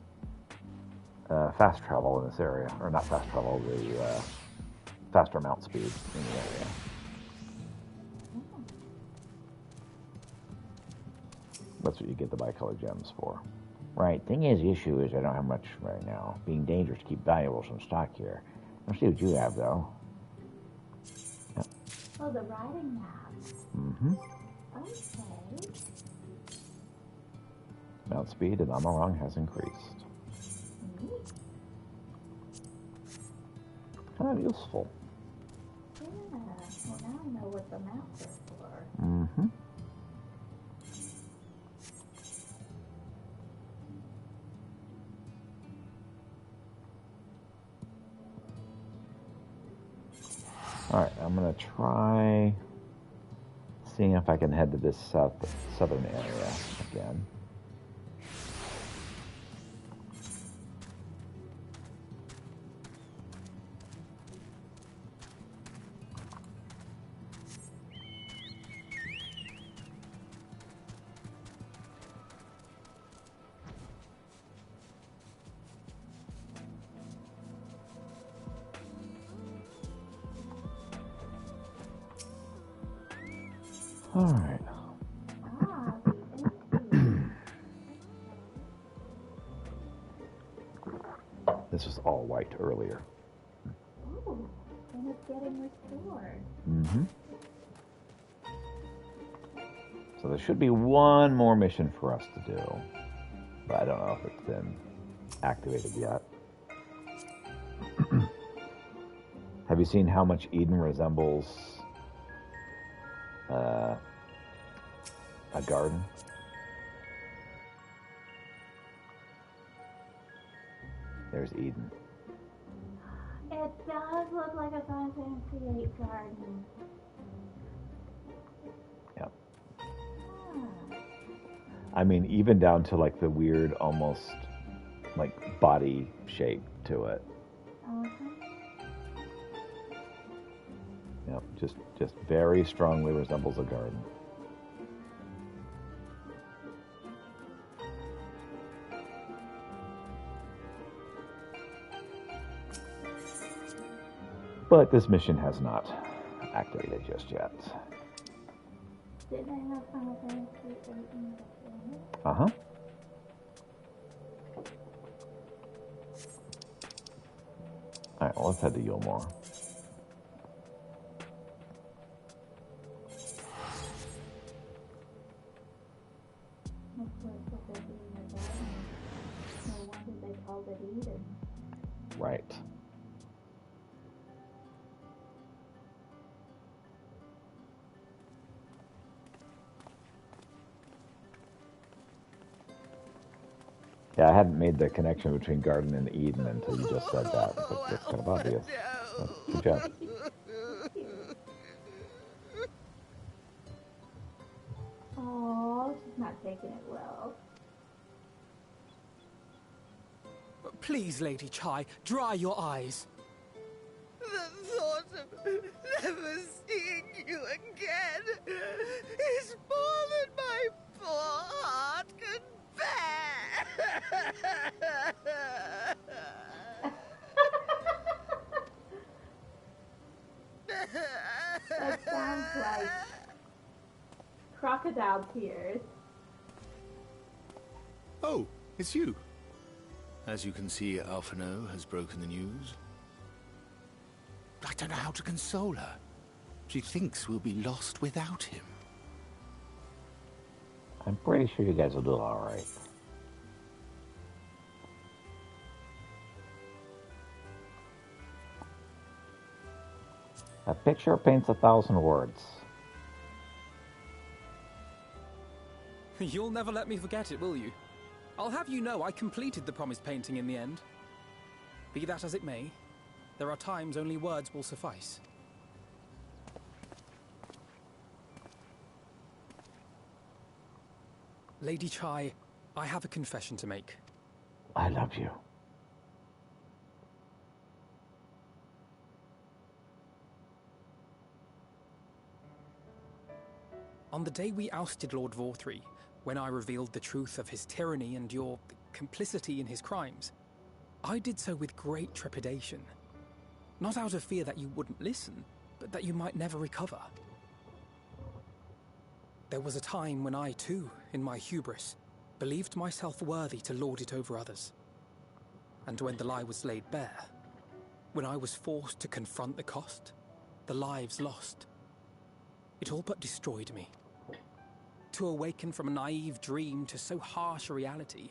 fast travel in this area. Or not fast travel, the faster mount speed in the area. That's what you get the bicolor gems for.
Right. Thing is, the issue is I don't have much right now. Being dangerous to keep valuables in stock here. I'll see what you have, though.
Oh, the riding map.
Mm-hmm.
Okay.
Mount speed in Amarong has increased.
Neat.
Kind of useful.
Yeah. Well, now I know what the maps are for.
Mm-hmm. All right, I'm gonna try seeing if I can head to this southern area again. All right.
Ah, the empty.
This was all white earlier.
Oh, and it's getting restored.
Mm-hmm. So there should be one more mission for us to do, but I don't know if it's been activated yet. Have you seen how much Eden resembles a garden? There's Eden.
It does look like a Final Fantasy VIII garden.
Yep.
Ah.
I mean, even down to like the weird, almost like body shape to it. Yep, just very strongly resembles a garden. But this mission has not activated just yet.
Didn't I have Final Fantasy VIII before?
Uh-huh. Alright, well, let's head to Yulmore.
Of course, with it being a garden, no wonder they called it Eden.
Right. Yeah, I hadn't made the connection between garden and Eden until you just said that. But that's kind of obvious. Good job.
Oh, she's not taking it well.
Please, Lady Chai, dry your eyes.
The thought of never seeing you again is more than my poor heart can bear.
That sounds like crocodile tears.
Oh, it's you. As you can see, Alphino has broken the news. I don't know how to console her. She thinks we'll be lost without him.
I'm pretty sure you guys will do all right. A picture paints 1,000 words.
You'll never let me forget it, will you? I'll have you know I completed the promised painting in the end. Be that as it may, there are times only words will suffice. Lady Chai, I have a confession to make.
I love you.
On the day we ousted Lord Vorthree, when I revealed the truth of his tyranny and your complicity in his crimes, I did so with great trepidation. Not out of fear that you wouldn't listen, but that you might never recover. There was a time when I, too, in my hubris, believed myself worthy to lord it over others. And when the lie was laid bare, when I was forced to confront the cost, the lives lost, it all but destroyed me. To awaken from a naive dream to so harsh a reality,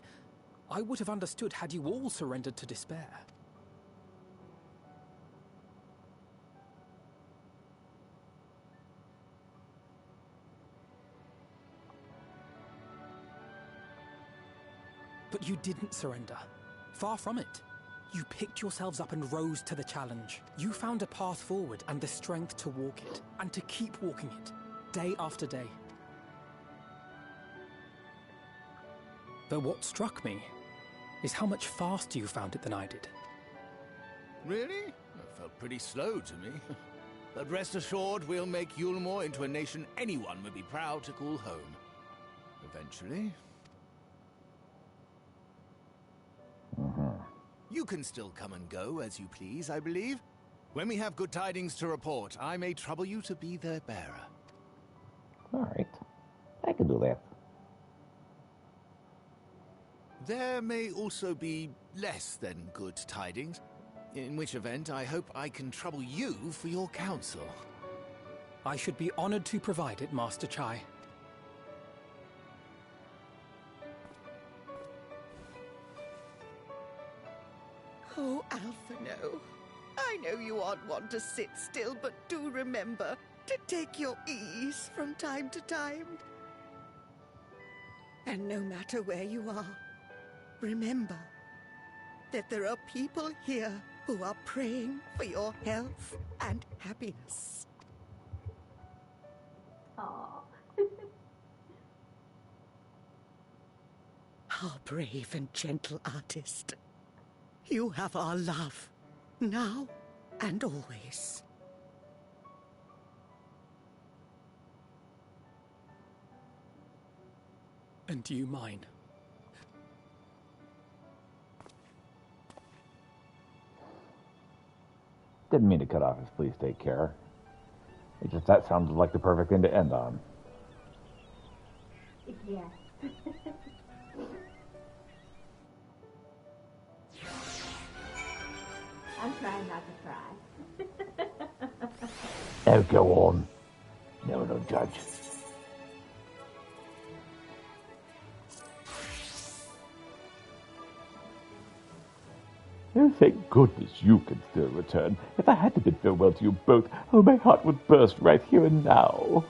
I would have understood had you all surrendered to despair. But you didn't surrender. Far from it. You picked yourselves up and rose to the challenge. You found a path forward and the strength to walk it, and to keep walking it, day after day. But what struck me is how much faster you found it than I did.
Really? That felt pretty slow to me. But rest assured, we'll make Yulmore into a nation anyone would be proud to call home. Eventually. You can still come and go as you please, I believe. When we have good tidings to report, I may trouble you to be their bearer.
Alright. I can do that.
There may also be less than good tidings, in which event I hope I can trouble you for your counsel.
I should be honored to provide it, Master Chai.
Oh, Alphino, I know you aren't one to sit still, but do remember to take your ease from time to time. And no matter where you are, remember that there are people here who are praying for your health and happiness.
Aww.
Our brave and gentle artist. You have our love, now and always.
And you mine.
Didn't mean to cut off his please take care. It just, that sounded like the perfect thing to end on.
Yeah. I'm trying not to cry.
Oh, go on. No one will judge.
Oh, thank goodness you can still return. If I had to bid farewell to you both, oh, my heart would burst right here and now.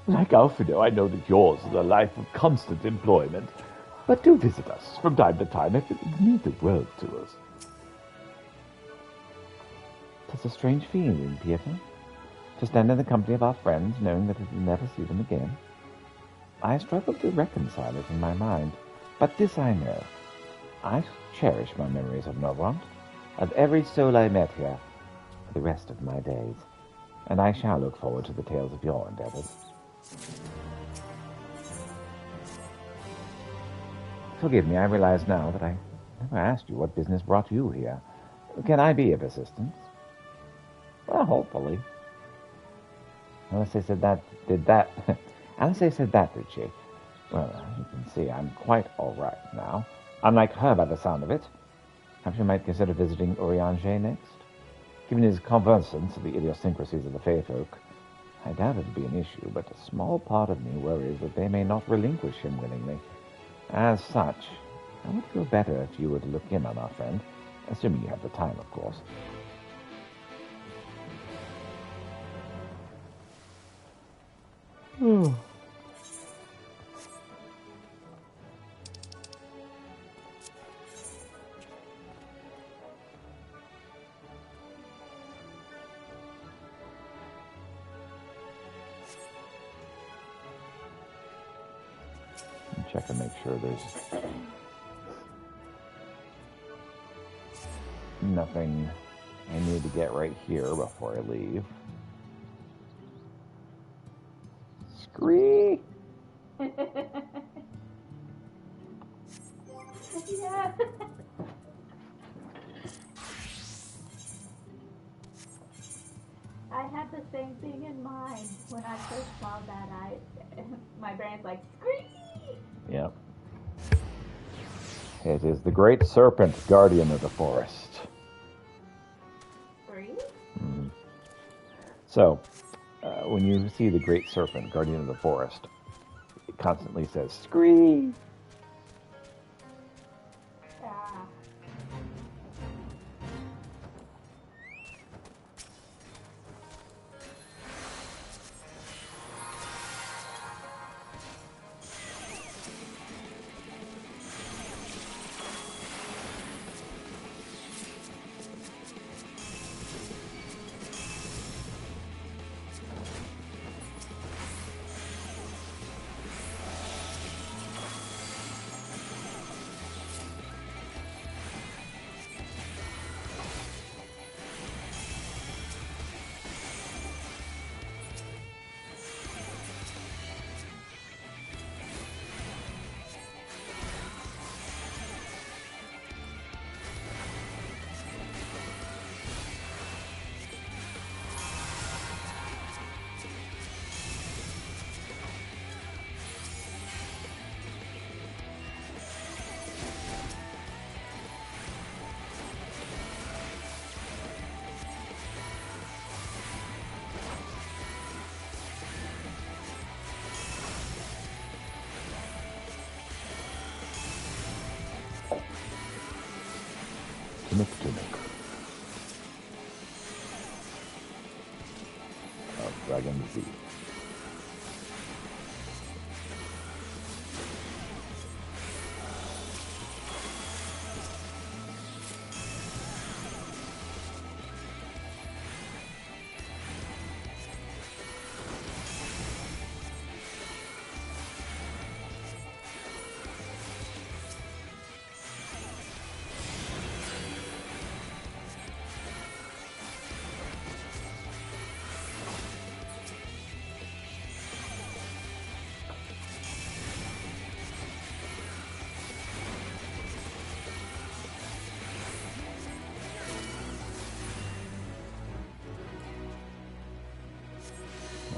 Like Alfredo, I know that yours is a life of constant employment. But do visit us from time to time. It would mean the world to us.
Tis a strange feeling, Pieter, to stand in the company of our friends, knowing that we will never see them again. I struggle to reconcile it in my mind, but this I know. I cherish my memories of Novrant, of every soul I met here, for the rest of my days, and I shall look forward to the tales of your endeavors. Forgive me, I realize now that I never asked you what business brought you here. Can I be of assistance? Well, hopefully. Alice said that, Alice said that, did she? Well, you can see I'm quite all right now. Unlike her by the sound of it. Perhaps you might consider visiting Urianger next. Given his conversance of the idiosyncrasies of the Fey folk, I doubt it'd be an issue, but a small part of me worries that they may not relinquish him willingly. As such, I would feel better if you were to look in on our friend, assuming you have the time, of course. Check and make sure there's nothing I need to get right here before I leave.
I had the same thing in mind when I first saw that. My brain's like, scream!
Yep. It is the great serpent, guardian of the forest.
Scream?
Mm-hmm. So, when you see the great serpent, guardian of the forest, it constantly says, scream!
Ah.
Tunic. Of Dragon Z.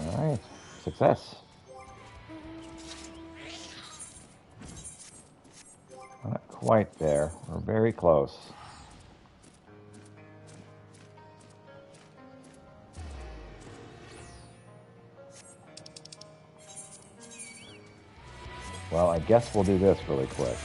All right, success. Not quite there. We're very close. Well, I guess we'll do this really quick.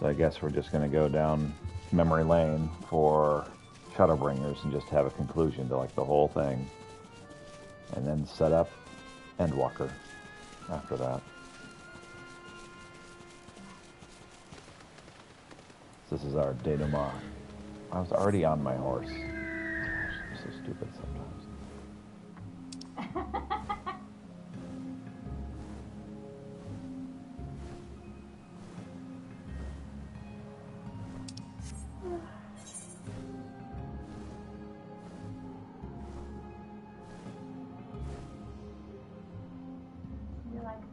So I guess we're just going to go down memory lane for Shadowbringers and just have a conclusion to like the whole thing. And then set up Endwalker after that. This is our denouement. I was already on my horse. Gosh, I'm so stupid sometimes.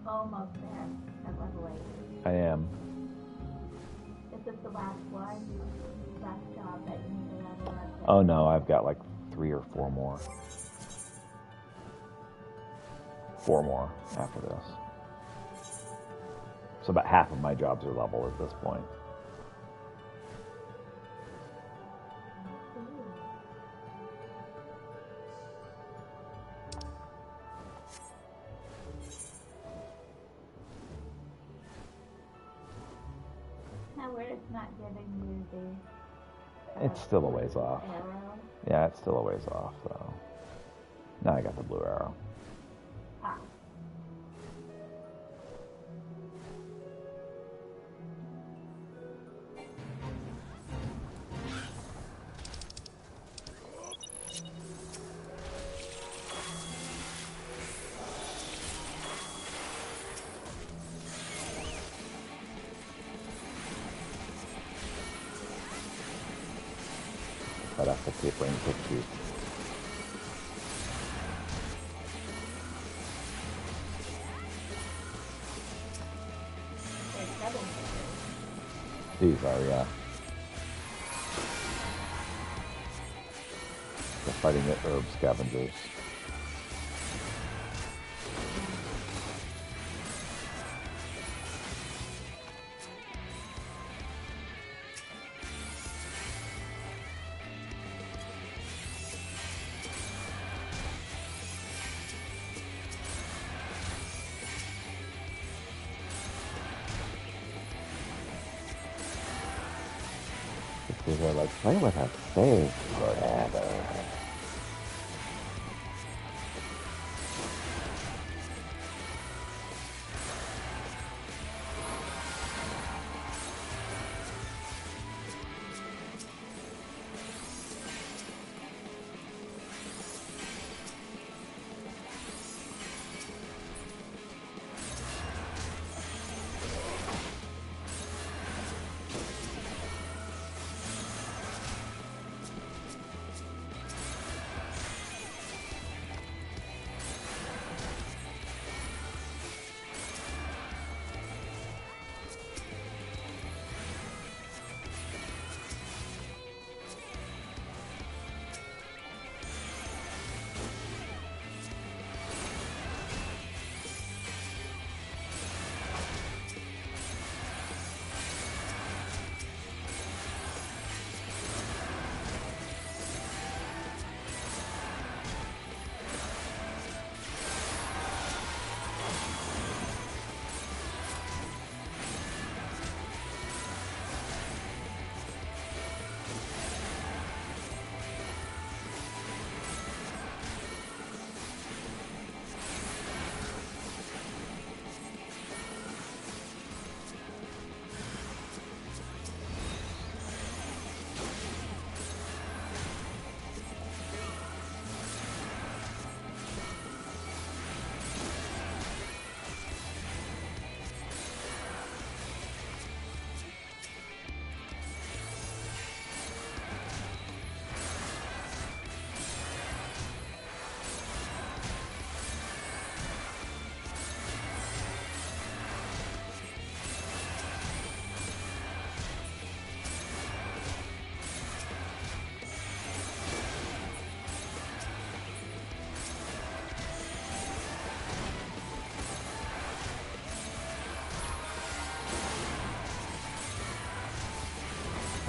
almost there at level 8.
I am.
Is this the last one? Last job that you need to level up?
Oh no, I've got like 3 or 4 more. 4 more after this. So about half of my jobs are level at this point.
Now where it's not giving you the
It's still a ways off.
arrow.
Yeah, it's still a ways off, though. Now I got the blue arrow.
Ah.
I'd have to keep bringing pictures.
There's 7 pictures.
These are, yeah. They're fighting the herb scavengers. Because they're like, play with us, save forever.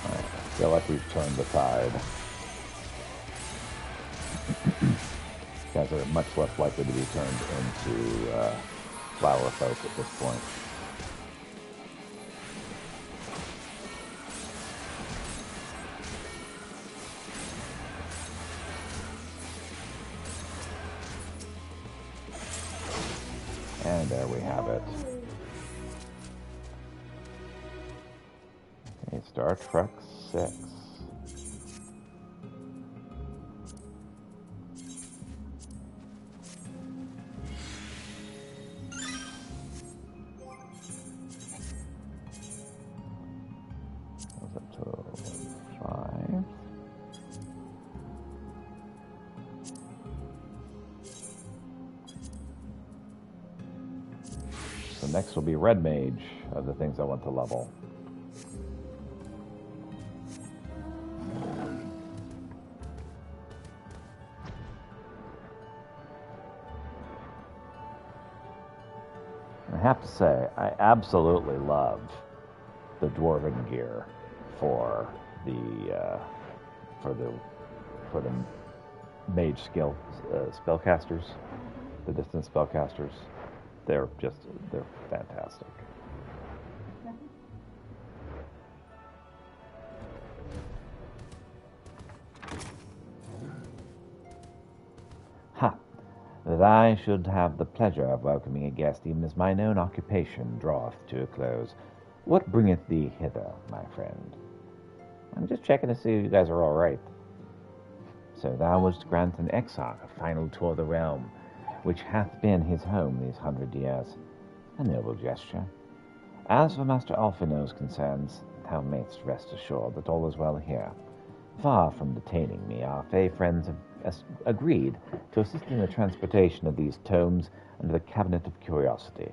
I feel like we've turned the tide. Guys are much less likely to be turned into flower folk at this point. And there we have it. Okay, Star Trek 6. What's up to 5? Next will be Red Mage of the things I want to level. I have to say, I absolutely love the dwarven gear for the mage skill spellcasters, the distance spellcasters. They're fantastic. Ha! That I should have the pleasure of welcoming a guest, even as mine own occupation draweth to a close. What bringeth thee hither, my friend? I'm just checking to see if you guys are all right. So thou wouldst grant an exarch a final tour of the realm, which hath been his home these 100 years. A noble gesture. As for Master Alphino's concerns, thou mayst rest assured that all is well here. Far from detaining me, our fey friends have agreed to assist in the transportation of these tomes under the Cabinet of Curiosity.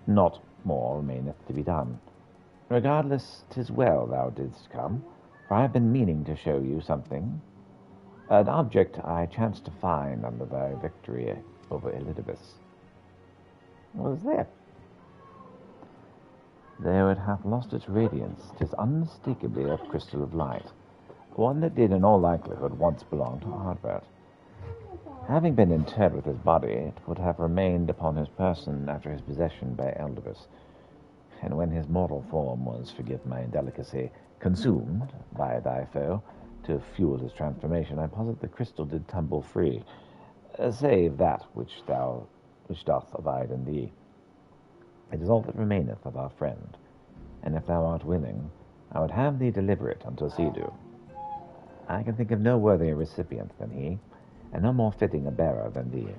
Not more remaineth to be done. Regardless, 'tis well thou didst come, for I have been meaning to show you something. An object I chanced to find under thy victory over Elidibus. What is that? Though it hath lost its radiance, 'tis unmistakably a crystal of light, one that did in all likelihood once belong to Ardbert. Having been interred with his body, it would have remained upon his person after his possession by Eldibus, and when his mortal form was, forgive my indelicacy, consumed by thy foe to fuel his transformation, I posit the crystal did tumble free, save that which doth abide in thee. It is all that remaineth of our friend, and if thou art willing, I would have thee deliver it unto Sidu. I can think of no worthier recipient than he, and no more fitting a bearer than thee.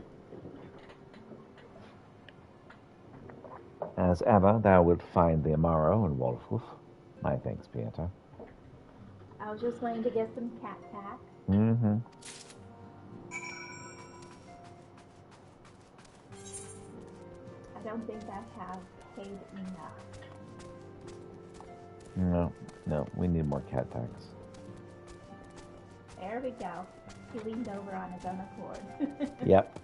As ever, thou wilt find the Amaro and Wolfwolf. My thanks, Pieter.
I was just waiting to get some cat tax.
Mm-hmm.
I don't think I have paid enough.
No, we need more cat tax.
There we go. He leaned over on his own accord.
Yep.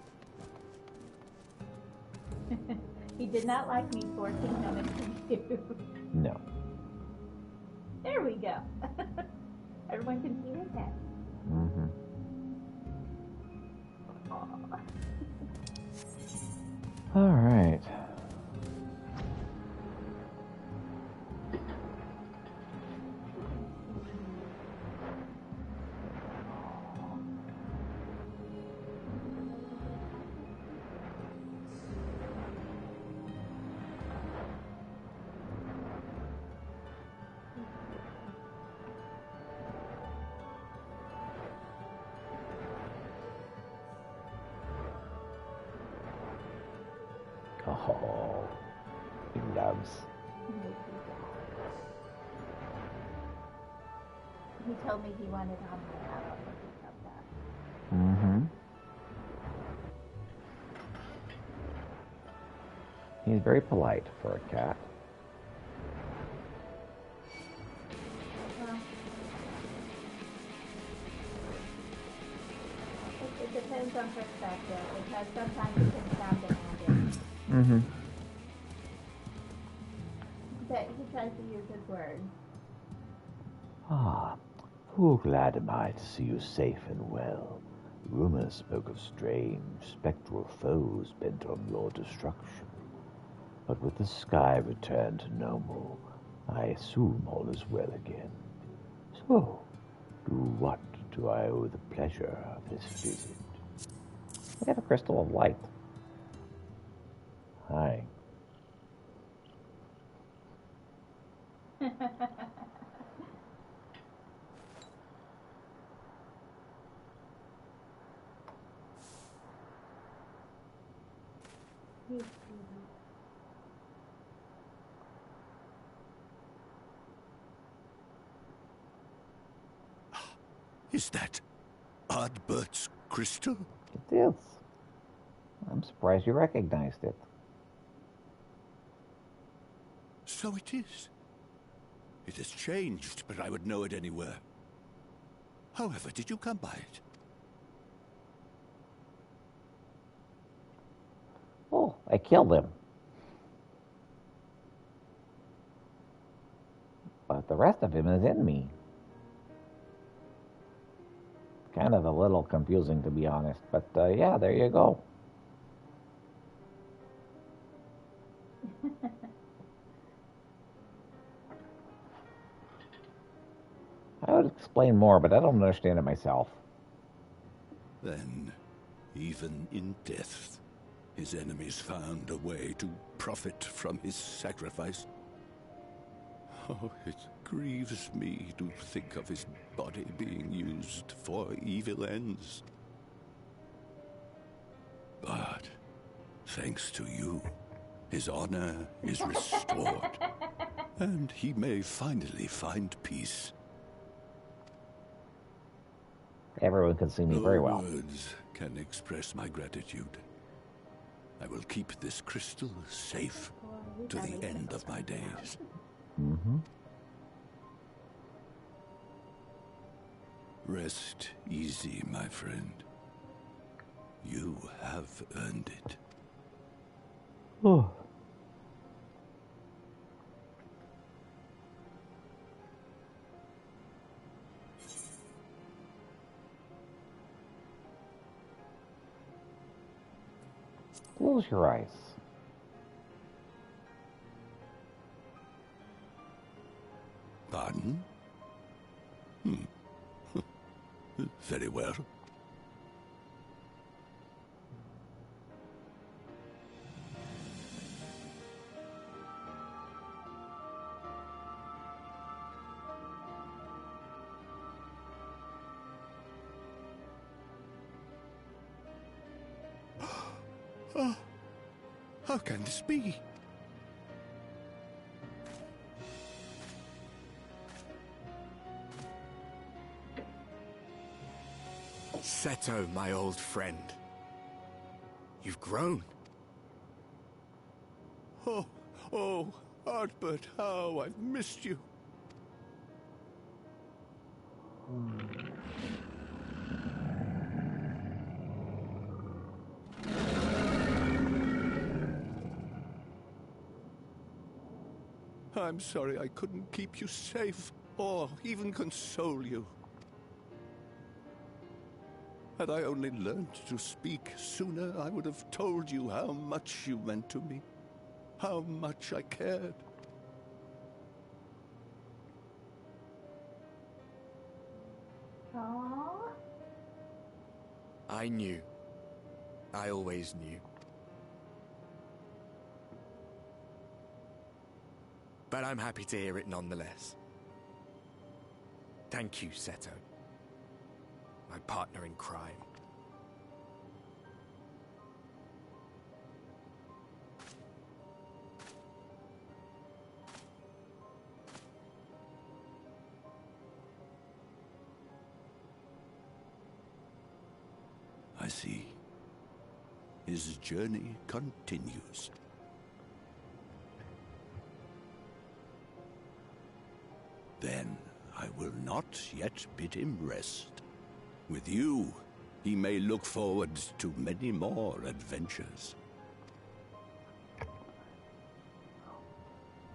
He did not like me forcing him into you.
No.
There we go. Everyone can see his head.
Mm-hmm. All right. Oh, he loves.
He told me he wanted on my album because of that.
Mm-hmm. He's very polite for a cat.
Well, it depends on perspective, because sometimes it can sound demanding.
Mm-hmm.
But he tries to use his words.
Ah, full glad am I to see you safe and well. Rumors spoke of strange, spectral foes bent on your destruction. But with the sky returned to normal, I assume all is well again. So, to what do I owe the pleasure of this visit?
We have a crystal of light. Hi.
Is that Ardbert's crystal?
It is. I'm surprised you recognized it.
So it is. It has changed, but I would know it anywhere. However, did you come by it?
Oh, I killed him. But the rest of him is in me. Kind of a little confusing, to be honest. But yeah, there you go. I would explain more, but I don't understand it myself.
Then, even in death, his enemies found a way to profit from his sacrifice. Oh, it grieves me to think of his body being used for evil ends. But, thanks to you, his honor is restored, and he may finally find peace.
Everyone can see me very well.
No words can express my gratitude. I will keep this crystal safe to the end of my days.
Mm-hmm.
Rest easy, my friend. You have earned it.
Oh. Close your eyes.
Pardon? Very well. Oh, how can this be?
Seto, my old friend. You've grown.
Oh, Artbert, how I've missed you. I'm sorry I couldn't keep you safe, or even console you. Had I only learned to speak sooner, I would have told you how much you meant to me, how much I cared.
Aww.
I knew. I always knew. But I'm happy to hear it nonetheless. Thank you, Seto. My partner in crime.
I see. His journey continues. Then I will not yet bid him rest. With you, he may look forward to many more adventures.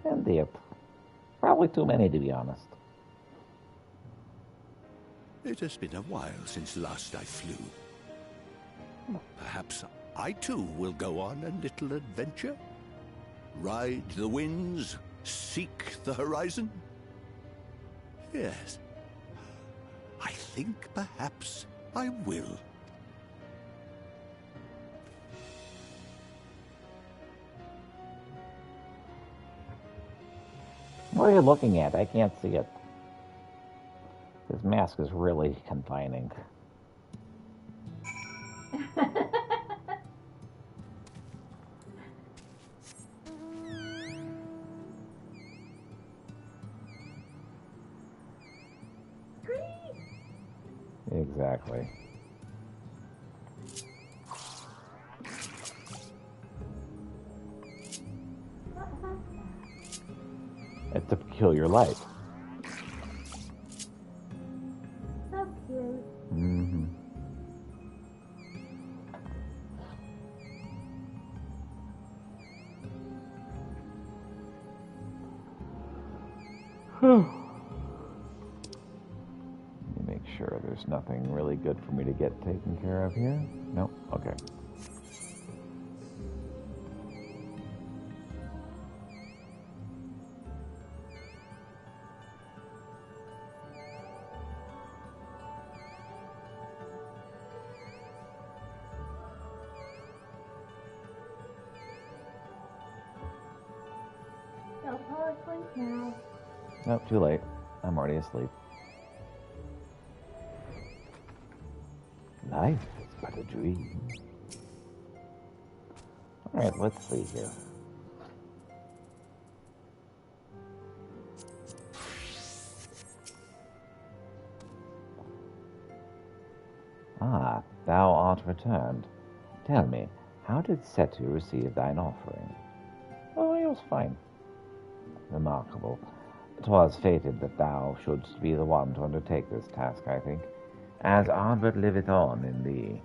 Indeed. Probably too many, to be honest.
It has been a while since last I flew. Perhaps I too will go on a little adventure? Ride the winds, seek the horizon? Yes. I think perhaps I will.
What are you looking at? I can't see it. This mask is really confining. Exactly. It's a peculiar light.
So cute.
Mm-hmm. Let me make sure there's nothing really good for me to get taken care of here. Nope. Okay.
Don't fall asleep now.
Nope, too late. I'm already asleep. Life is but a dream. Alright, let's see here. Ah, thou art returned. Tell me, how did Setu receive thine offering? Oh, he was fine. Remarkable. 'Twas fated that thou shouldst be the one to undertake this task, I think. As Ardred liveth on in thee,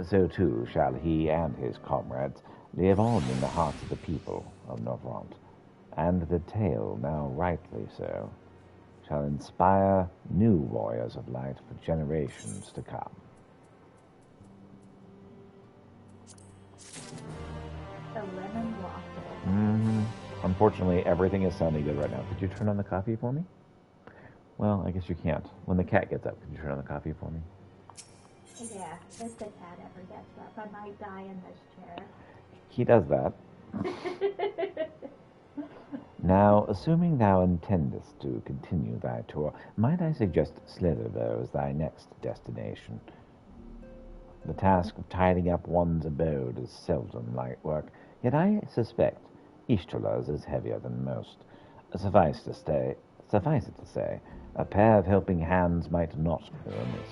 so too shall he and his comrades live on in the hearts of the people of Novrant. And the tale, now rightly so, shall inspire new warriors of light for generations to come.
The lemon waffle.
Mm-hmm. Unfortunately, everything is sounding good right now. Could you turn on the coffee for me? Well, I guess you can't. When the cat gets up, could you turn on the coffee for me?
Yeah, if the cat ever gets up, I might die in this chair.
He does that. Now, assuming thou intendest to continue thy tour, might I suggest Slitherbow as thy next destination? The task of tidying up one's abode is seldom light work, yet I suspect Ishtola's is heavier than most. Suffice it to say, a pair of helping hands might not go amiss.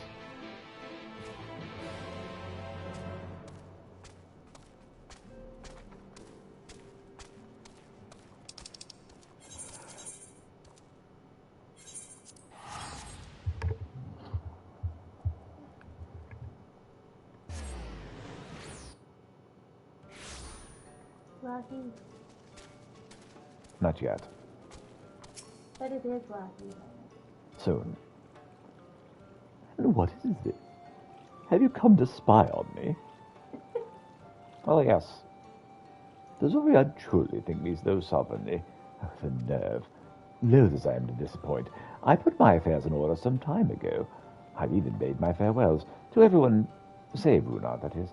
Lucky.
Not yet.
But it is lucky.
Soon. And what is it? Have you come to spy on me? Well, yes. Does Orion truly think me so sovereignly? Oh, the nerve. Loath as I am to disappoint, I put my affairs in order some time ago. I've even made my farewells to everyone, save Runar, that is.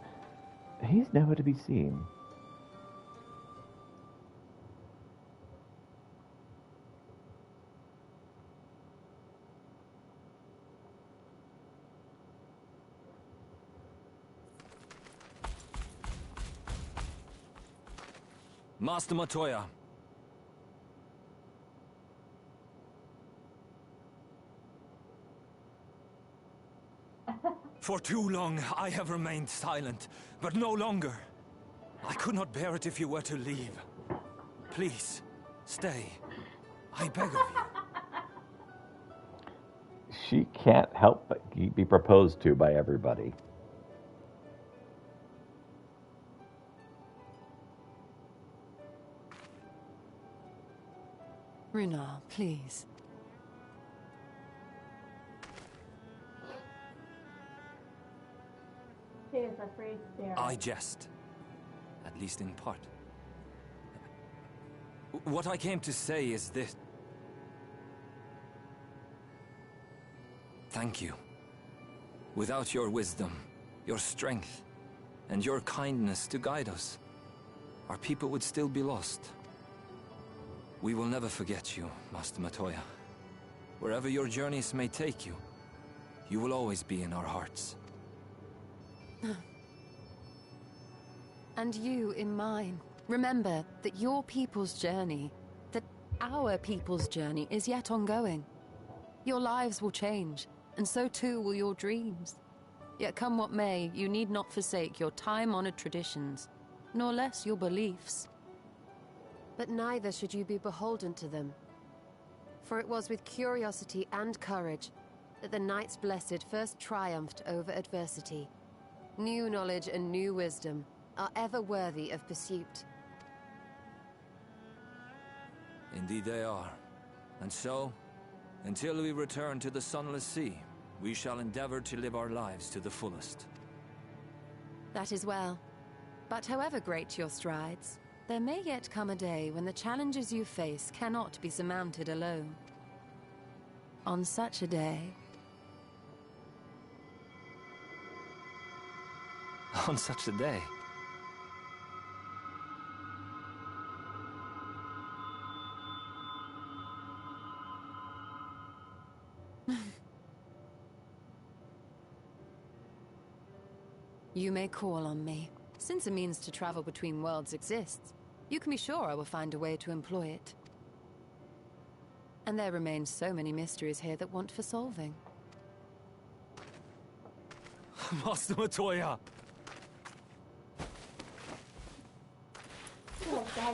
He's nowhere to be seen.
Master Matoya. For too long, I have remained silent, but no longer. I could not bear it if you were to leave. Please, stay. I beg of you.
She can't help but be proposed to by everybody.
Runar, please.
She is a free spirit.
I jest. At least in part. What I came to say is this. Thank you. Without your wisdom, your strength, and your kindness to guide us, our people would still be lost. We will never forget you, Master Matoya. Wherever your journeys may take you, you will always be in our hearts.
And you in mine. Remember that your people's journey, that our people's journey is yet ongoing. Your lives will change, and so too will your dreams. Yet come what may, you need not forsake your time-honored traditions, nor less your beliefs.
But neither should you be beholden to them.
For it was with curiosity and courage that the Knights Blessed first triumphed over adversity. New knowledge and new wisdom are ever worthy of pursuit.
Indeed they are. And so, until we return to the Sunless Sea, we shall endeavor to live our lives to the fullest.
That is well. But however great your strides, there may yet come a day when the challenges you face cannot be surmounted alone. On such a day...
On such a day?
You may call on me. Since a means to travel between worlds exists, you can be sure I will find a way to employ it. And there remain so many mysteries here that want for solving.
Master Matoya!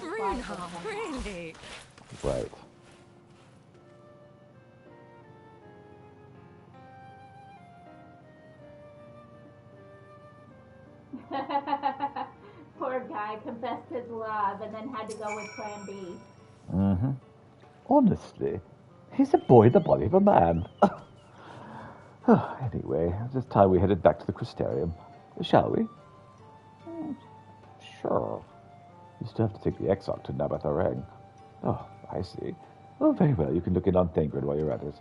Reinhardt, really?
Right.
Poor guy confessed his love and then had to go with Plan B.
Mm-hmm. Honestly, he's a boy in the body of a man. Anyway, it's time we headed back to the Crystarium. Shall we? Sure. You still have to take the Exarch to Nabath Areng. Oh, I see. Oh, very well. You can look in on Thangred while you're at it.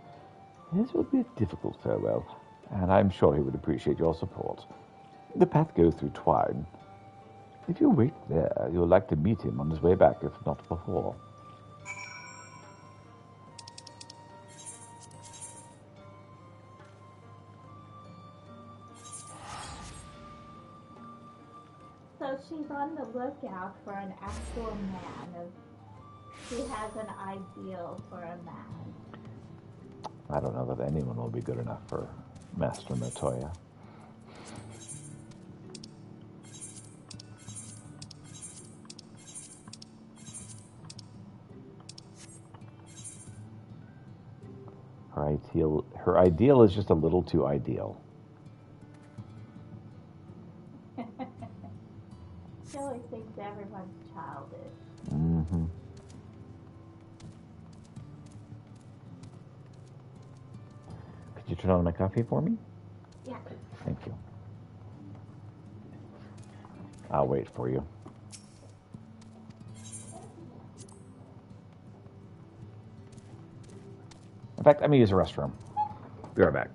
This will be a difficult farewell, and I'm sure he would appreciate your support. The path goes through Twine. If you wait there, you'll like to meet him on his way back, if not before.
So she's on the lookout for an actual man. She has an ideal for a man.
I don't know that anyone will be good enough for Master Matoya. Her ideal is just a little too ideal.
She always thinks everyone's childish.
Mm-hmm. Could you turn on my coffee for me?
Yeah.
Thank you. I'll wait for you. In fact, I'm going to use the restroom. Be right back.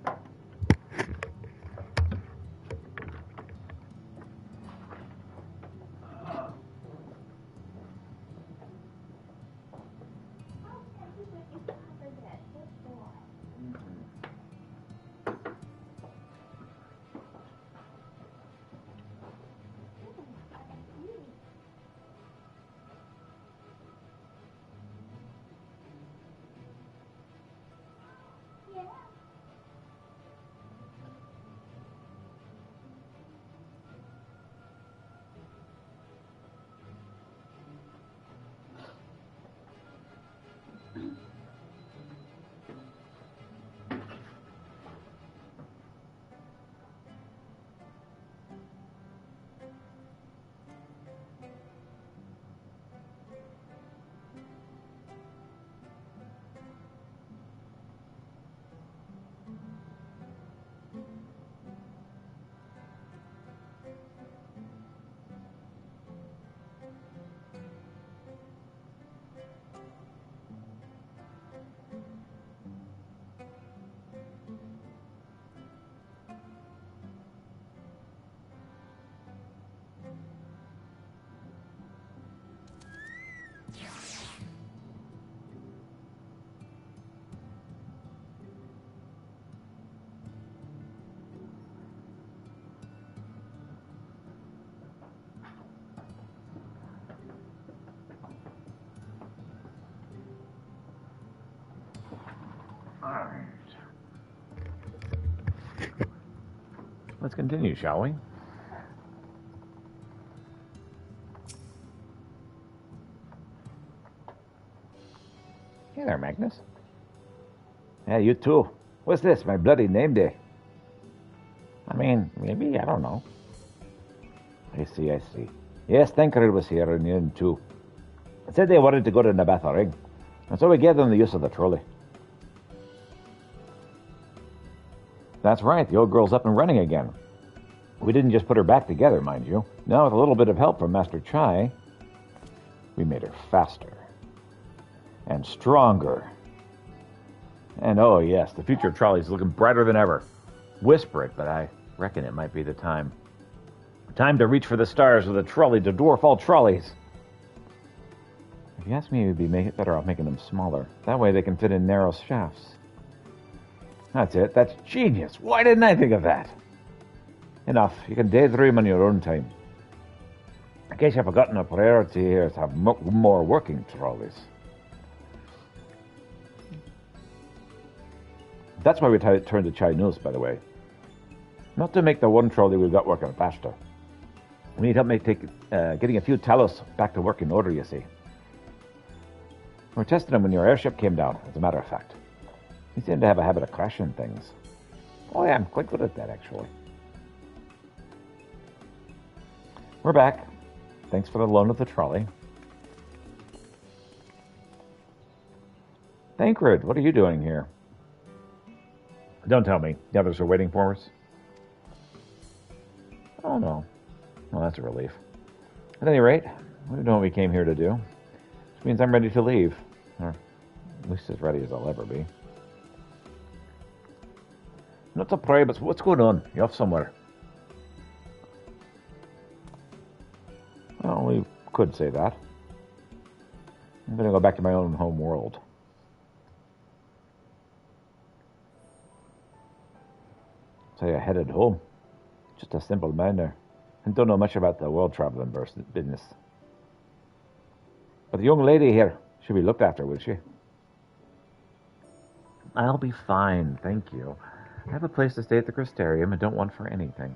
Let's continue, shall we? Hey there, Magnus. Yeah, you too. What's this, my bloody name day? I mean, maybe, I don't know. I see. Yes, Thancred was here and Yin too. Said they wanted to go to Nabatha Ring. And so we gave them the use of the trolley. That's right, the old girl's up and running again. We didn't just put her back together, mind you. Now, with a little bit of help from Master Chai, we made her faster. And stronger. And oh yes, the future of trolleys is looking brighter than ever. Whisper it, but I reckon it might be the time. Time to reach for the stars with a trolley to dwarf all trolleys. If you ask me, it would be better off making them smaller. That way they can fit in narrow shafts. That's it. That's genius. Why didn't I think of that? Enough. You can daydream on your own time. In case you've forgotten, a priority here is to have more working trolleys. That's why we turned to Chinese, by the way. Not to make the one trolley we've got working faster. We need help getting a few Talos back to work in order, you see. We were testing them when your airship came down, as a matter of fact. You seem to have a habit of crashing things. Oh yeah, I'm quite good at that, actually. We're back. Thanks for the loan of the trolley. Thancred, what are you doing here? Don't tell me. The others are waiting for us? Oh, no. Well, that's a relief. At any rate, we know what we came here to do. Which means I'm ready to leave. Or at least as ready as I'll ever be. Not to pray, but what's going on? You off somewhere? Well, we could say that. I'm going to go back to my own home world. So I headed home. Just a simple miner. And don't know much about the world traveling business. But the young lady here should be looked after, will she? I'll be fine, thank you. I have a place to stay at the Crystarium and don't want for anything.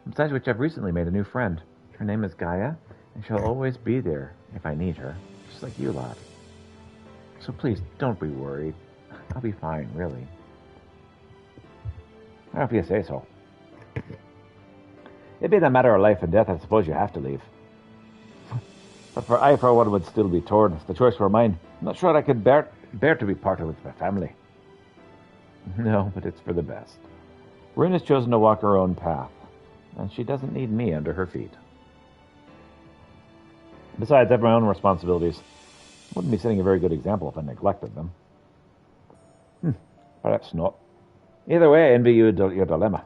Besides which, I've recently made a new friend. Her name is Gaia, and she'll always be there if I need her, just like you lot. So please, don't be worried. I'll be fine, really. Well, if you say so. It being a matter of life and death, I suppose you have to leave. But for one, would still be torn. If the choice were mine, I'm not sure I could bear to be parted with my family. No, but it's for the best. Ryn has chosen to walk her own path, and she doesn't need me under her feet. Besides, I have my own responsibilities. I wouldn't be setting a very good example if I neglected them. Perhaps not. Either way, I envy you your dilemma.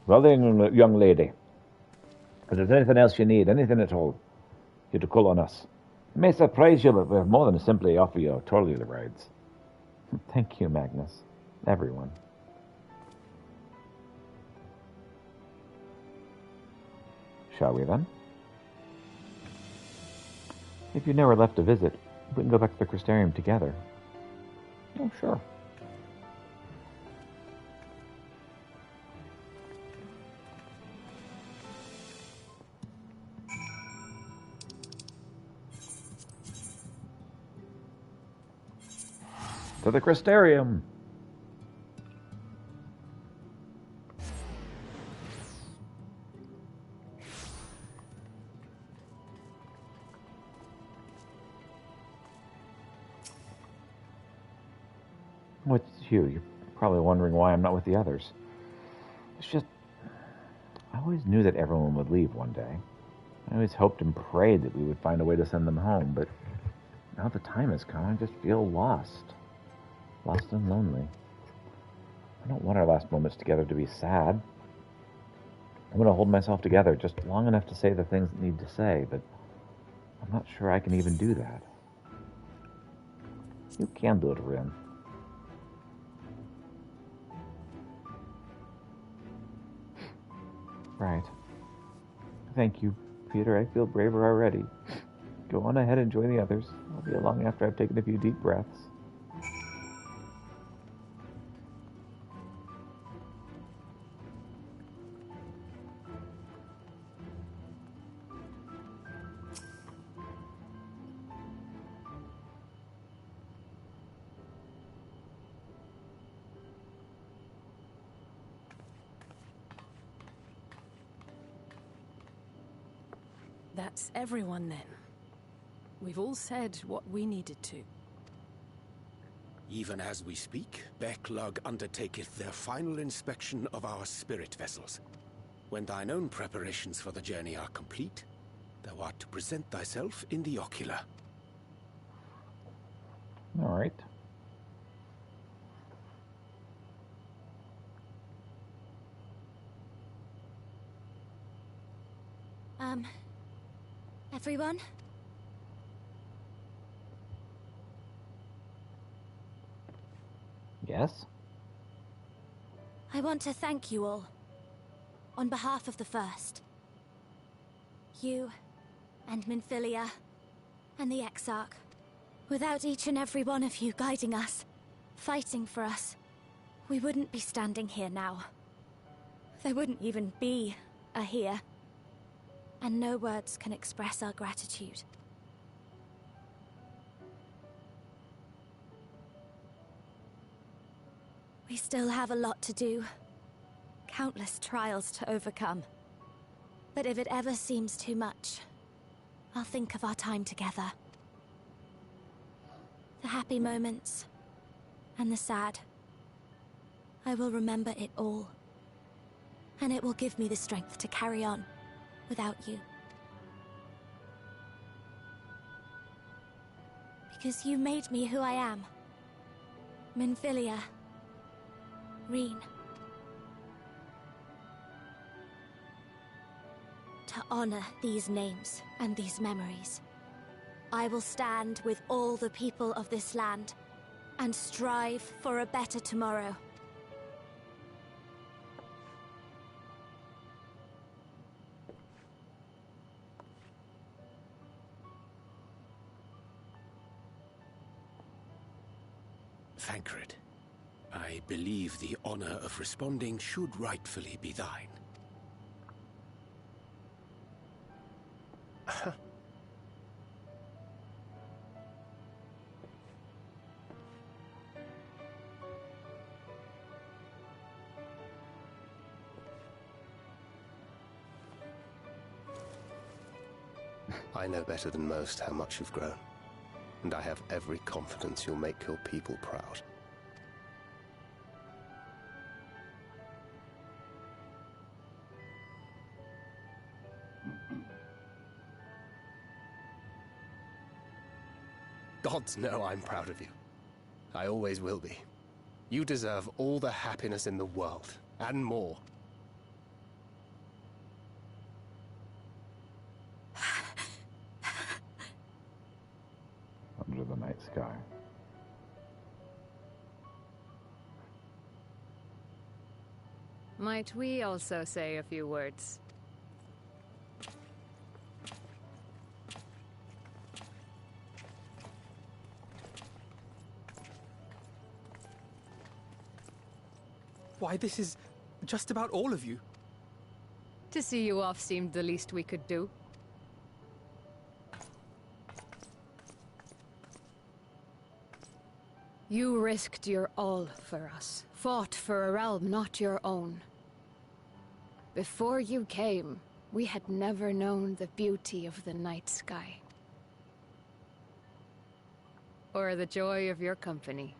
Well then, young lady, if there's anything else you need, anything at all, you're to call on us. It may surprise you, but we're more than simply offer you trolley rides. Thank you, Magnus. Everyone. Shall we then? If you never left to visit, we can go back to the Crystarium together. Oh, sure. To the Crystarium. What's you? You're probably wondering why I'm not with the others. It's just, I always knew that everyone would leave one day. I always hoped and prayed that we would find a way to send them home, but now the time has come, I just feel lost. Lost and lonely. I don't want our last moments together to be sad. I'm going to hold myself together just long enough to say the things that need to say, but I'm not sure I can even do that. You can do it, Ryn. Right. Thank you, Peter. I feel braver already. Go on ahead and join the others. I'll be along after I've taken a few deep breaths.
That's everyone then. We've all said what we needed to.
Even as we speak, Becklug undertaketh their final inspection of our spirit vessels. When thine own preparations for the journey are complete, thou art to present thyself in the ocular.
All right.
Everyone?
Yes?
I want to thank you all. On behalf of the First. You, and Minfilia, and the Exarch. Without each and every one of you guiding us, fighting for us, we wouldn't be standing here now. There wouldn't even be a here. And no words can express our gratitude. We still have a lot to do. Countless trials to overcome. But if it ever seems too much, I'll think of our time together. The happy moments, and the sad. I will remember it all. And it will give me the strength to carry on without you. Because you made me who I am. Minfilia. Reen. To honor these names and these memories, I will stand with all the people of this land and strive for a better tomorrow.
Thancred, I believe the honor of responding should rightfully be thine.
I know better than most how much you've grown, and I have every confidence you'll make your people proud. Gods know I'm proud of you. I always will be. You deserve all the happiness in the world, and more.
Under the night sky.
Might we also say a few words?
Why, this is just about all of you.
To see you off seemed the least we could do. You risked your all for us, fought for a realm not your own. Before you came, we had never known the beauty of the night sky. Or the joy of your company.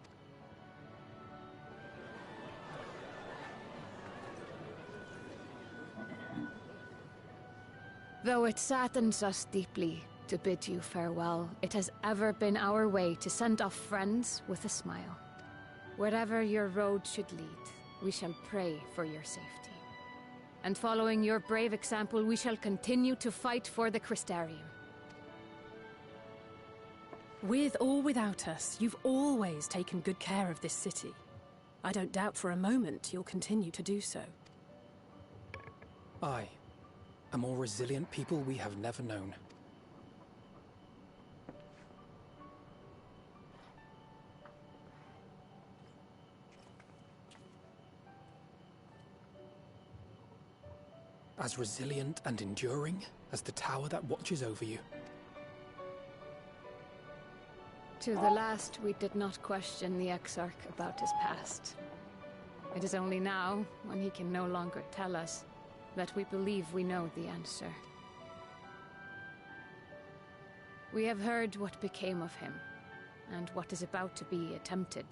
Though it saddens us deeply to bid you farewell, it has ever been our way to send off friends with a smile. Wherever your road should lead, we shall pray for your safety. And following your brave example, we shall continue to fight for the Crystarium.
With or without us, you've always taken good care of this city. I don't doubt for a moment you'll continue to do so.
Aye. A more resilient people we have never known. As resilient and enduring as the tower that watches over you.
To the last, we did not question the Exarch about his past. It is only now, when he can no longer tell us, that we believe we know the answer. We have heard what became of him, and what is about to be attempted.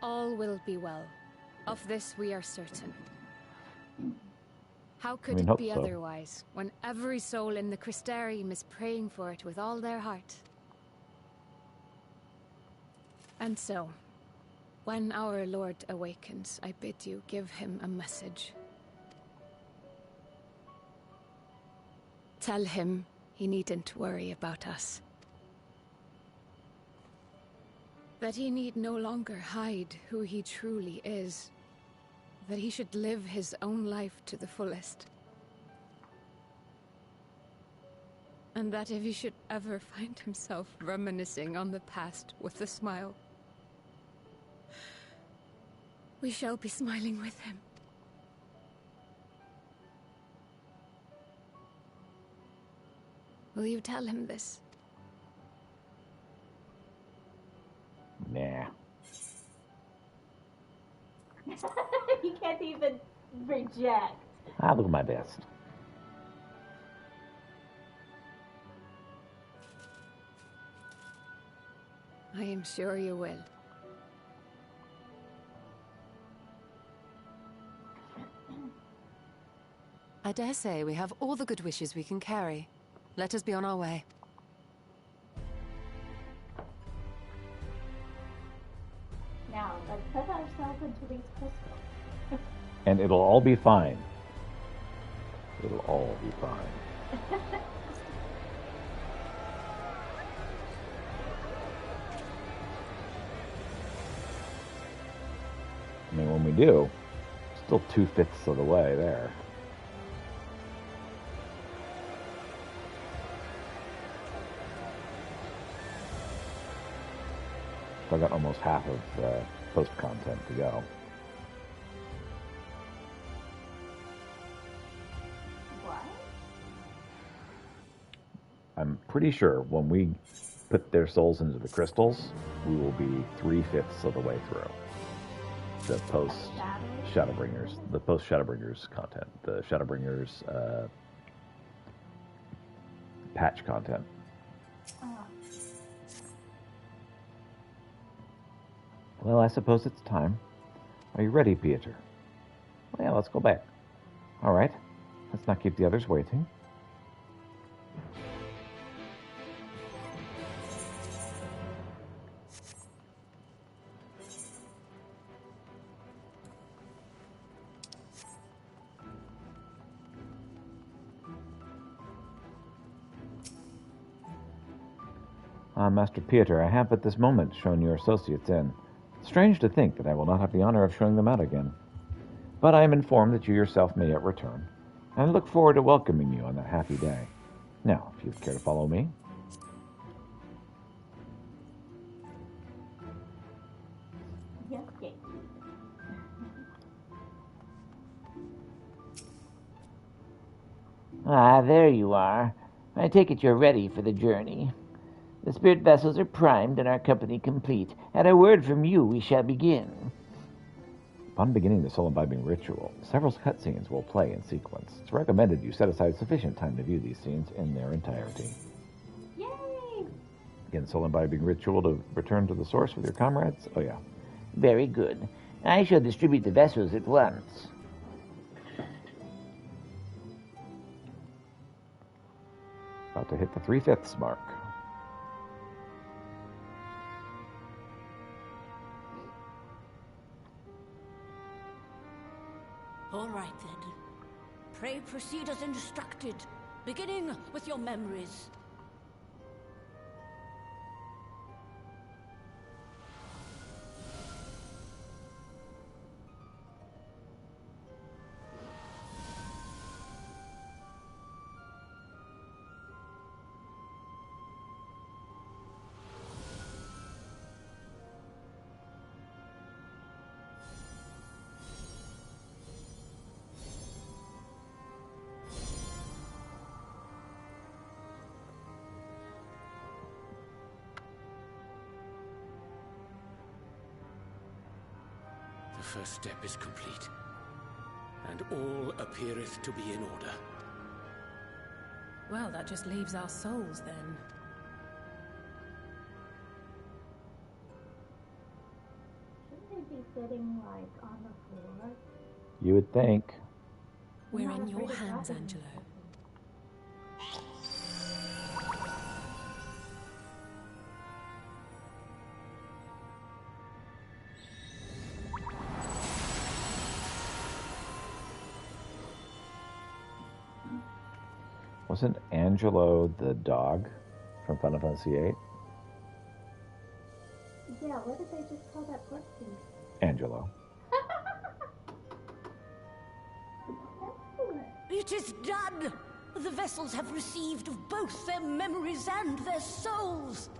All will be well. Of this we are certain. How could it be otherwise, when every soul in the Crystarium is praying for it with all their heart? And so, when our Lord awakens, I bid you give him a message. Tell him he needn't worry about us. That he need no longer hide who he truly is. That he should live his own life to the fullest. And that if he should ever find himself reminiscing on the past with a smile, we shall be smiling with him. Will you tell him this?
Nah.
You can't even reject.
I'll do my best.
I am sure you will.
I dare say we have all the good wishes we can carry. Let us be on our way.
Now, let's put ourselves into these crystals.
And it'll all be fine. It'll all be fine. I mean, when we do, still 2/5 of the way there. Still got almost half of post-content to go.
What?
I'm pretty sure when we put their souls into the crystals, we will be 3/5 of the way through the post-Shadowbringers, the post-Shadowbringers content, the Shadowbringers patch content. Well, I suppose it's time. Are you ready, Pieter? Well, yeah, let's go back. All right. Let's not keep the others waiting. Master Pieter, I have at this moment shown your associates in. Strange to think that I will not have the honor of showing them out again. But I am informed that you yourself may yet return, and I look forward to welcoming you on that happy day. Now, if you'd care to follow me.
Yes, yes.
Ah, there you are. I take it you're ready for the journey. The spirit vessels are primed and our company complete. At a word from you, we shall begin.
Upon beginning the soul-imbibing ritual, several cutscenes will play in sequence. It's recommended you set aside sufficient time to view these scenes in their entirety.
Yay!
Begin soul-imbibing ritual to return to the source with your comrades? Oh, yeah.
Very good. I shall distribute the vessels at once.
About to hit the 3/5 mark.
All right, then. Pray proceed as instructed, beginning with your memories.
The first step is complete, and all appeareth to be in order.
Well, that just leaves our souls then.
Shouldn't they be sitting, like, on the floor?
You would think.
We're in your hands, Angelo.
Wasn't Angelo the dog from Final Fantasy VIII?
Yeah, what did they just call that pussy?
Angelo.
It is done! The vessels have received of both their memories and their souls.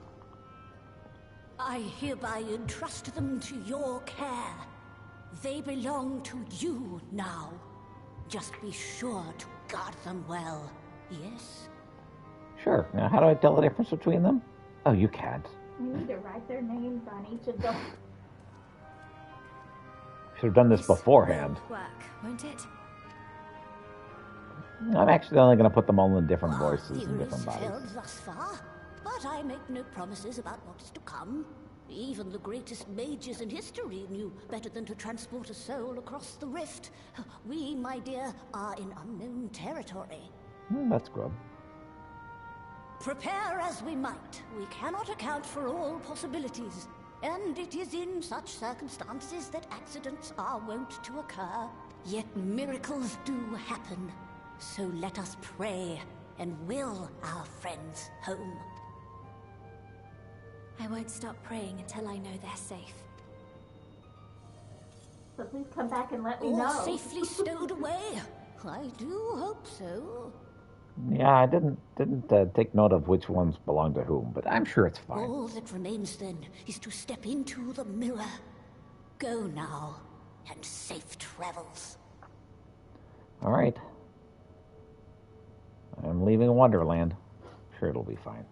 I hereby entrust them to your care. They belong to you now. Just be sure to guard them well, yes?
Sure. Now, how do I tell the difference between them? Oh, you can't.
We need to write their names on each of them.
Should have done this beforehand.
Work, won't it?
I'm actually only going to put them all in different voices and
Theories
different bodies.
held thus far, but I make no promises about what is to come. Even the greatest mages in history knew better than to transport a soul across the rift. We, my dear, are in unknown territory.
That's good.
Prepare as we might, we cannot account for all possibilities. And it is in such circumstances that accidents are wont to occur. Yet miracles do happen. So let us pray and will our friends home.
I won't stop praying until I know they're safe.
So please come back and let me
All
know.
safely stowed away? I do hope so.
Yeah, I didn't take note of which ones belong to whom, but I'm sure it's fine.
All that remains then is to step into the mirror. Go now, and safe travels.
All right. I'm leaving Wonderland. Sure, it'll be fine.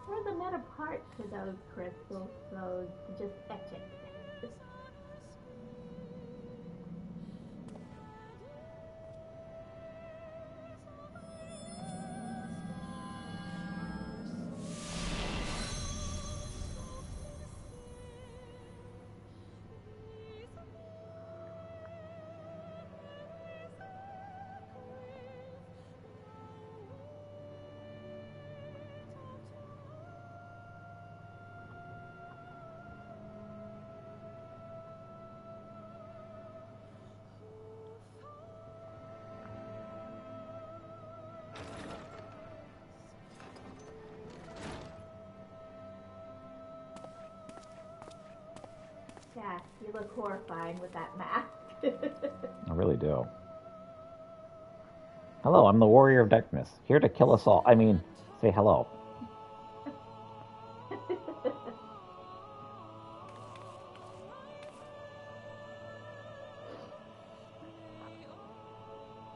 There's another part to those crystals, so just etch it. Yeah, you look horrifying with that mask.
I really do. Hello, I'm the Warrior of Darkness, here to kill us all. I mean, say hello.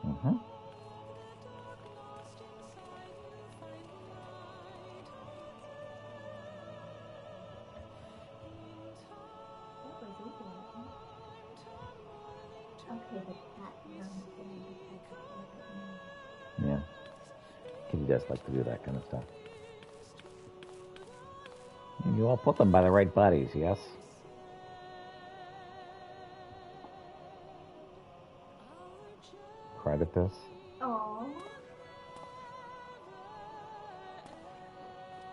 Mm-hmm.
Okay, the cat runs in.
Yeah. Kitty does like to do that kind of stuff. And you all put them by the right bodies, yes? Cried at this?
Aww.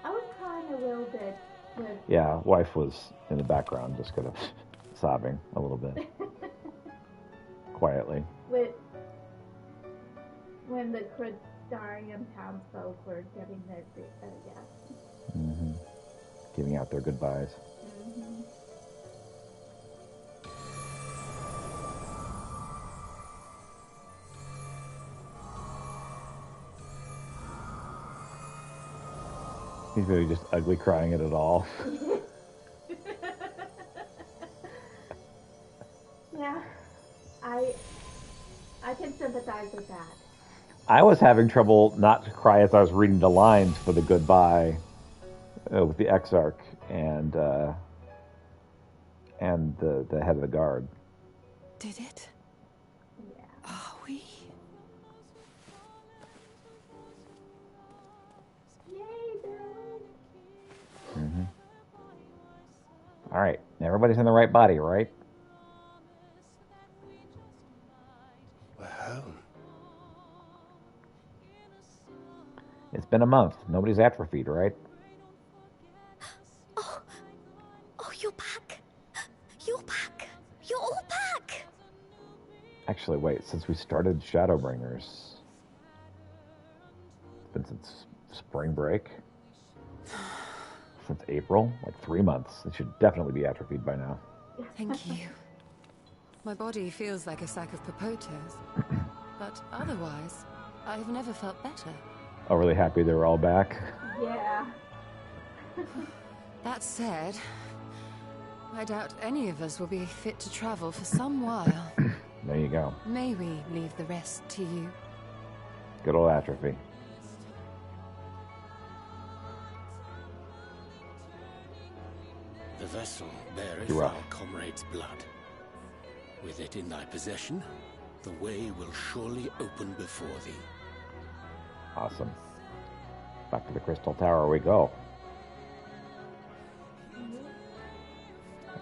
I was crying a little bit with...
Yeah, wife was in the background just kind of sobbing a little bit. Quietly.
When the Crystarium townsfolk were giving their yeah.
Mm-hmm. Giving out their goodbyes.
Mm-hmm.
He's really just ugly crying at it all.
Yeah, I can sympathize with that.
I was having trouble not to cry as I was reading the lines for the goodbye with the Exarch and the head of the guard.
Did it?
Yeah.
Oh,
All right, everybody's in the right body, right?
We're home.
It's been a month. Nobody's atrophied, right?
Oh, you're back. You're back. You're all back.
Actually, wait, since we started Shadowbringers, it's been since spring break. Since April, like 3 months. It should definitely be atrophied by now.
Thank you. My body feels like a sack of potatoes. But otherwise, I've never felt better.
Oh, really happy they were all back.
Yeah.
That said, I doubt any of us will be fit to travel for some while.
There you go.
May we leave the rest to you?
Good old atrophy.
The vessel beareth
You're
our
up.
comrade's blood. With it in thy possession, the way will surely open before thee.
Awesome. Back to the Crystal Tower we go.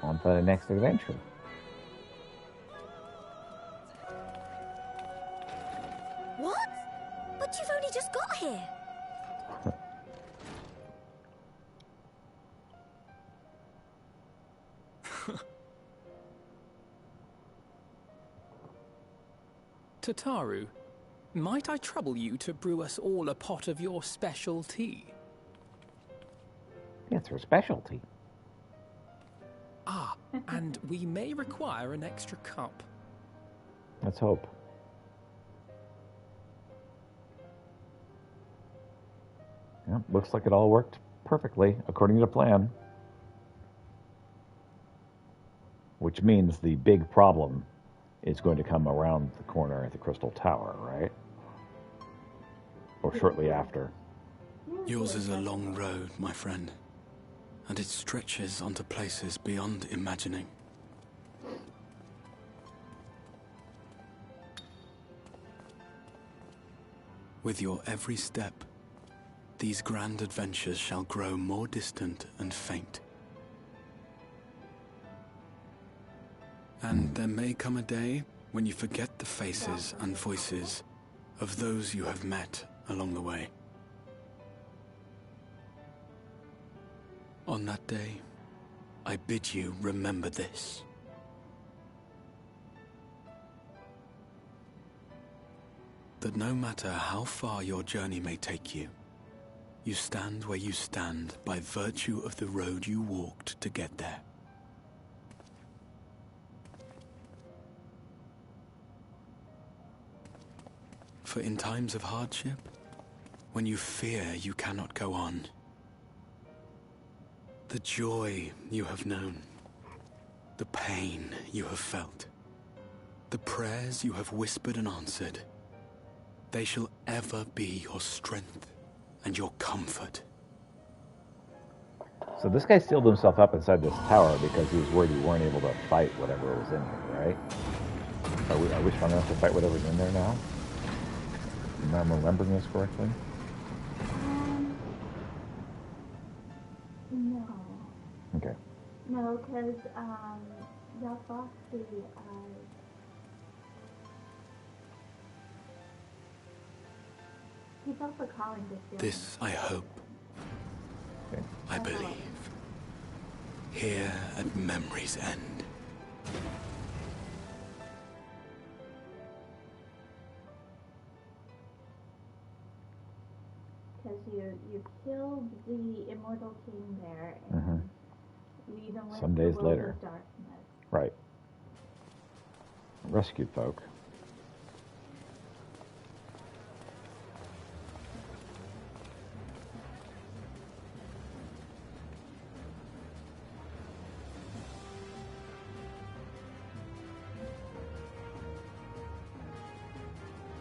On to the next adventure.
What? But you've only just got here.
Tataru, might I trouble you to brew us all a pot of your special tea?
It's her specialty.
Ah, and we may require an extra cup.
Let's hope. Yep, looks like it all worked perfectly according to plan. Which means the big problem is going to come around the corner at the Crystal Tower, right? Or shortly after.
Yours is a long road, my friend, and it stretches onto places beyond imagining. With your every step, these grand adventures shall grow more distant and faint. And there may come a day when you forget the faces and voices of those you have met along the way. On that day, I bid you remember this. That no matter how far your journey may take you, you stand where you stand by virtue of the road you walked to get there. For in times of hardship, when you fear you cannot go on, the joy you have known, the pain you have felt, the prayers you have whispered and answered, they shall ever be your strength and your comfort.
So this guy sealed himself up inside this tower because he was worried he weren't able to fight whatever was in here, right? Are we strong enough to fight whatever's in there now? Am I remembering this correctly?
No.
Okay.
No, because y'all fought the he's also calling this.
This I hope.
Okay.
I believe. Here at memory's end.
Because you killed the immortal king there, and you even went
Some
to
days
the world
later.
of darkness.
Right. Rescued folk.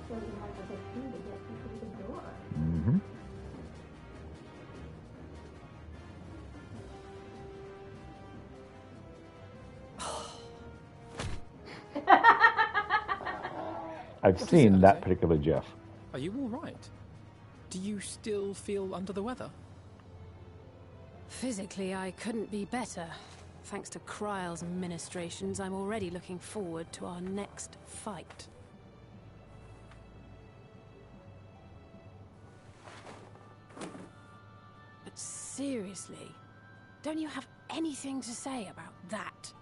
So you have to go through to get to the door.
Mm-hmm. I've seen that particular GIF.
Are you all right? Do you still feel under the weather?
Physically, I couldn't be better. Thanks to Kryle's ministrations, I'm already looking forward to our next fight. But seriously, don't you have anything to say about that?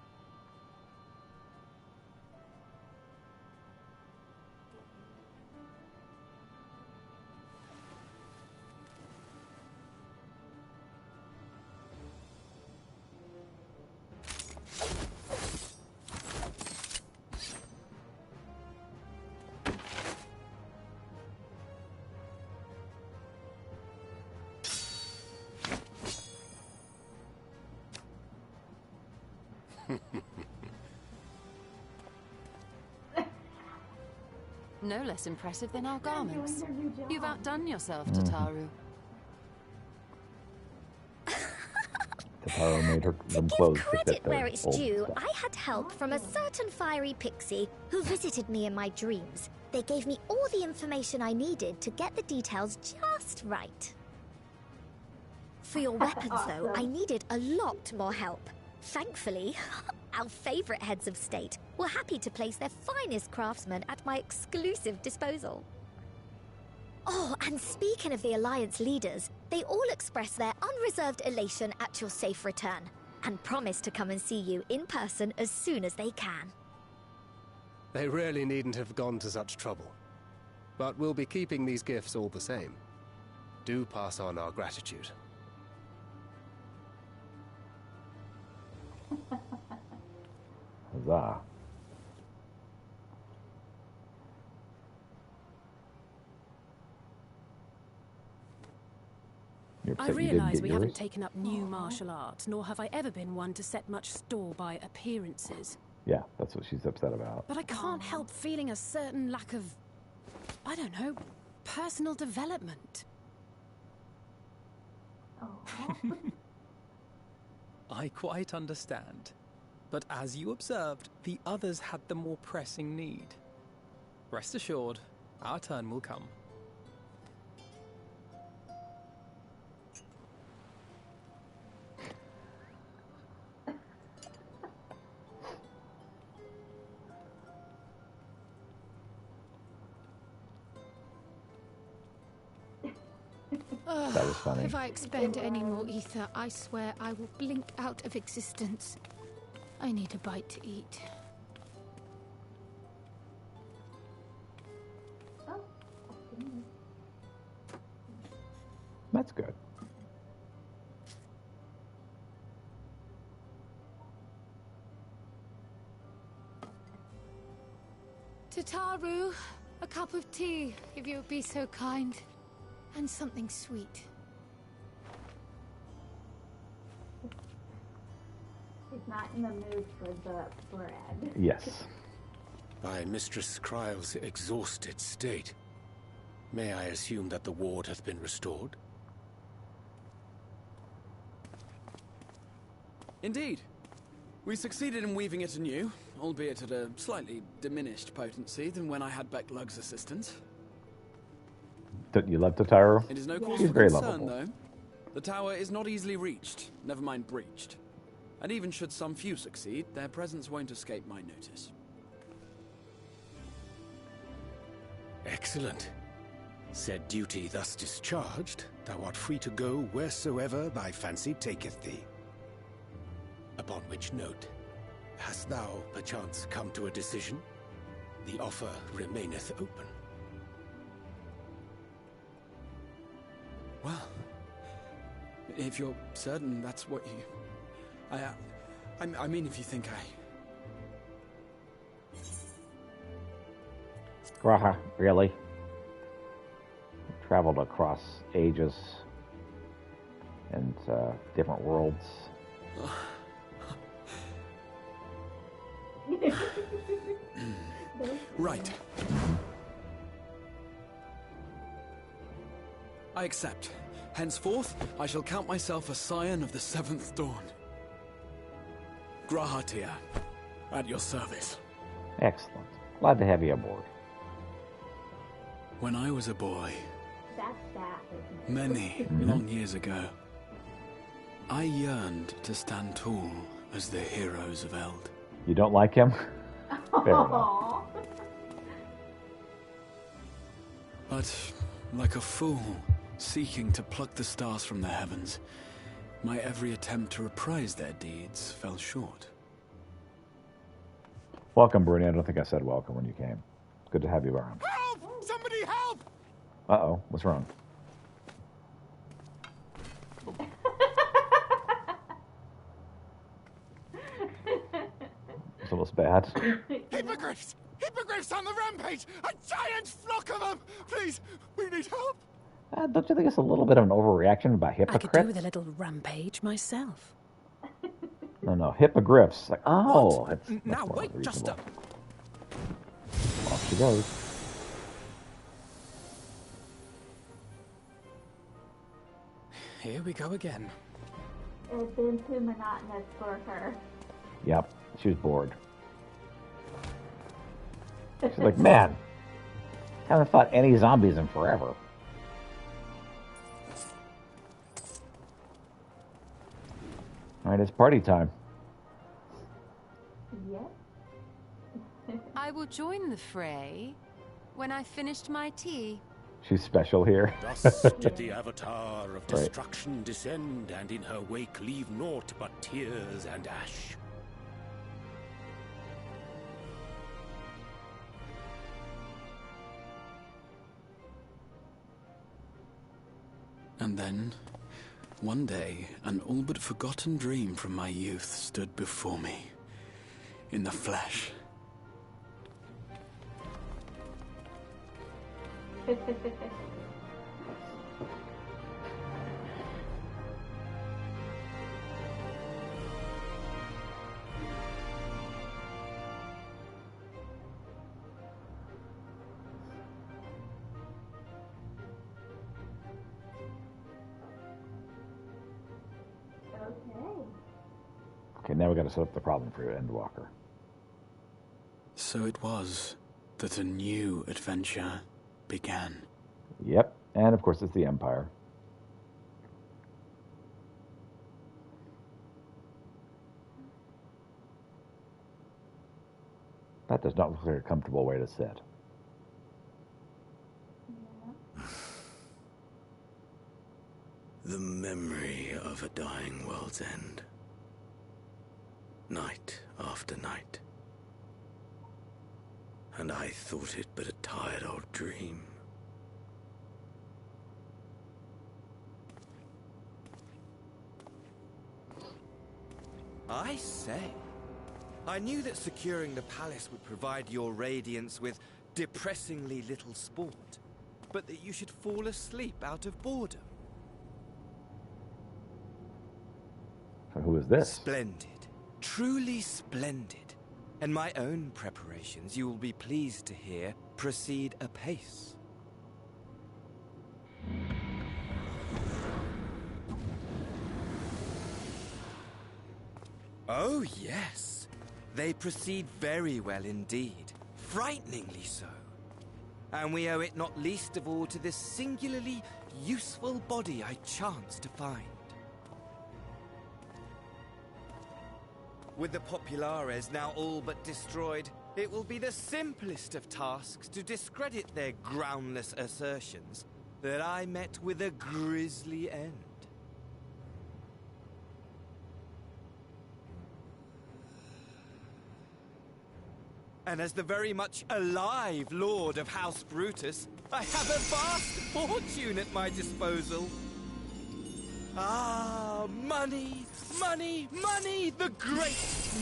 No less impressive than our garments. You've outdone yourself, Tataru.
Tataru made them
To give
clothes to fit
credit
their
where it's
old
due,
stuff.
I had help from a certain fiery pixie who visited me in my dreams. They gave me all the information I needed to get the details just right. For your weapons, though, I needed a lot more help. Thankfully, our favorite heads of state were happy to place their finest craftsmen at my exclusive disposal. Oh, and speaking of the Alliance leaders, they all expressed their unreserved elation at your safe return, and promise to come and see you in person as soon as they can.
They really needn't have gone to such trouble. But we'll be keeping these gifts all the same. Do pass on our gratitude.
Huzzah. You're
I
upset you didn't
realise
get
we
yours?
haven't taken up new martial arts, nor have I ever been one to set much store by appearances.
Yeah, that's what she's upset about.
But I can't help feeling a certain lack of, I don't know, personal development.
I quite understand. But as you observed, the others had the more pressing need. Rest assured, our turn will come.
That was funny.
If I expend any more ether, I swear I will blink out of existence. I need a bite to eat.
That's good.
Tataru, a cup of tea, if you would be so kind. And something sweet.
He's not in the mood for the bread.
Yes.
By Mistress Kryle's exhausted state, may I assume that the ward hath been restored?
Indeed. We succeeded in weaving it anew, albeit at a slightly diminished potency than when I had Becklug's assistance.
Don't you love Tataru?
It is no cause
He's
for
very
concern,
lovable.
though. The tower is not easily reached, never mind breached. And even should some few succeed, their presence won't escape my notice.
Excellent. Said duty thus discharged, thou art free to go wheresoever thy fancy taketh thee. Upon which note, hast thou perchance come to a decision? The offer remaineth open.
Well, if you're certain that's what you... I mean, if you think
Graha, really? Traveled across ages and different worlds.
Right. I accept. Henceforth, I shall count myself a scion of the Seventh Dawn. Grahatia, at your service.
Excellent. Glad to have you aboard.
When I was a boy,
That's that. isn't it?
many long years ago, I yearned to stand tall as the heroes of Eld.
You don't like him? Fair enough.
Aww.
But, like a fool, seeking to pluck the stars from the heavens, my every attempt to reprise their deeds fell short.
Welcome, Bruni. I don't think I said welcome when you came. Good to have you around.
Help! Somebody help!
Uh-oh. What's wrong? It's almost bad.
Hippogriffs! Hippogriffs on the rampage! A giant flock of them! Please, we need help!
Don't you think it's a little bit of an overreaction by
I could do
hypocrites?
with a little rampage myself.
No, hippogriffs. Like, oh, it's much
Now
more
wait just a...
reasonable. Off she goes.
Here we go again.
It's been too monotonous for her.
Yep, she was bored. She's like, man, haven't fought any zombies in forever. All right, it's party time.
Yes.
I will join the fray when I finished my tea.
She's special here.
Thus did the Avatar of
Right.
Destruction descend, and in her wake leave naught but tears and ash.
And then, one day, an all but forgotten dream from my youth stood before me, in the flesh.
Okay.
Okay, now we got to set up the problem for Endwalker.
So it was that a new adventure began.
Yep, and of course it's the Empire. That does not look like a comfortable way to sit.
The memory of a dying world's end. Night after night. And I thought it but a tired old dream.
I say, I knew that securing the palace would provide your radiance with depressingly little sport, but that you should fall asleep out of boredom.
Who is this?
Splendid. Truly splendid. And my own preparations, you will be pleased to hear, proceed apace. Oh, yes. They proceed very well indeed. Frighteningly so. And we owe it not least of all to this singularly useful body I chanced to find. With the Populares now all but destroyed, it will be the simplest of tasks to discredit their groundless assertions that I met with a grisly end. And as the very much alive Lord of House Brutus, I have a vast fortune at my disposal. Ah, money, money, money, the great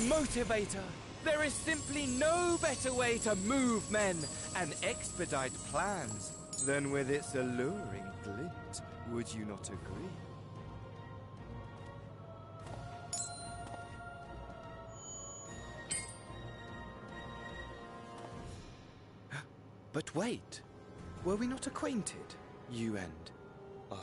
motivator. There is simply no better way to move men and expedite plans than with its alluring glint. Would you not agree? But wait, were we not acquainted, you and I?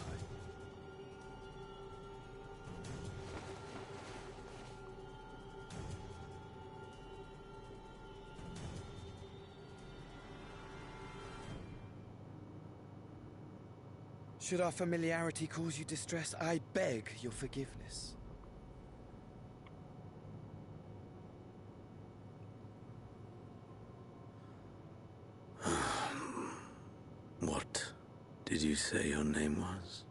Should our familiarity cause you distress, I beg your forgiveness.
Did you say your name was?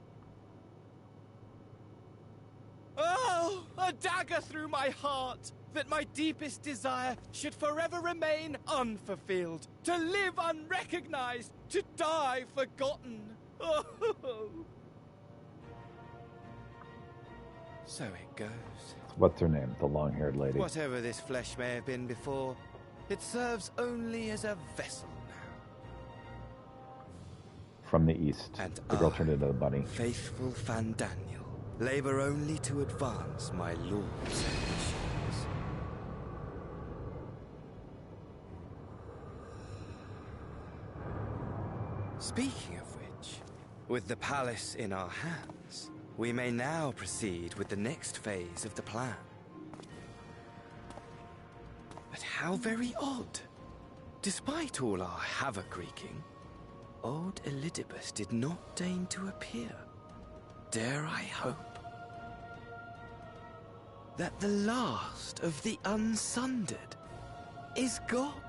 Oh, a dagger through my heart! That my deepest desire should forever remain unfulfilled, to live unrecognized, to die forgotten. Oh. So it goes.
What's her name? The long-haired lady.
Whatever this flesh may have been before, it serves only as a vessel now.
From the east.
And
the girl turned into the bunny.
Faithful Fandaniel, labor only to advance my lord's ambitions. Speaking of which, with the palace in our hands, we may now proceed with the next phase of the plan. But how very odd. Despite all our havoc wreaking, old Elidibus did not deign to appear. Dare I hope that the last of the unsundered is gone?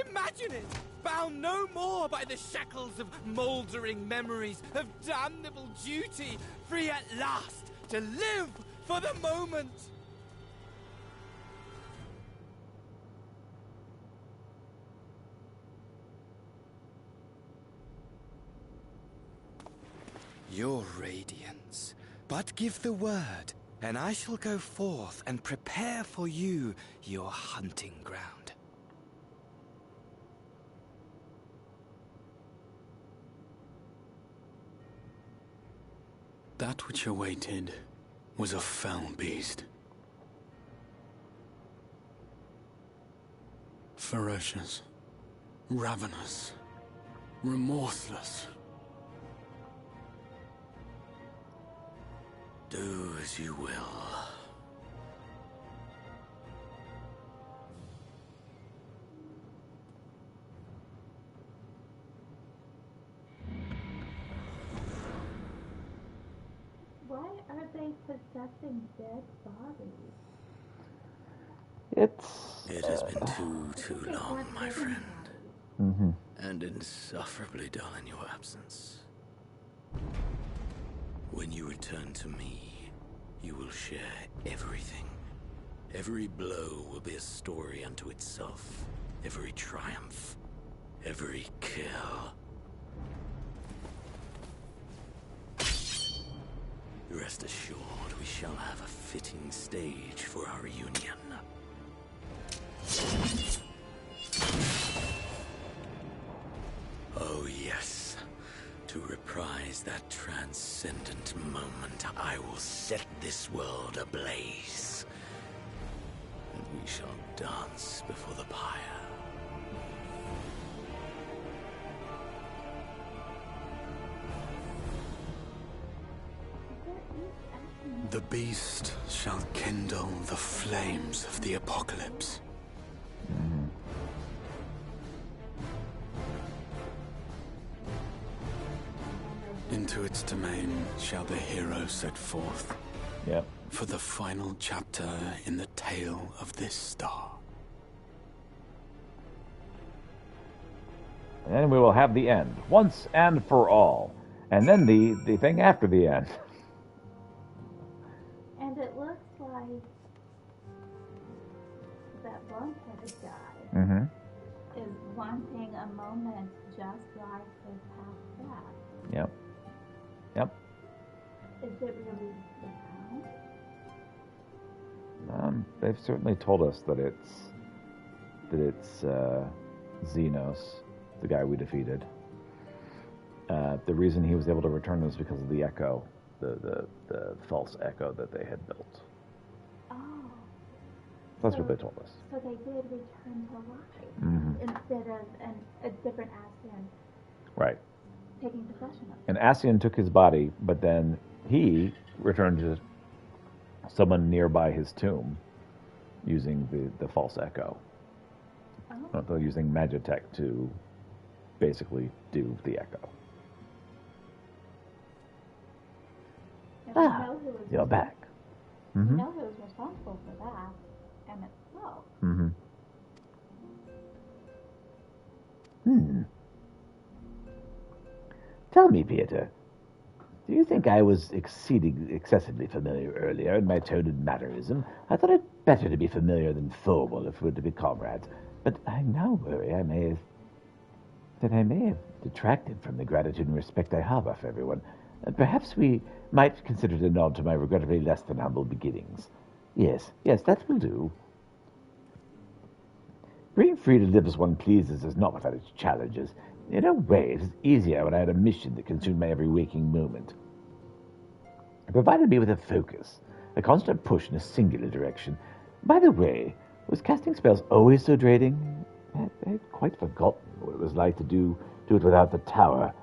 Imagine it! Bound no more by the shackles of mouldering memories of damnable duty, free at last to live for the moment! Your radiance, but give the word, and I shall go forth and prepare for you your hunting ground.
That which awaited was a fell beast. Ferocious, ravenous, remorseless.
Do as you will.
Why are they possessing dead bodies?
It has been too long, my friend.
Mm-hmm.
And insufferably dull in your absence. When you return to me, you will share everything. Every blow will be a story unto itself. Every triumph. Every kill. Rest assured, we shall have a fitting stage for our union. Oh yes. To reprise that transcendent moment, I will set this world ablaze. And we shall dance before the pyre.
The beast shall kindle the flames of the apocalypse. Into its domain shall the hero set forth.
Yep.
For the final chapter in the tale of this star.
And then we will have the end, once and for all. And then the thing after the end.
And it looks like that blonde-headed guy
Mm-hmm.
is wanting a moment just like his half-back.
Yep. Yep.
Is it really the town?
They've certainly told us that it's Xenos, the guy we defeated. The reason he was able to return was because of the echo, the false echo that they had built.
Oh.
That's what they told us.
So they did return to life
Mm-hmm.
instead of a different Ascian
Right.
taking possession of it.
And Ascian took his body, but then he returned to someone nearby his tomb using the false echo.
Oh.
They're using Magitech to basically do the echo.
And we know who is
You're back.
You
Mm-hmm.
know who's responsible for that, and itself.
Mm-hmm. Hmm.
Tell me, Peter, do you think I was excessively familiar earlier in my tone and mannerism? I thought it better to be familiar than formal if we're to be comrades. But I now worry I may have detracted from the gratitude and respect I harbor for everyone. Perhaps we might consider it a nod to my regrettably less than humble beginnings. Yes, that will do. Being free to live as one pleases is not without its challenges. In a way, it is easier when I had a mission that consumed my every waking moment. It provided me with a focus, a constant push in a singular direction. By the way, was casting spells always so draining? I had quite forgotten what it was like to do it without the tower.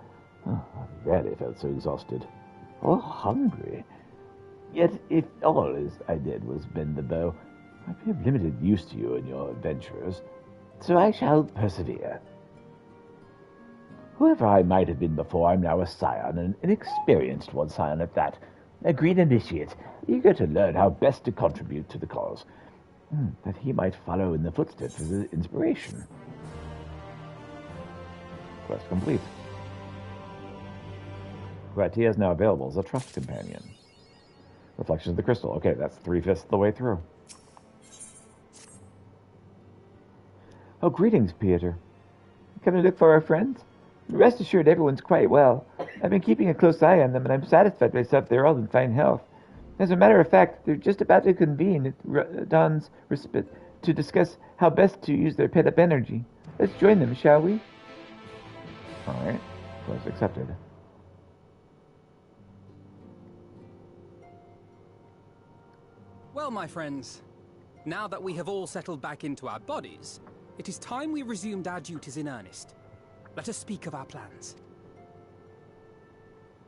Oh, I rarely felt so exhausted. Or hungry. Yet, if all I did was bend the bow, I'd be of limited use to you in your adventures. So I shall persevere. Whoever I might have been before, I'm now a scion, an inexperienced one scion at that. A green initiate, eager to learn how best to contribute to the cause, that he might follow in the footsteps of his inspiration.
Quest complete. Gratia is now available as a trust companion. Reflections of the Crystal. Okay, that's 3/5 of the way through.
Oh, greetings, Peter. Come to look for our friends? Rest assured, everyone's quite well. I've been keeping a close eye on them, and I'm satisfied myself they're all in fine health. As a matter of fact, they're just about to convene at Dawn's respite to discuss how best to use their pent-up energy. Let's join them, shall we?
All right. Quest accepted.
Well, my friends, now that we have all settled back into our bodies, it is time we resumed our duties in earnest. Let us speak of our plans.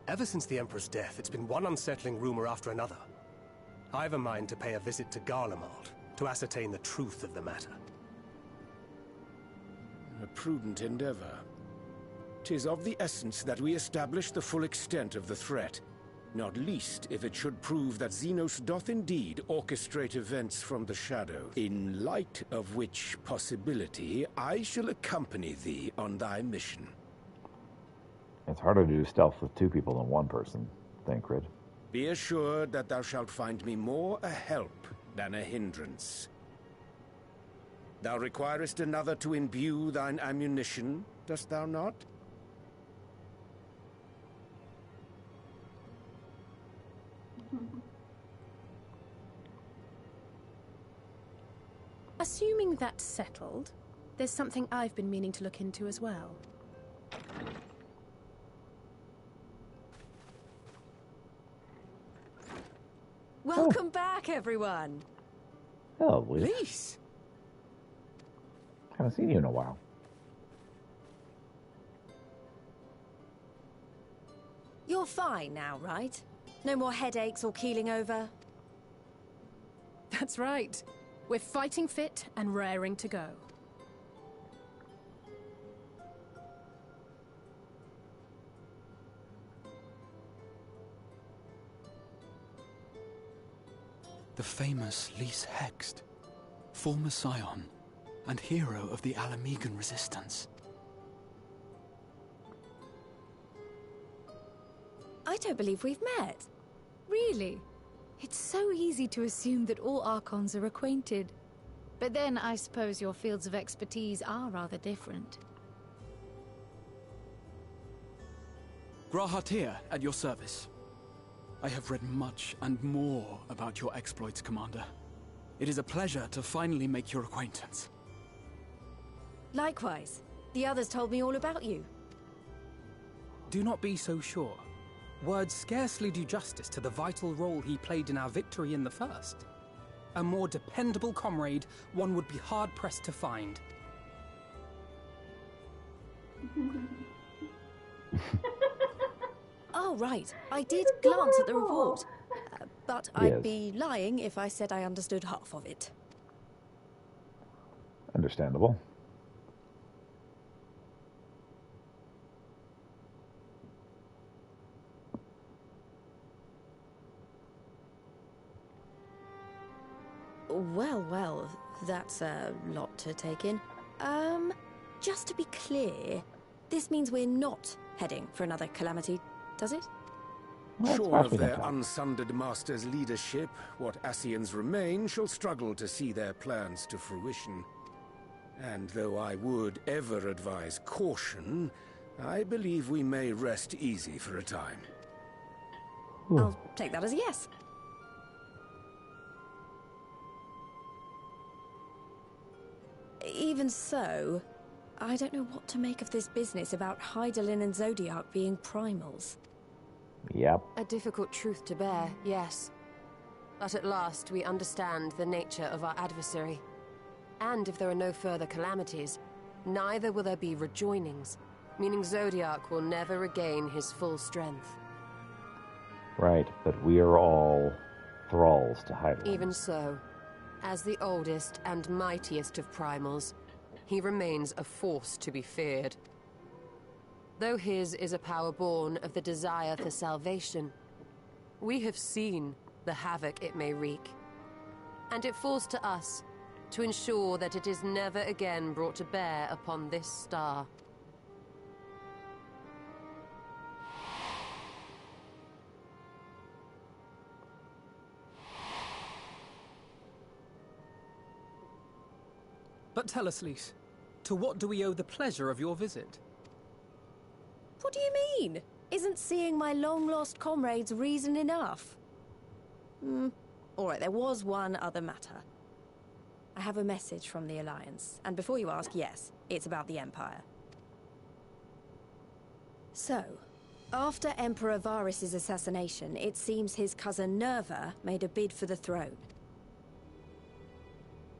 Ever since the Emperor's death, it's been one unsettling rumor after another. I've a mind to pay a visit to Garlemald to ascertain the truth of the matter.
A prudent endeavor. 'Tis of the essence that we establish the full extent of the threat, not least if it should prove that Xenos doth indeed orchestrate events from the shadow, in light of which possibility I shall accompany thee on thy mission.
It's harder to do stealth with 2 people than 1 person, Thancred.
Be assured that thou shalt find me more a help than a hindrance. Thou requirest another to imbue thine ammunition, dost thou not?
Assuming that's settled, there's something I've been meaning to look into as well.
Welcome back, everyone.
Oh, Liz.
Lise.
Haven't seen you in a while.
You're fine now, right? No more headaches or keeling over?
That's right. We're fighting fit and raring to go.
The famous Lise Hext, former scion and hero of the Alamegan resistance.
I don't believe we've met. Really? It's so easy to assume that all Archons are acquainted. But then I suppose your fields of expertise are rather different.
Grahatir, at your service. I have read much and more about your exploits, Commander. It is a pleasure to finally make your acquaintance.
Likewise. The others told me all about you.
Do not be so sure. Words scarcely do justice to the vital role he played in our victory in the First. A more dependable comrade one would be hard-pressed to find.
Oh, right. I did glance at the report. But I'd
Yes.
be lying if I said I understood half of it.
Understandable.
Well, that's a lot to take in. Just to be clear, this means we're not heading for another calamity, does it?
Sure of their unsundered master's leadership, what Ascians remain shall struggle to see their plans to fruition. And though I would ever advise caution, I believe we may rest easy for a time.
I'll take that as a yes. Even so, I don't know what to make of this business about Hydaelyn and Zodiac being primals.
Yep.
A difficult truth to bear, yes. But at last we understand the nature of our adversary. And if there are no further calamities, neither will there be rejoinings, meaning Zodiac will never regain his full strength.
Right, but we are all thralls to Hydaelyn.
Even so, as the oldest and mightiest of primals, he remains a force to be feared. Though his is a power born of the desire for salvation, we have seen the havoc it may wreak. And it falls to us to ensure that it is never again brought to bear upon this star.
But tell us, Lys, to what do we owe the pleasure of your visit?
What do you mean? Isn't seeing my long-lost comrades reason enough? Alright, there was one other matter. I have a message from the Alliance, and before you ask, yes, it's about the Empire. So, after Emperor Varys' assassination, it seems his cousin Nerva made a bid for the throne.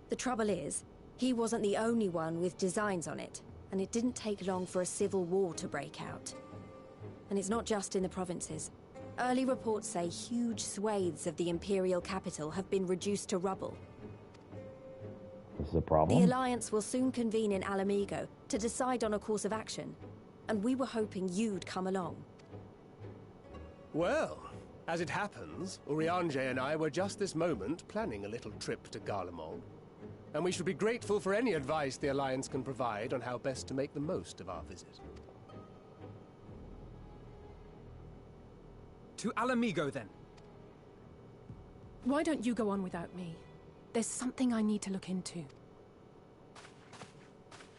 The trouble is, he wasn't the only one with designs on it, and it didn't take long for a civil war to break out. And it's not just in the provinces. Early reports say huge swathes of the Imperial capital have been reduced to rubble.
This is a problem?
The Alliance will soon convene in Alamigo to decide on a course of action, and we were hoping you'd come along.
Well, as it happens, Urianger and I were just this moment planning a little trip to Garlemald. And we should be grateful for any advice the Alliance can provide on how best to make the most of our visit.
To Alamigo, then.
Why don't you go on without me? There's something I need to look into.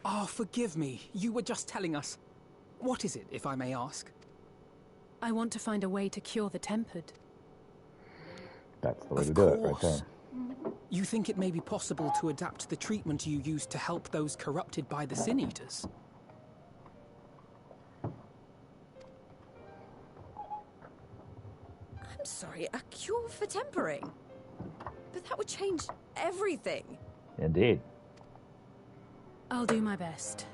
Ah, forgive me. You were just telling us. What is it, if I may ask?
I want to find a way to cure the Tempered.
That's the way to do it, right there.
You think it may be possible to adapt the treatment you use to help those corrupted by the Sin Eaters?
I'm sorry, a cure for tempering? But that would change everything.
Indeed.
I'll do my best.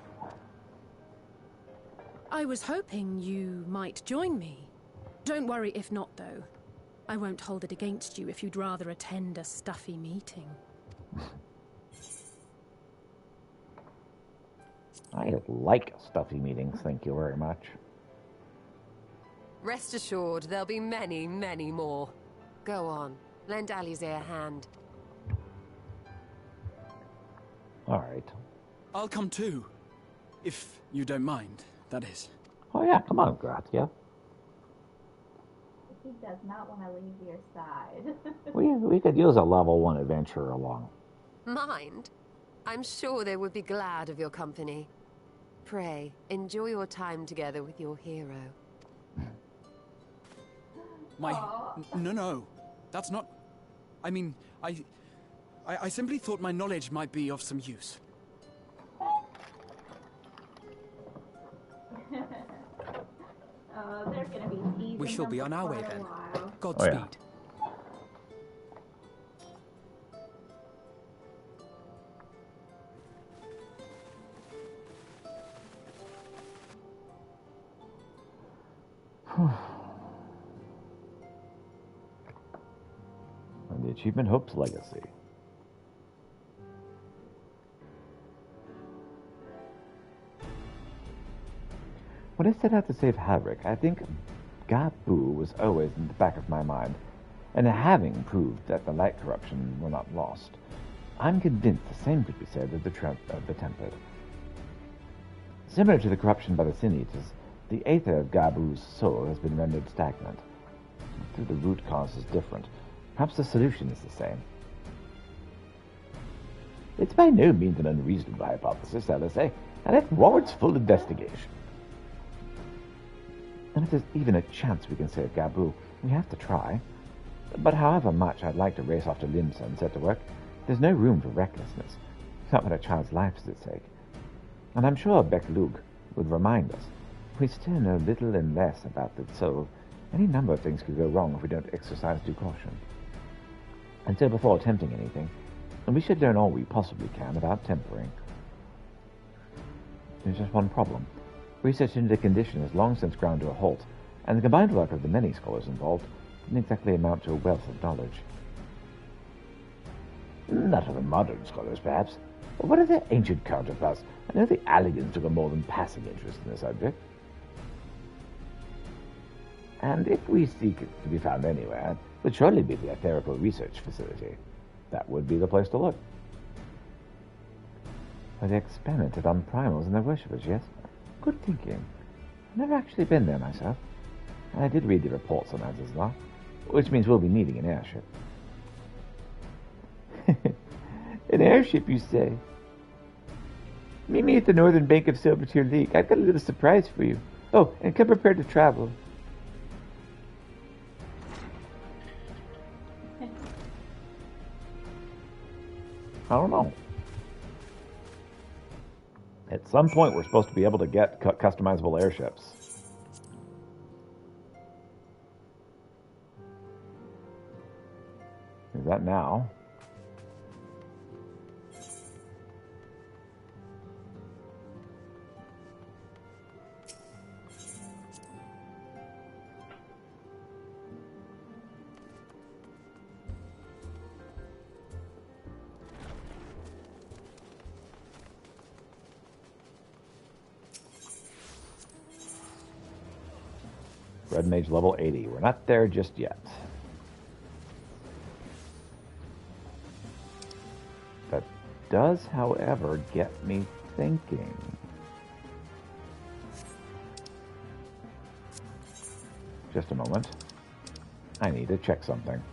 I was hoping you might join me. Don't worry if not, though. I won't hold it against you if you'd rather attend a stuffy meeting.
I like stuffy meetings, thank you very much.
Rest assured, there'll be many, many more. Go on, lend Alisaie a hand.
Alright.
I'll come too. If you don't mind, that is.
Oh yeah, come on, Gratia.
He does not want to leave your side.
We could use a level 1 adventurer along.
Mind? I'm sure they would be glad of your company. Pray, enjoy your time together with your hero.
No. That's not... I mean, I simply thought my knowledge might be of some use.
They're gonna be teasing
We shall be on our way then.
Oh,
Godspeed.
yeah. And the achievement Hope's Legacy. When I set out to save Havik, I think Gabu was always in the back of my mind, and having proved that the light corruption were not lost, I'm convinced the same could be said of the template. Similar to the corruption by the Sin Eaters, the aether of Gabu's soul has been rendered stagnant. Though the root cause is different, perhaps the solution is the same.
It's by no means an unreasonable hypothesis, LSA, and it warrants full investigation.
And if there's even a chance we can save Gabu, we have to try. But however much I'd like to race off to Limsa and set to work, there's no room for recklessness, not when a child's life is at stake. And I'm sure Beklug would remind us, we still know little and less about the soul. Any number of things could go wrong if we don't exercise due caution. And so before attempting anything, we should learn all we possibly can about tempering. There's just one problem. Research into the condition has long since ground to a halt, and the combined work of the many scholars involved didn't exactly amount to a wealth of knowledge.
Not of the modern scholars, perhaps. But what of their ancient counterparts? I know the Alligans took a more than passing interest in the subject. And if we seek it to be found anywhere, it would surely be the Etherical Research Facility.
That would be the place to look. Where they experimented on primals and their worshippers, yes? Good thinking. I've never actually been there myself. And I did read the reports on Azazel, which means we'll be needing an airship.
An airship, you say? Meet me at the northern bank of Silvertear Lake. I've got a little surprise for you. Oh, and come prepared to travel.
I don't know. At some point, we're supposed to be able to get customizable airships. Is that now? Red Mage level 80. We're not there just yet. That does, however, get me thinking. Just a moment. I need to check something.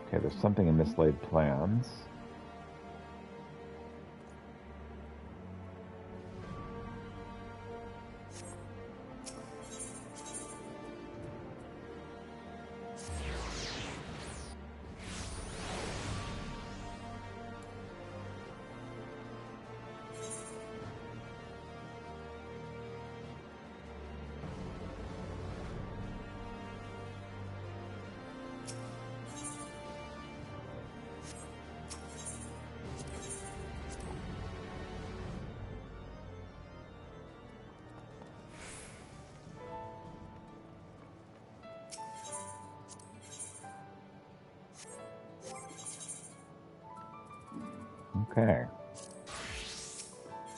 Okay, there's something in mislaid plans. Okay.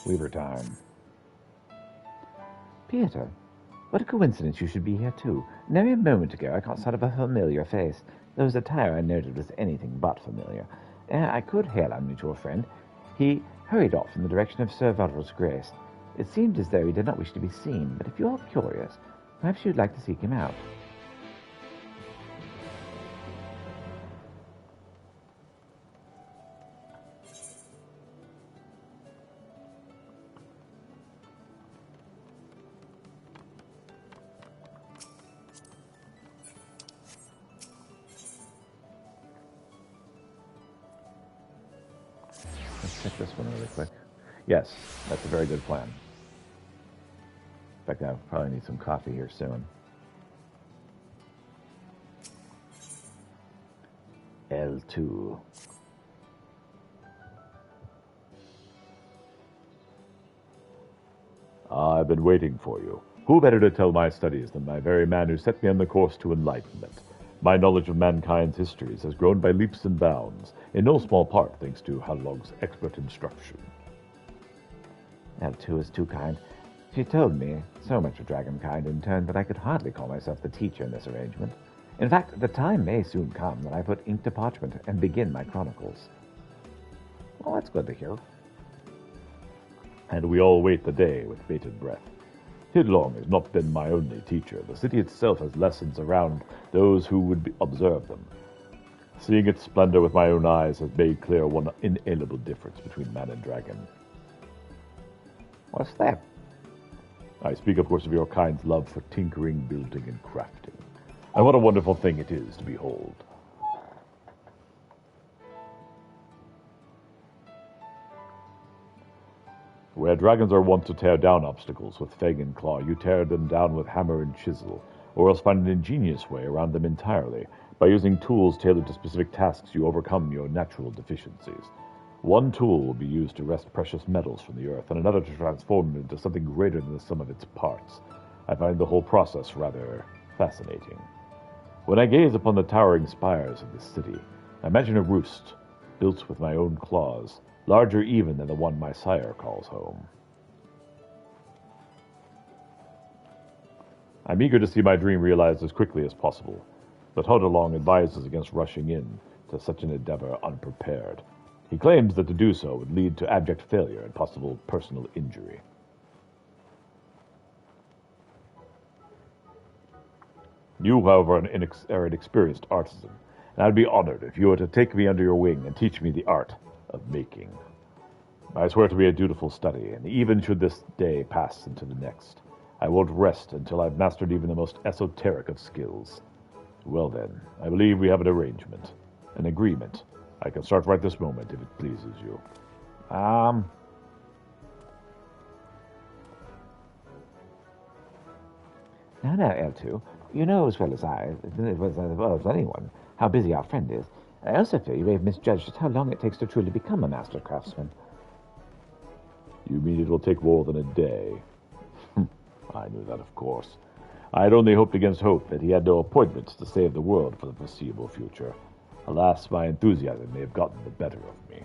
Weaver time.
Peter, what a coincidence you should be here too. Nearly a moment ago I caught sight of a familiar face, though his attire I noted was anything but familiar. I could hail our mutual friend. He hurried off in the direction of Sir Valros's Grace. It seemed as though he did not wish to be seen, but if you're curious, perhaps you'd like to seek him out.
Let's check this one really quick. Yes, that's a very good plan. In fact, I probably need some coffee here soon.
L2.
I've been waiting for you. Who better to tell my studies than my very man who set me on the course to enlightenment?
My knowledge of mankind's histories has grown by leaps and bounds, in no small part thanks to Halog's expert instruction.
L2 is too kind. She told me so much of dragonkind in turn that I could hardly call myself the teacher in this arrangement. In fact, the time may soon come that I put ink to parchment and begin my chronicles.
Well, that's good to hear. And we all wait the day with bated breath. Hidlong has not been my only teacher. The city itself has lessons around those who would observe them. Seeing its splendor with my own eyes has made clear one inalienable difference between man and dragon.
What's that?
I speak, of course, of your kind's love for tinkering, building, and crafting. And what a wonderful thing it is to behold. Where dragons are wont to tear down obstacles with fang and claw, you tear them down with hammer and chisel, or else find an ingenious way around them entirely. By using tools tailored to specific tasks, you overcome your natural deficiencies. One tool will be used to wrest precious metals from the earth, and another to transform them into something greater than the sum of its parts. I find the whole process rather fascinating. When I gaze upon the towering spires of this city, I imagine a roost, built with my own claws, larger even than the one my sire calls home. I'm eager to see my dream realized as quickly as possible, but Hodalong advises against rushing in to such an endeavor unprepared. He claims that to do so would lead to abject failure and possible personal injury. You, however, are an experienced artisan, and I'd be honored if you were to take me under your wing and teach me the art of making. I swear to be a dutiful study, and even should this day pass into the next, I won't rest until I've mastered even the most esoteric of skills. Well then, I believe we have an arrangement, an agreement. I can start right this moment if it pleases you.
Now, L2, you know as well as anyone, how busy our friend is. I also fear you may have misjudged just how long it takes to truly become a master craftsman.
You mean it will take more than a day? I knew that, of course. I had only hoped against hope that he had no appointments to save the world for the foreseeable future. Alas, my enthusiasm may have gotten the better of me.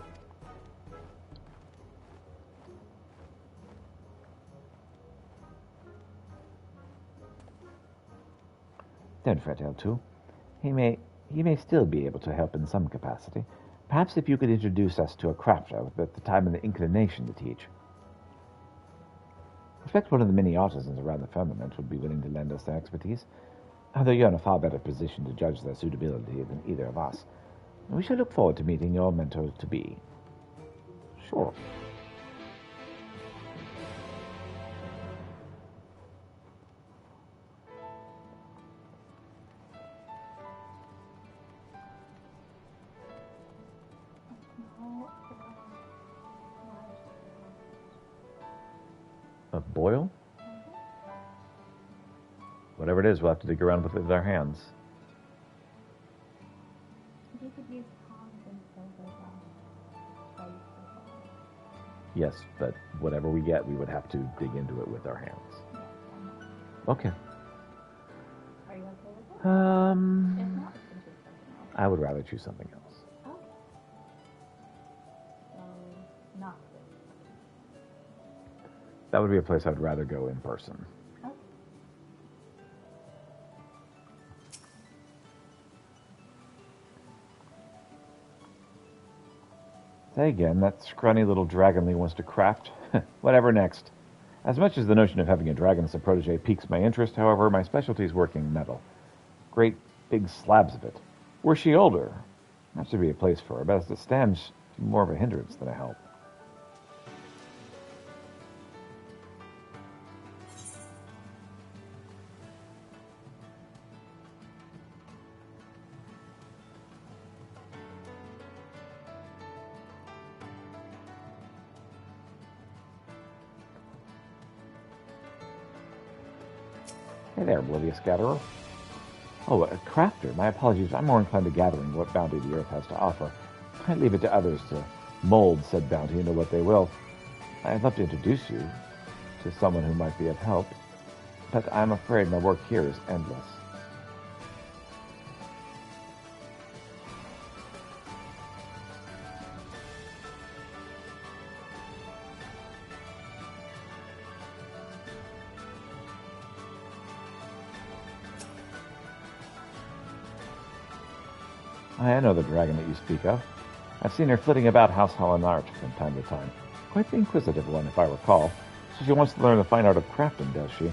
Don't fret, L2. He may still be able to help in some capacity. Perhaps if you could introduce us to a crafter with the time and the inclination to teach. I expect one of the many artisans around the firmament would be willing to lend us their expertise, although you're in a far better position to judge their suitability than either of us. We shall look forward to meeting your mentor-to-be.
Sure. A boil? Whatever it is, we'll have to dig around with our hands.
You could use tongs instead of
Yes, but whatever we get, we would have to dig into it with our hands. Okay.
Are you okay with it? If not, we can choose something else.
I would rather choose something else.
Okay. So, not this.
That would be a place I'd rather go in person.
Okay.
Say again, that scrawny little dragonling wants to craft. Whatever next. As much as the notion of having a dragon as a protege piques my interest, however, my specialty is working metal. Great big slabs of it. Were she older, that should be a place for her, but as it stands, she's more of a hindrance than a help. Hey there, oblivious gatherer. Oh, a crafter. My apologies. I'm more inclined to gathering what bounty the earth has to offer. I leave it to others to mold said bounty into what they will. I'd love to introduce you to someone who might be of help, but I'm afraid my work here is endless. I know the dragon that you speak of. I've seen her flitting about House Hall and Arch from time to time. Quite the inquisitive one, if I recall. So she wants to learn the fine art of crafting, does she?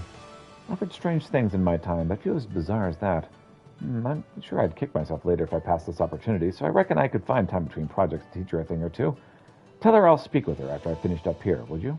I've heard strange things in my time, but few as bizarre as that. I'm sure I'd kick myself later if I passed this opportunity, so I reckon I could find time between projects to teach her a thing or two. Tell her I'll speak with her after I've finished up here, would you?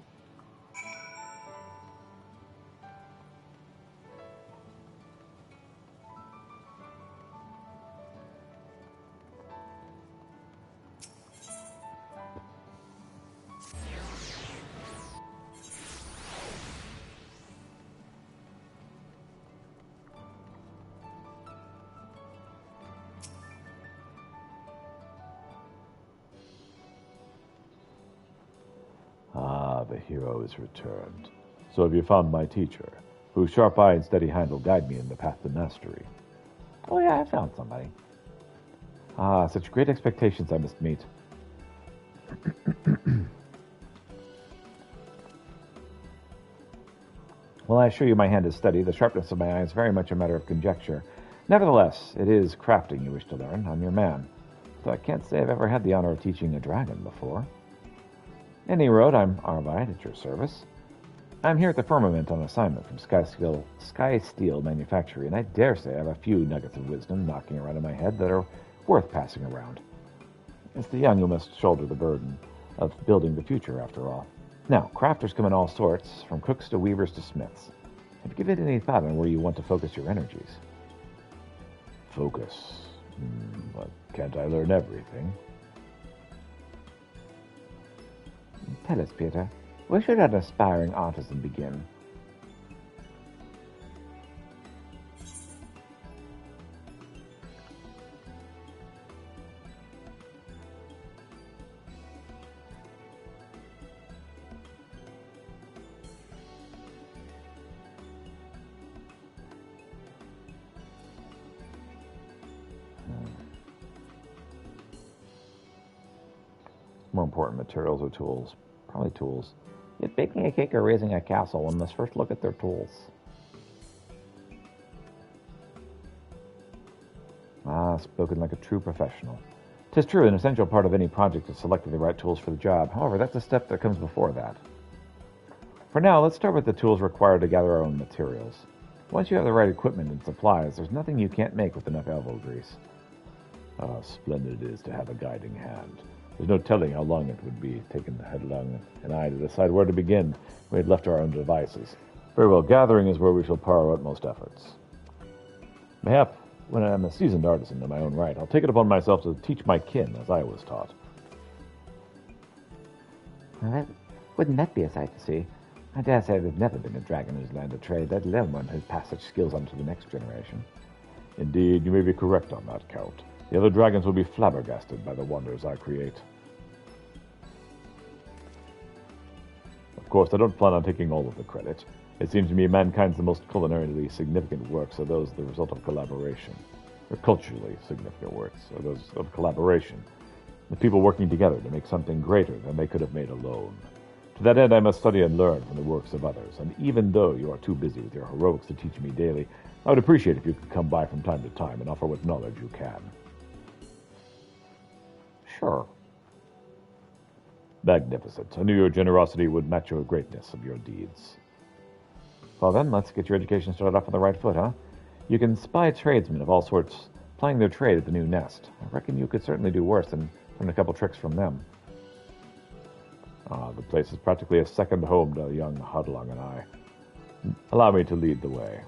Ah, the hero is returned. So have you found my teacher, whose sharp eye and steady hand will guide me in the path to mastery? Oh yeah, I found somebody. Ah, such great expectations I must meet. Well, I assure you my hand is steady. The sharpness of my eye is very much a matter of conjecture. Nevertheless, it is crafting you wish to learn. I'm your man. Though I can't say I've ever had the honor of teaching a dragon before. Any road, I'm Arvide at your service. I'm here at the Firmament on assignment from Sky Steel Manufactory, and I dare say I have a few nuggets of wisdom knocking around in my head that are worth passing around. It's the young who must shoulder the burden of building the future, after all. Now, crafters come in all sorts, from cooks to weavers to smiths. Have you given any thought on where you want to focus your energies? Focus? But can't I learn everything?
Tell us, Peter, where should an aspiring artisan begin?
More important, materials or tools? Probably tools.
If baking a cake or raising a castle, one must first look at their tools.
Ah, spoken like a true professional. 'Tis true, an essential part of any project is selecting the right tools for the job. However, that's a step that comes before that. For now, let's start with the tools required to gather our own materials. Once you have the right equipment and supplies, there's nothing you can't make with enough elbow grease. Ah, splendid it is to have a guiding hand. There's no telling how long it would be taking the headlong and I to decide where to begin. We had left our own devices. Very well, gathering is where we shall pour our utmost efforts. Mayhap, when I am a seasoned artisan in my own right, I'll take it upon myself to teach my kin as I was taught.
Well, wouldn't that be a sight to see? I dare say there's never been a dragon who's learned a trade, let alone one who's passed such skills on to the next generation.
Indeed, you may be correct on that count. The other dragons will be flabbergasted by the wonders I create. Of course, I don't plan on taking all of the credit. It seems to me mankind's the most culinarily significant works are those the result of collaboration. Or culturally significant works are those of collaboration. The people working together to make something greater than they could have made alone. To that end, I must study and learn from the works of others, and even though you are too busy with your heroics to teach me daily, I would appreciate if you could come by from time to time and offer what knowledge you can.
Sure.
Magnificent. I knew your generosity would match your greatness of your deeds. Well then, let's get your education started off on the right foot, huh? You can spy tradesmen of all sorts plying their trade at the new nest. I reckon you could certainly do worse than learn a couple tricks from them. Ah, the place is practically a second home to young Hudlong and I. Allow me to lead the way.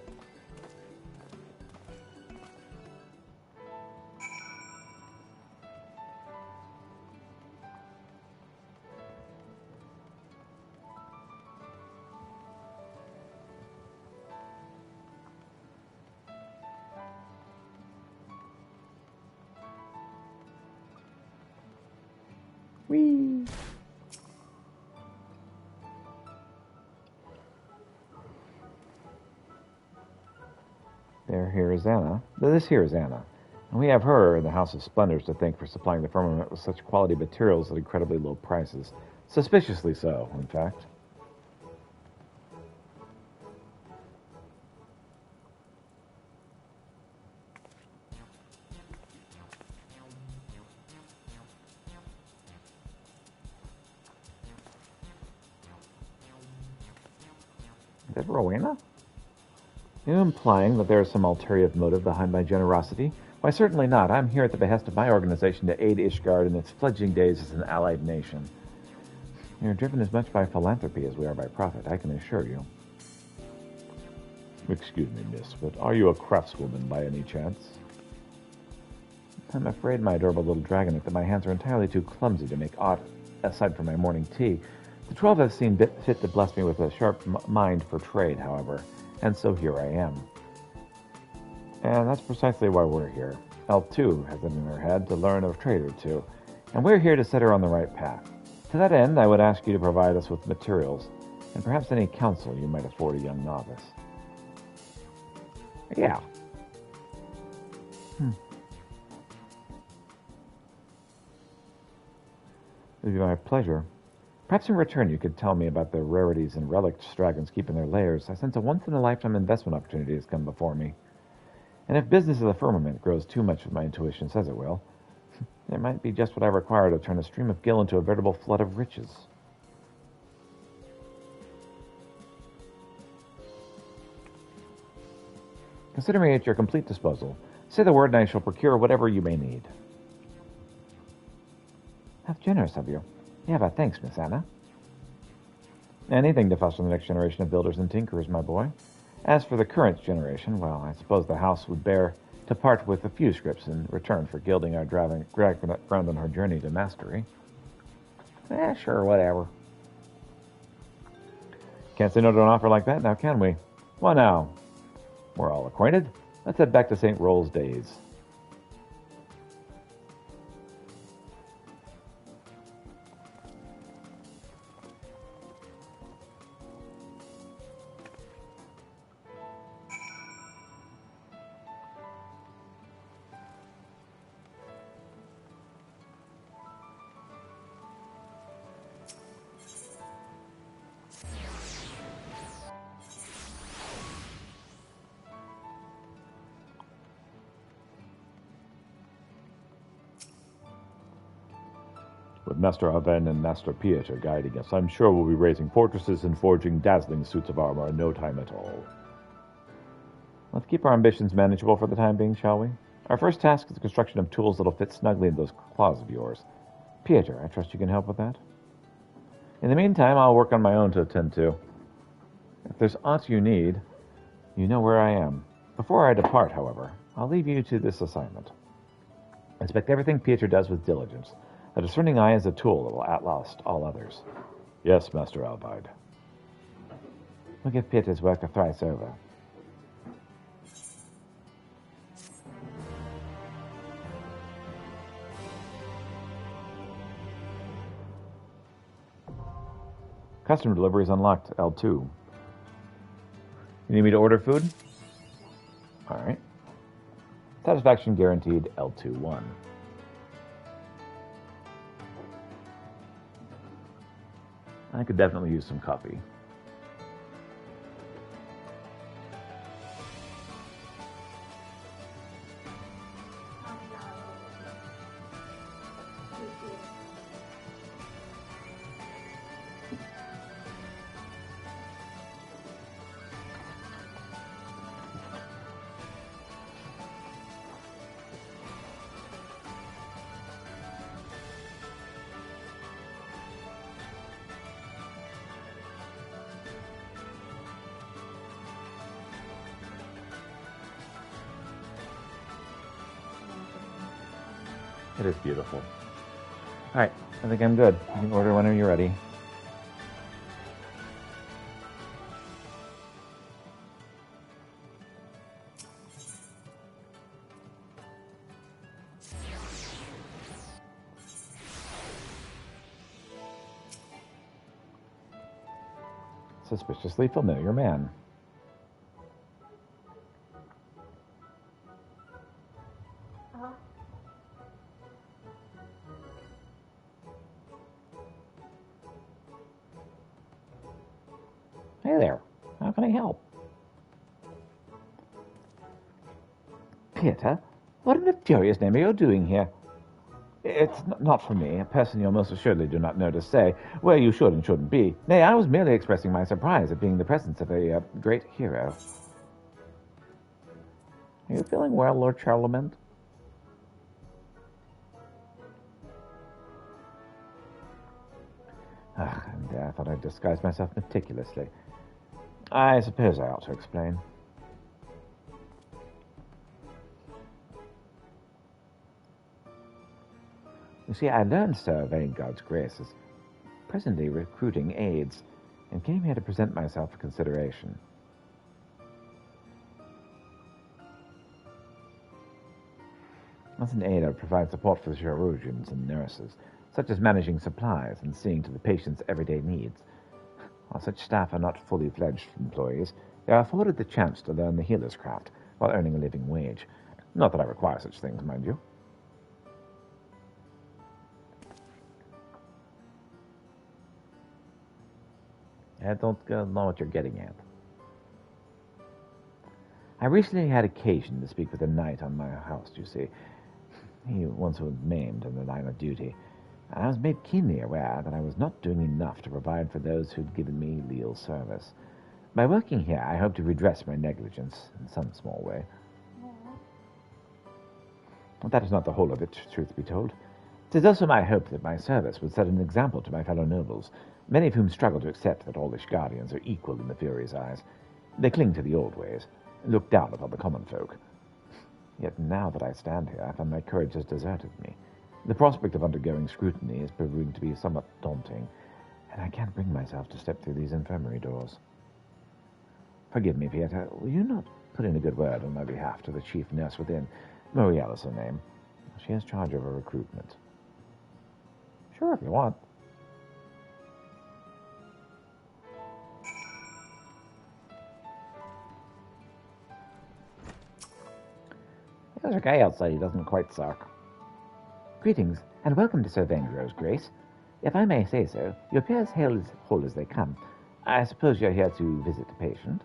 Whee!
Here is Anna. This here is Anna. And we have her in the House of Splendors to thank for supplying the firmament with such quality materials at incredibly low prices. Suspiciously so, in fact. Is it Rowena? Are you implying that there is some ulterior motive behind my generosity? Why, certainly not. I'm here at the behest of my organization to aid Ishgard in its fledgling days as an allied nation. We are driven as much by philanthropy as we are by profit, I can assure you. Excuse me, miss, but are you a craftswoman by any chance? I'm afraid, my adorable little dragonette, that my hands are entirely too clumsy to make aught aside from my morning tea. The 12 have seen fit to bless me with a sharp mind for trade, however, and so here I am. And that's precisely why we're here. L2 has it in her head to learn of trade or two, and we're here to set her on the right path. To that end, I would ask you to provide us with materials, and perhaps any counsel you might afford a young novice. Yeah. It would be my pleasure. Perhaps in return you could tell me about the rarities and relics dragons keep in their lairs. I sense a once-in-a-lifetime investment opportunity has come before me. And if business of the firmament grows too much as my intuition says it will, it might be just what I require to turn a stream of gil into a veritable flood of riches. Consider me at your complete disposal. Say the word and I shall procure whatever you may need. How generous of you. Yeah, but thanks, Miss Anna. Anything to foster the next generation of builders and tinkerers, my boy. As for the current generation, well, I suppose the house would bear to part with a few scripts in return for gilding our ground on her journey to mastery. Sure, whatever. Can't say no to an offer like that now, can we? Well, now, we're all acquainted. Let's head back to St. Roll's days. With Master Aven and Master Pieter guiding us, I'm sure we'll be raising fortresses and forging dazzling suits of armor in no time at all. Let's keep our ambitions manageable for the time being, shall we? Our first task is the construction of tools that'll fit snugly in those claws of yours. Pieter, I trust you can help with that? In the meantime, I'll work on my own to attend to. If there's aught you need, you know where I am. Before I depart, however, I'll leave you to this assignment. Inspect everything Pieter does with diligence. A discerning eye is a tool that will outlast all others. Yes, Master Albide. We'll give Pieter's work a thrice over. Customer delivery is unlocked, L2. You need me to order food? Alright. Satisfaction guaranteed, L2-1. I could definitely use some coffee. It is beautiful. Alright, I think I'm good. You can order whenever you're ready. Suspiciously familiar man. Hey there, how can I help? Pieter, what in the furious name are you doing here?
It's not for me, a person you most assuredly do not know to say where you should and shouldn't be. Nay, I was merely expressing my surprise at being the presence of a great hero. Are you feeling well, Lord Charlemagne? And I thought I'd disguise myself meticulously. I suppose I ought to explain. You see, I learned Sir Vanguard's Grace is presently recruiting aides, and came here to present myself for consideration. As an aide, I provide support for the chirurgeons and nurses, such as managing supplies and seeing to the patient's everyday needs. While such staff are not fully fledged employees, they are afforded the chance to learn the healer's craft while earning a living wage. Not that I require such things, mind you. I don't know what you're getting at. I recently had occasion to speak with a knight on my house, you see. He once was maimed in the line of duty. I was made keenly aware that I was not doing enough to provide for those who'd given me leal service. By working here, I hope to redress my negligence in some small way. But that is not the whole of it, truth be told. It is also my hope that my service would set an example to my fellow nobles, many of whom struggle to accept that all Ishgardians are equal in the Fury's eyes. They cling to the old ways, and look down upon the common folk. Yet now that I stand here, I find my courage has deserted me. The prospect of undergoing scrutiny is proving to be somewhat daunting, and I can't bring myself to step through these infirmary doors. Forgive me, Pieter. Will you not put in a good word on my behalf to the chief nurse within? Muriel is her name. She has charge over recruitment. Sure, if you want. There's a guy outside. He doesn't quite suck. Greetings, and welcome to Sir Vangro's Grace. If I may say so, you appear as whole as they come. I suppose you're here to visit a patient?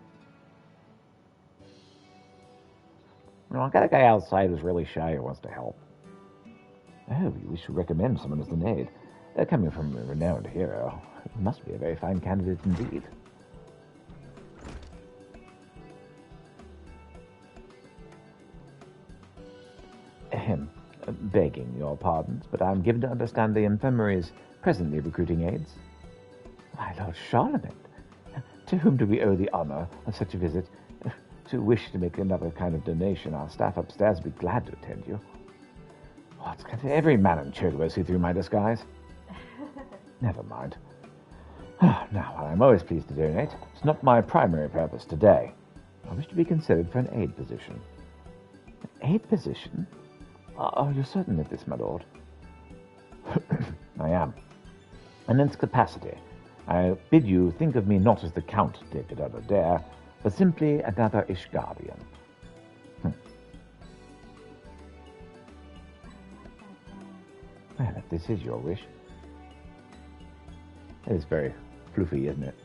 No, I've got a guy outside who's really shy who wants to help. Oh, we should recommend someone as an aide. They're coming from a renowned hero. He must be a very fine candidate indeed. Ahem. Begging your pardons, but I'm given to understand the infirmary is presently recruiting aides. My Lord Charlemagne, to whom do we owe the honor of such a visit? To wish to make another kind of donation, our staff upstairs would be glad to attend you. What's every man in Church will see through my disguise. Never mind. Now, while I'm always pleased to donate, it's not my primary purpose today. I wish to be considered for an aide position. An aide position? Are you certain of this, my lord? I am. In its capacity, I bid you think of me not as the Count David Dare, but simply another Ishgardian. Well, if this is your wish. It is very floofy, isn't it?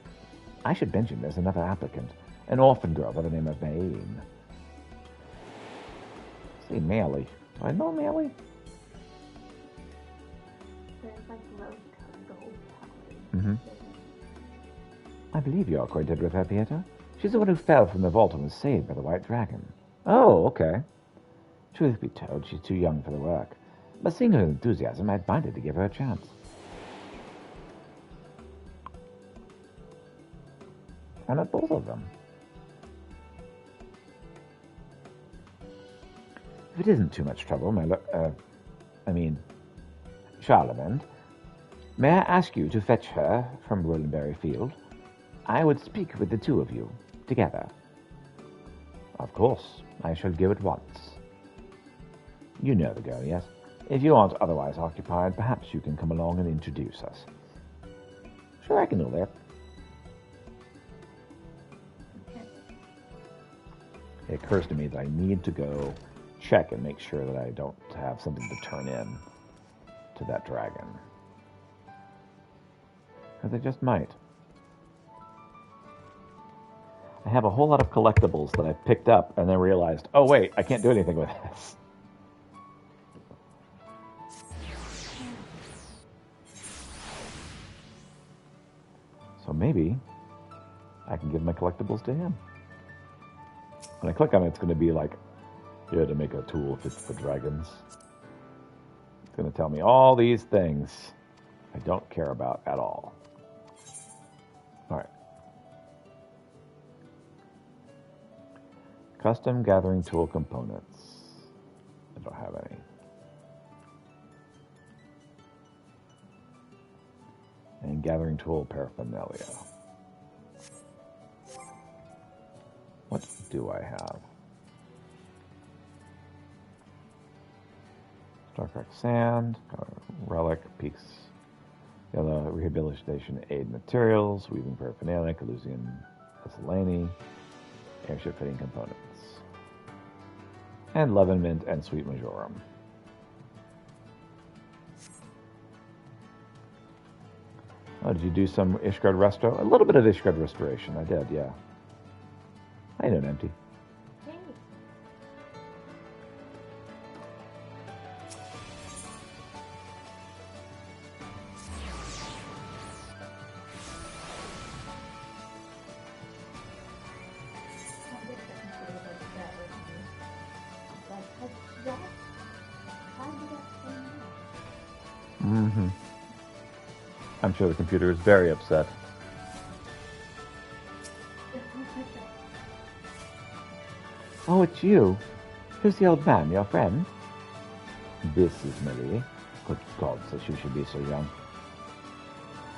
I should mention there's another applicant, an orphan girl by the name of Bain. Say Mally. Do I know Mally?
There's like rose-colored gold powder.
Mm-hmm. I believe you're acquainted with her, Pieter. She's the one who fell from the vault and was saved by the White Dragon. Oh, okay. Truth be told, she's too young for the work. But seeing her enthusiasm, I'd minded to give her a chance. And at both of them. If it isn't too much trouble, Charlemagne, may I ask you to fetch her from Rolandberry Field? I would speak with the two of you, together. Of course, I shall go at once. You know the girl, yes? If you aren't otherwise occupied, perhaps you can come along and introduce us. Sure, I can do that. It occurs to me that I need to go check and make sure that I don't have something to turn in to that dragon. Because I just might. I have a whole lot of collectibles that I picked up and then realized, oh wait, I can't do anything with this.
Or maybe I can give my collectibles to him. When I click on it, it's going to be like, here to make a tool fit for dragons. It's going to tell me all these things I don't care about at all. All right. Custom gathering tool components. I don't have any. And gathering tool paraphernalia. What do I have? Starcrack sand, relic, peaks, yellow rehabilitation aid materials, weaving paraphernalia, Calusian miscellany, airship fitting components, and leaven mint and sweet majorum. Oh, did you do some Ishgard resto? A little bit of Ishgard restoration. I did, yeah. I know, empty. Mm-hmm. I'm sure the computer is very upset. Oh, it's you. Who's the old man, your friend? This is Marie. Good God, so she should be so young.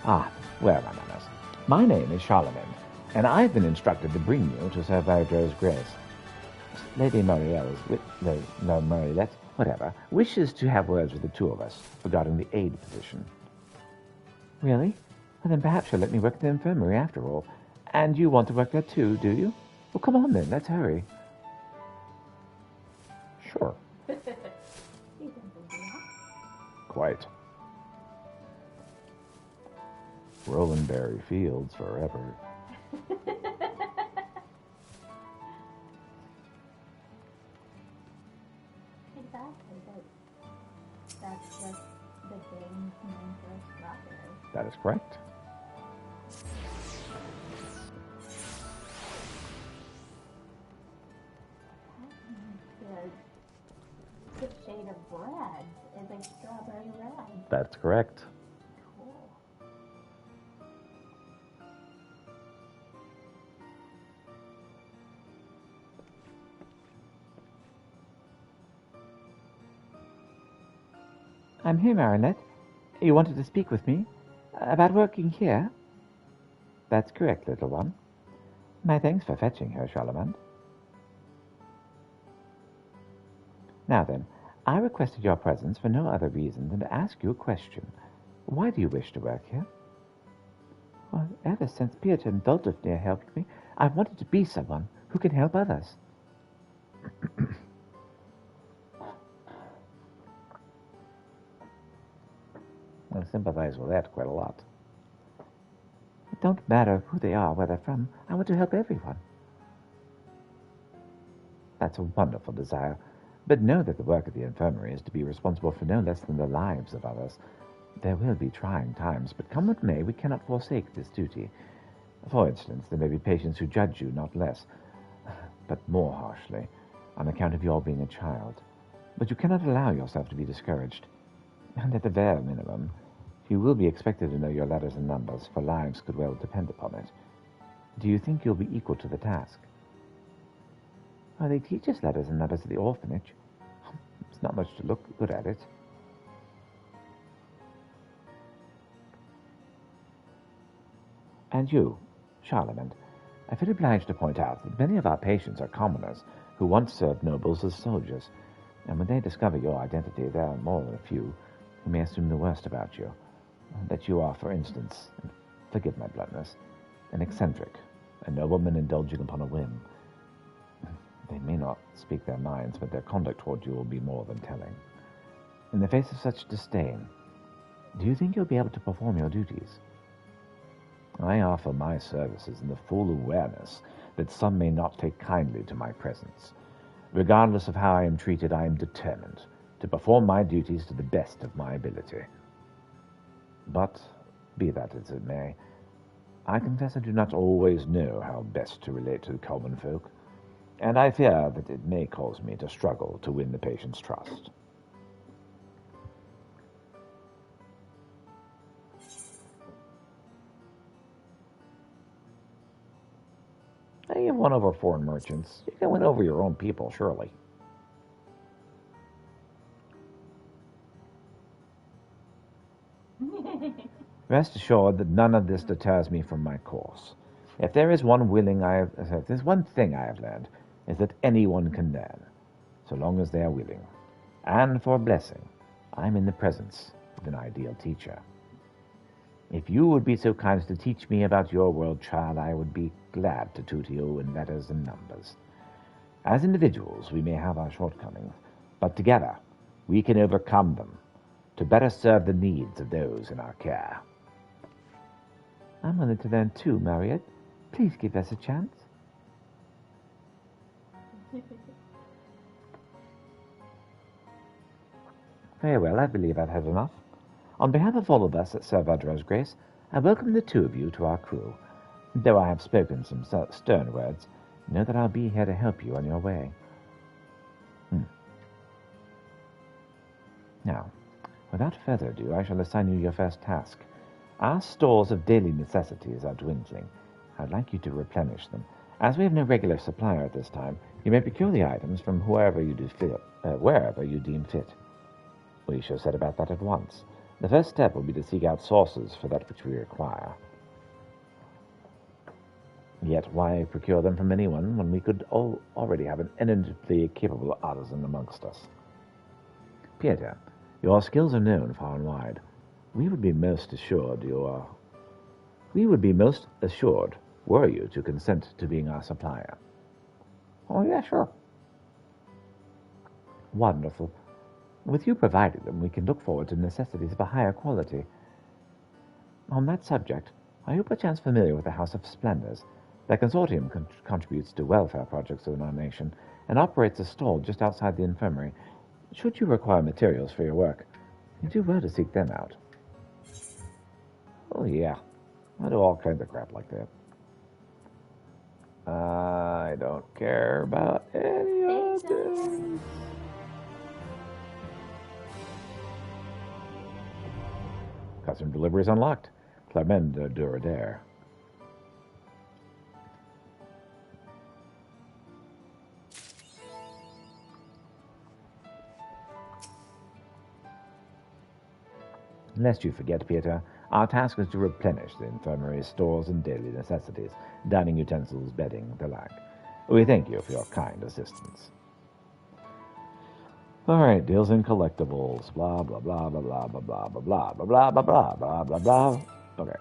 Ah, where are my manners? My name is Charlemagne, and I've been instructed to bring you to Sir Varydro's grace. Lady Muriel's, no, Murielette, whatever, wishes to have words with the two of us regarding the aid position. Really? Well, then perhaps she'll let me work at the infirmary after all. And you want to work there too, do you? Well, come on then, let's hurry. Sure. Quite. Rolandberry Fields forever.
Exactly, but that's just the game's main first rocket.
That is correct.
The shade of red is a strawberry red.
That's correct.
Cool.
I'm here, Marinette. You wanted to speak with me? About working here? That's correct, little one. My thanks for fetching her, Charlemagne. Now then, I requested your presence for no other reason than to ask you a question. Why do you wish to work here? Well, ever since Peter and Doldufnir helped me, I've wanted to be someone who can help others.
I sympathize with that quite a lot.
It don't matter who they are, where they're from. I want to help everyone.
That's a wonderful desire. But know that the work of the infirmary is to be responsible for no less than the lives of others. There will be trying times, but come what may, we cannot forsake this duty. For instance, there may be patients who judge you not less, but more harshly, on account of your being a child. But you cannot allow yourself to be discouraged. And at the bare minimum, you will be expected to know your letters and numbers, for lives could well depend upon it. Do you think you'll be equal to the task?
Well, they teach us letters and numbers at the orphanage.
It's not much to look good at it. And you, Charlemagne, I feel obliged to point out that many of our patients are commoners who once served nobles as soldiers, and when they discover your identity, there are more than a few who may assume the worst about you. That you are, for instance, forgive my bluntness, an eccentric, a nobleman indulging upon a whim. They may not speak their minds, but their conduct toward you will be more than telling. In the face of such disdain, do you think you'll be able to perform your duties? I offer my services in the full awareness that some may not take kindly to my presence. Regardless of how I am treated, I am determined to perform my duties to the best of my ability. But, be that as it may,
I confess I do not always know how best to relate to common folk, and I fear that it may cause me to struggle to win the patient's trust. You have won over foreign merchants. You can win over your own people, surely. Rest assured that none of this deters me from my course. If there's one thing I have learned, is that anyone can learn, so long as they are willing. And for a blessing, I'm in the presence of an ideal teacher. If you would be so kind as to teach me about your world, child, I would be glad to tutor you in letters and numbers. As individuals, we may have our shortcomings, but together, we can overcome them to better serve the needs of those in our care. I'm willing to learn too, Marriott. Please give us a chance. Very well, I believe I've had enough. On behalf of all of us at Sir Vadra's Grace, I welcome the two of you to our crew. Though I have spoken some stern words, know that I'll be here to help you on your way. Now, without further ado, I shall assign you your first task. Our stores of daily necessities are dwindling. I'd like you to replenish them. As we have no regular supplier at this time, you may procure the items from wherever you deem fit. We shall set about that at once. The first step will be to seek out sources for that which we require. Yet why procure them from anyone when we could already have an eminently capable artisan amongst us? Pieter, your skills are known far and wide. We would be most assured were you to consent to being our supplier. Oh, yeah, sure. Wonderful. With you providing them, we can look forward to necessities of a higher quality. On that subject, are you perchance familiar with the House of Splendors? Their consortium contributes to welfare projects in our nation and operates a stall just outside the infirmary. Should you require materials for your work, you do well to seek them out. Oh, yeah. I do all kinds of crap like that. I don't care about any of this. Custom delivery is unlocked. Clement de Durader. Lest you forget, Pieter, our task is to replenish the infirmary's stores and daily necessities, dining utensils, bedding, the like. We thank you for your kind assistance. All right, deals in collectibles, blah, blah, blah, blah, blah, blah, blah, blah, blah, blah, blah, blah, blah, blah, blah. Okay.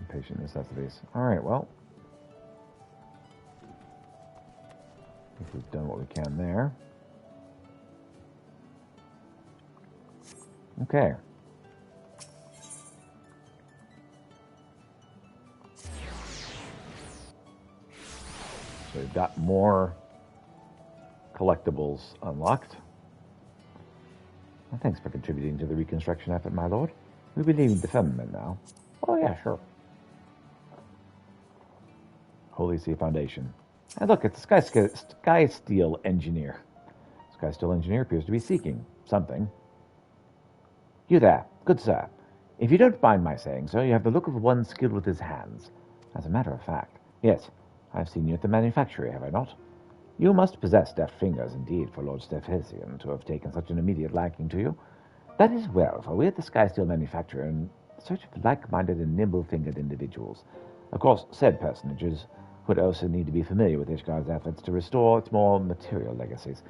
Patient necessities. All right, well. I think we've done what we can there. Okay. So we've got more collectibles unlocked. Well, thanks for contributing to the reconstruction effort, my lord. We'll be leaving the firmament now. Oh, yeah, sure. Holy See Foundation. And look, it's a Sky Steel Engineer. Sky Steel Engineer appears to be seeking something. You there, good sir. If you don't mind my saying so, you have the look of one skilled with his hands. As a matter of fact, yes, I've seen you at the manufactory, have I not? You must possess deft fingers indeed for Lord Stephesian to have taken such an immediate liking to you. That is well, for we at the Sky Steel manufacturer in search of like-minded and nimble-fingered individuals. Of course, said personages would also need to be familiar with Ishgar's efforts to restore its more material legacies.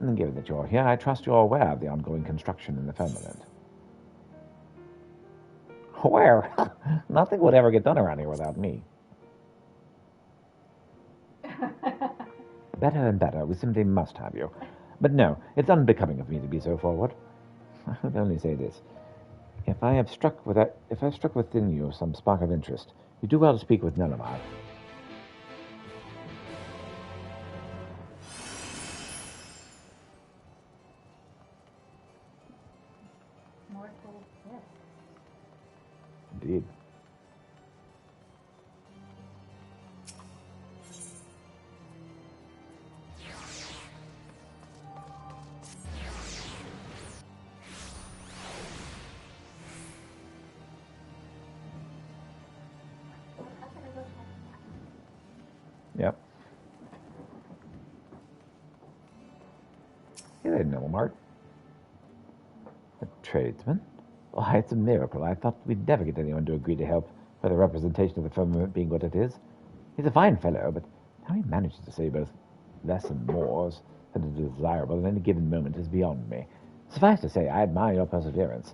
And given that you're here, I trust you're aware of the ongoing construction in the firmament. Aware? Nothing would ever get done around here without me. Better and better. We simply must have you. But no, it's unbecoming of me to be so forward. I would only say this. If I've struck within you some spark of interest, you do well to speak with Nelamar. smart. A tradesman? Why, it's a miracle. I thought we'd never get anyone to agree to help for the representation of the firmament being what it is. He's a fine fellow, but how he manages to say both less and more than is desirable at any given moment is beyond me. Suffice to say, I admire your perseverance.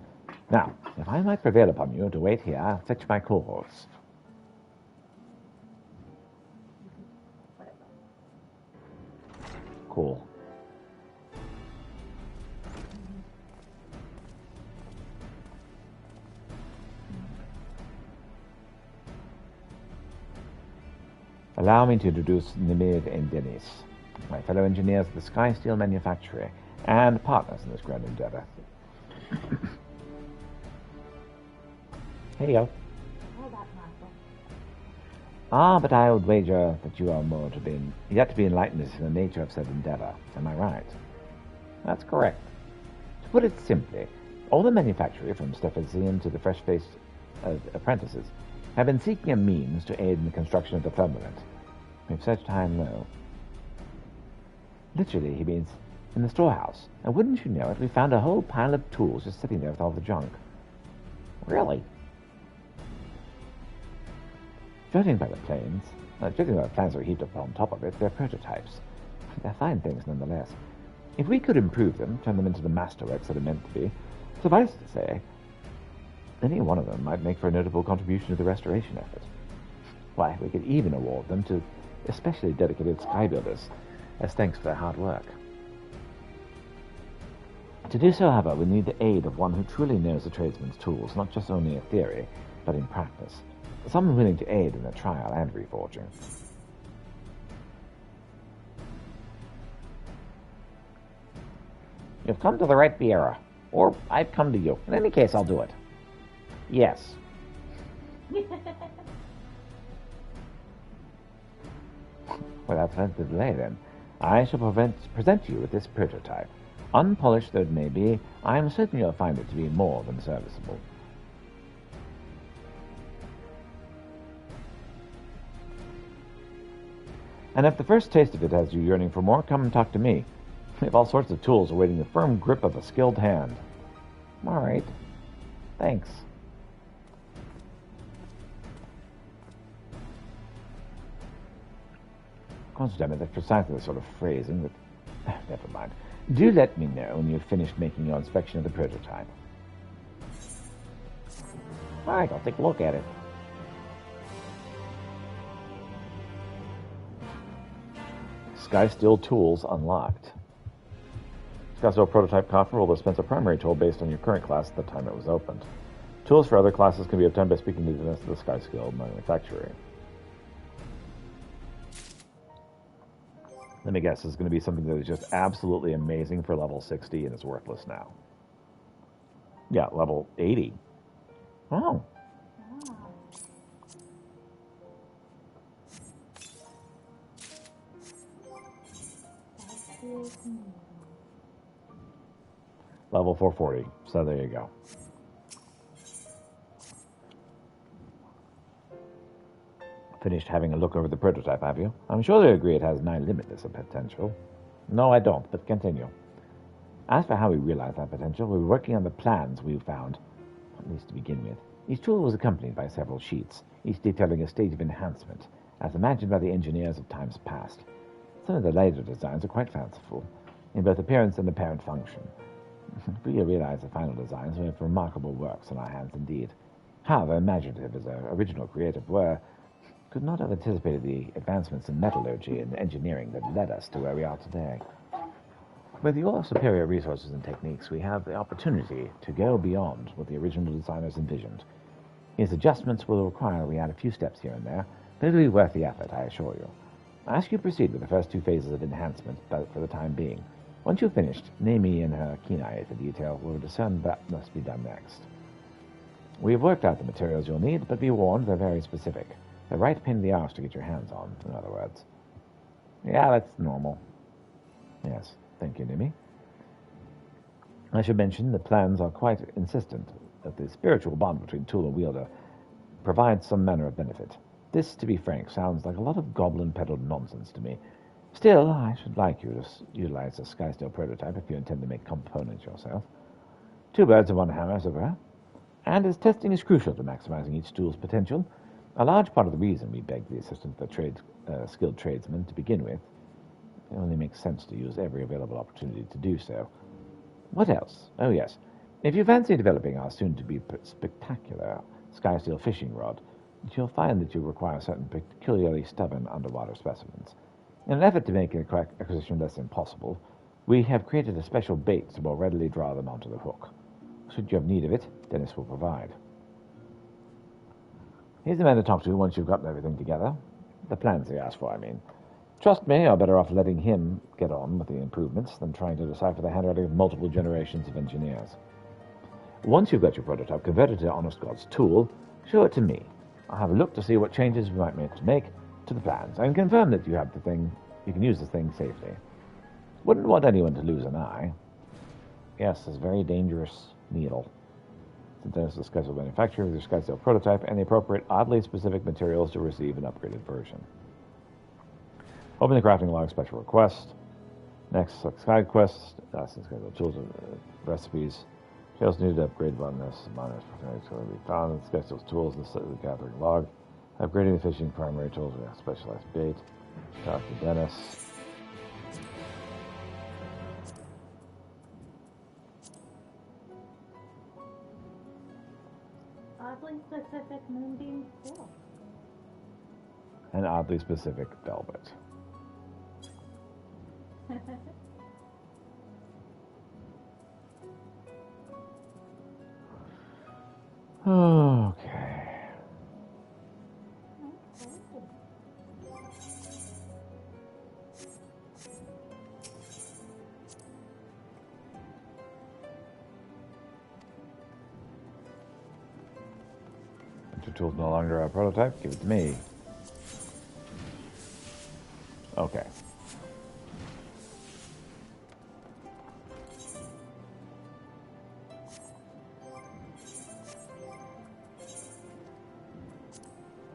Now, if I might prevail upon you to wait here, I'll fetch my cohorts. Cool. Allow me to introduce Nimir and Dennis, my fellow engineers of the Sky Steel Manufactory, and partners in this grand endeavor. Here you go. But I would wager that you are yet to be enlightened as to the nature of said endeavor. Am I right? That's correct. To put it simply, all the manufactory, from Stephensian to the fresh-faced apprentices, have been seeking a means to aid in the construction of the firmament. We've searched high and low. Literally, he means in the storehouse. And wouldn't you know it, we found a whole pile of tools just sitting there with all the junk. Really? Judging by the plans that are heaped up on top of it, they're prototypes. They're fine things nonetheless. If we could improve them, turn them into the masterworks that are meant to be, suffice to say, any one of them might make for a notable contribution to the restoration effort. Why, we could even award them to especially dedicated sky builders, as thanks for their hard work. To do so, however, we need the aid of one who truly knows the tradesman's tools, not just only in theory, but in practice. Someone willing to aid in the trial and reforging. You've come to the right Viera, or I've come to you. In any case, I'll do it. Yes. Without further delay, then, I shall present you with this prototype. Unpolished though it may be, I am certain you'll find it to be more than serviceable. And if the first taste of it has you yearning for more, come and talk to me. We have all sorts of tools awaiting the firm grip of a skilled hand. All right. Thanks. Damn it, that's precisely the sort of phrasing that... Never mind. Do let me know when you've finished making your inspection of the prototype. All right, I'll take a look at it. Sky Steel tools unlocked. Sky Steel prototype coffer will dispense a primary tool based on your current class at the time it was opened. Tools for other classes can be obtained by speaking to the Sky Steel manufacturer. Let me guess, it's going to be something that is just absolutely amazing for level 60 and is worthless now. Yeah, level 80. Oh. Level 440. So there you go. Finished having a look over the prototype, have you? I'm sure they agree it has nigh limitless potential. No, I don't, but continue. As for how we realize that potential, we're working on the plans we've found, at least to begin with. Each tool was accompanied by several sheets, each detailing a stage of enhancement, as imagined by the engineers of times past. Some of the later designs are quite fanciful, in both appearance and apparent function. If we realize the final designs, we have remarkable works on our hands indeed. However imaginative as our original creative were, could not have anticipated the advancements in metallurgy and engineering that led us to where we are today. With your superior resources and techniques, we have the opportunity to go beyond what the original designers envisioned. These adjustments will require we add a few steps here and there, but it'll be worth the effort, I assure you. I ask you to proceed with the first two phases of enhancement for the time being. Once you've finished, Naomi and her keen eye for detail will discern what must be done next. We have worked out the materials you'll need, but be warned, they're very specific. The right pain in the arse to get your hands on, in other words. Yeah, that's normal. Yes, thank you, Nimi. I should mention the plans are quite insistent that the spiritual bond between tool and wielder provides some manner of benefit. This, to be frank, sounds like a lot of goblin-peddled nonsense to me. Still, I should like you to utilize the Skysteel prototype if you intend to make components yourself. Two birds with one hammer, as it were. And as testing is crucial to maximizing each tool's potential, a large part of the reason we begged the assistance of skilled tradesmen to begin with, it only makes sense to use every available opportunity to do so. What else? Oh, yes. If you fancy developing our soon-to-be spectacular Skysteel fishing rod, you'll find that you require certain peculiarly stubborn underwater specimens. In an effort to make acquisition less impossible, we have created a special bait to more readily draw them onto the hook. Should you have need of it, Dennis will provide. He's the man to talk to once you've gotten everything together. The plans he asked for, I mean. Trust me, you're better off letting him get on with the improvements than trying to decipher the handwriting of multiple generations of engineers. Once you've got your prototype converted to Honest God's tool, show it to me. I'll have a look to see what changes we might make to the plans, and confirm that you have the thing, you can use the thing safely. Wouldn't want anyone to lose an eye. Yes, it's a very dangerous needle. Since Dennis is scheduled manufacturer with your Skysteel prototype and the appropriate, oddly specific materials to receive an upgraded version. Open the crafting log special request. Next, select side quests. Tools and recipes. Materials needed to upgrade botanist. Miners will be found in Skysteel's tools in the gathering log. Upgrading the fishing primary tools with a specialized bait. Talk to Dennis.
Oddly specific moonbeam quill.
An oddly specific velvet. Okay. Your tool's no longer a prototype. Give it to me. Okay.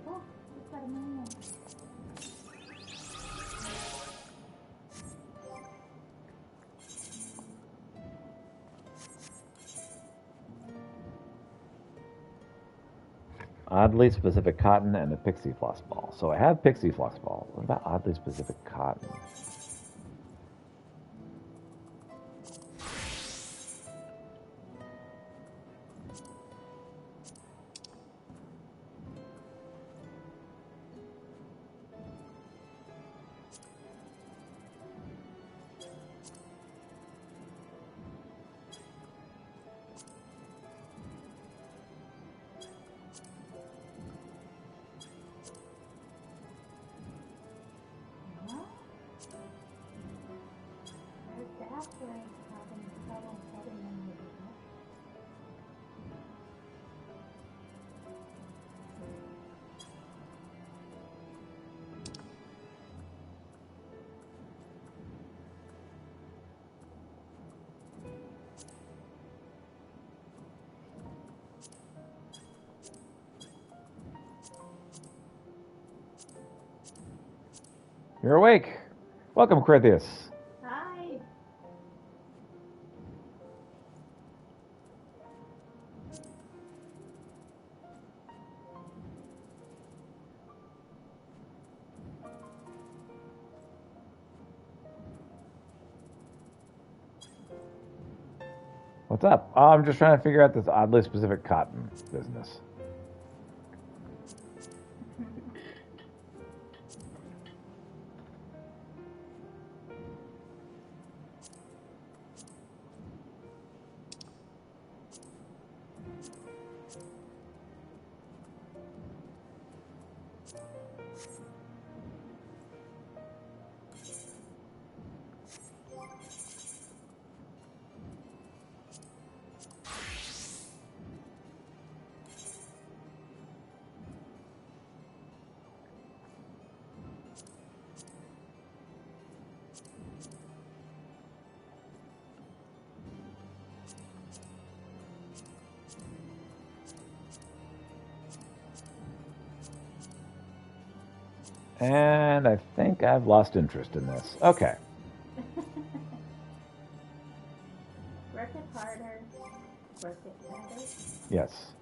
Oh, it's got a manual.
Oddly specific cotton and a pixie floss ball. So I have pixie floss ball. What about oddly specific cotton? You're awake. Welcome, Crithius.
Hi.
What's up? Oh, I'm just trying to figure out this oddly specific cotton business. And I think I've lost interest in this. Okay.
Work it harder. Work it better.
Yes.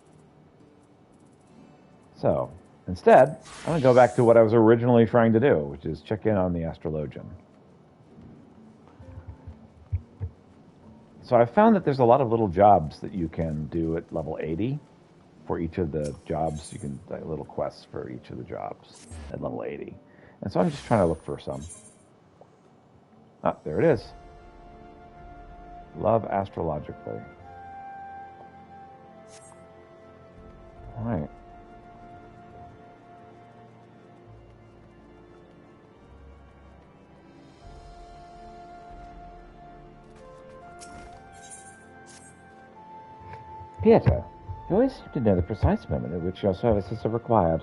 So, instead, I'm going to go back to what I was originally trying to do, which is check in on the astrologian. So I found that there's a lot of little jobs that you can do at level 80 for each of the jobs. You can like little quests for each of the jobs at level 80. And so I'm just trying to look for some. Ah, there it is. Love astrologically. All right.
Pieter, you always seem to know the precise moment at which your services are required.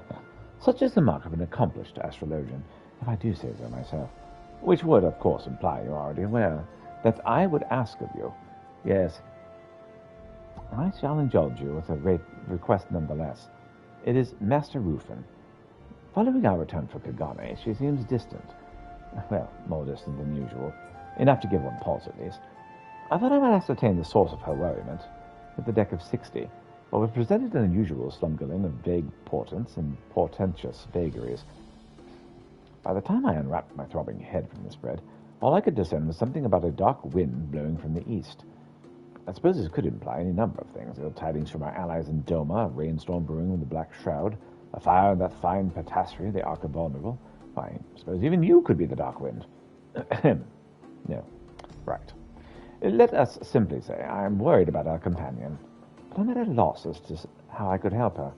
Such is the mark of an accomplished astrologian, if I do say so myself. Which would, of course, imply you're already aware that I would ask of you. Yes, I shall indulge you with a request nonetheless. It is Master Rufin. Following our return from Kagane, she seems distant. Well, more distant than usual. Enough to give one pause, at least. I thought I might ascertain the source of her worriment at the deck of 60, but was presented an unusual slumgulling of vague portents and portentous vagaries. By the time I unwrapped my throbbing head from the spread, all I could discern was something about a dark wind blowing from the east. I suppose this could imply any number of things. Ill tidings from our allies in Doma, a rainstorm brewing with the Black Shroud, a fire in that fine Patassery, the Ark of Vulnerable. Why, I suppose even you could be the dark wind. No. Right. Let us simply say I am worried about our companion, but I'm at a loss as to how I could help her.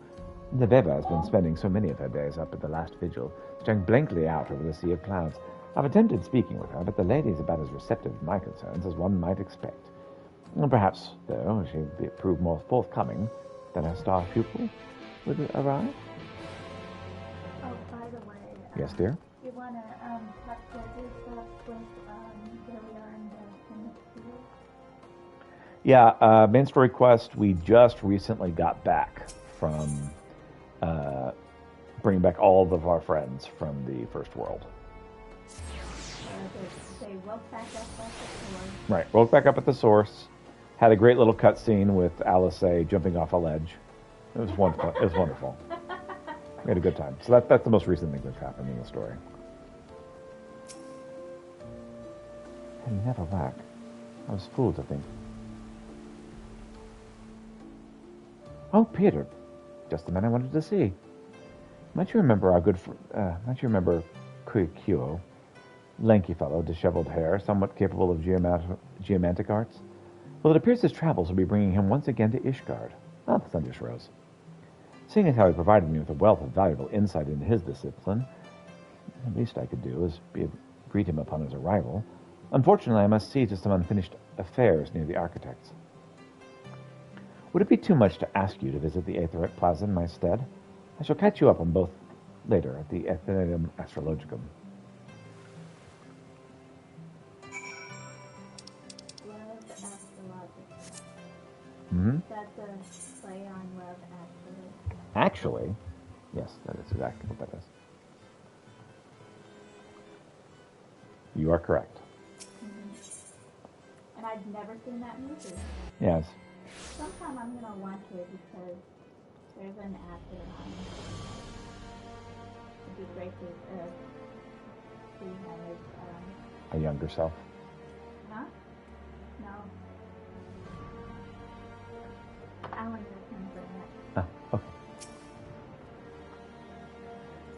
Neveva has been spending so many of her days up at the last vigil, staring blankly out over the sea of clouds. I've attempted speaking with her, but the lady is about as receptive to my concerns as one might expect. Perhaps, though, she would prove more forthcoming than her star pupil would arrive.
Oh, by the way.
Yes, dear?
You want to touch this stuff with where we are in the field?
Yeah, main story quest, we just recently got back from bringing back all of our friends from the First World.
They woke back up at the source.
Right, woke back up at the source. Had a great little cutscene with Alice jumping off a ledge. It was wonderful. It was wonderful. We had a good time. So that's the most recent thing that's happened in the story.
And never back. I was fooled to think. Oh, Peter, just the man I wanted to see. Might you remember our good might you remember Kuikyo? Lanky fellow, disheveled hair, somewhat capable of geomantic arts. Well, it appears his travels will be bringing him once again to Ishgard. Ah, the sun just rose. Seeing as how he provided me with a wealth of valuable insight into his discipline, the least I could do is greet him upon his arrival. Unfortunately, I must see to some unfinished affairs near the architects. Would it be too much to ask you to visit the Aetherite Plaza in my stead? I shall catch you up on both later at the Athenaeum Astrologicum.
Mm-hmm.
That's a play on love, actually.
Actually, yes, that is exactly what that is. You are correct.
Mm-hmm. And I've never seen that movie.
Yes.
Sometime I'm going to watch it because there's an actor on it. It'd be great to see him as...
A younger self.
Huh? No. I want to remember that.
Ah, okay.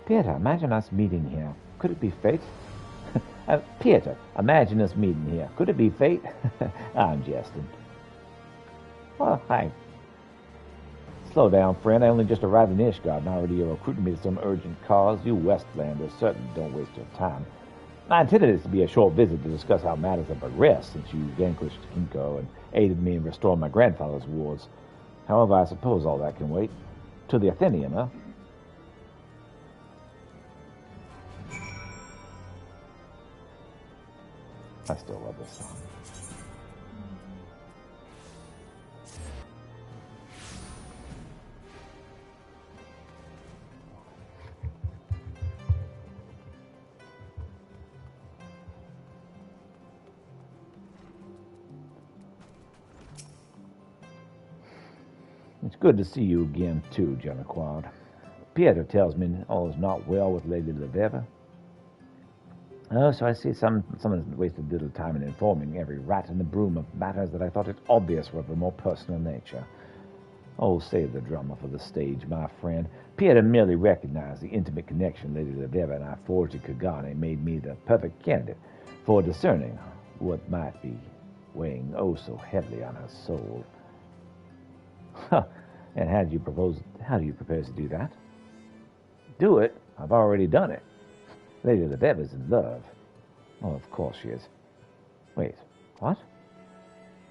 Peter, imagine us meeting here. Could it be fate? Peter, imagine us meeting here. Could it be fate? I'm jesting. Oh, hi. Slow down, friend. I only just arrived in Ishgard and already you're recruiting me to some urgent cause. You Westlanders certainly don't waste your time. I intended this to be a short visit to discuss how matters have progressed since you vanquished Kinko and aided me in restoring my grandfather's wards. However, I suppose all that can wait. To the Athenaeum, huh?
I still love this song.
It's good to see you again, too, Janiquard. Pietro tells me all is not well with Lady Leveva. Oh, so I see someone has wasted little time in informing every rat in the broom of matters that I thought it obvious were of a more personal nature. Oh, save the drama for the stage, my friend. Pietro merely recognized the intimate connection Lady Leveva and I forged at Kagane made me the perfect candidate for discerning what might be weighing oh so heavily on her soul. And how do you propose to do that? Do it? I've already done it. Lady Leveva's in love. Oh, of course she is. Wait, what?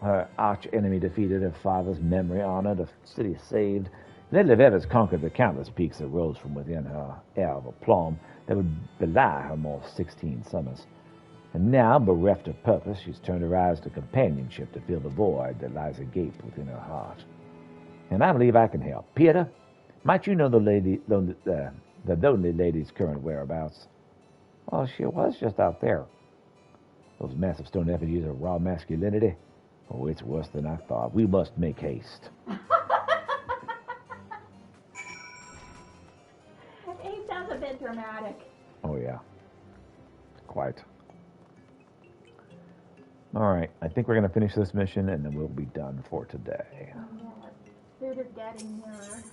Her arch-enemy defeated, her father's memory honored, a city saved. Lady Leveva's conquered the countless peaks that rose from within her air of aplomb that would belie her more 16 summers. And now, bereft of purpose, she's turned her eyes to companionship to fill the void that lies agape within her heart. And I believe I can help. Peter, might you know the lonely lady's current whereabouts? Well, she was just out there. Those massive stone effigies of raw masculinity. Oh, it's worse than I thought. We must make haste.
He sounds a bit dramatic.
Oh, yeah. Quite. All right. I think we're going to finish this mission, and then we'll be done for today.
Food is getting nearer.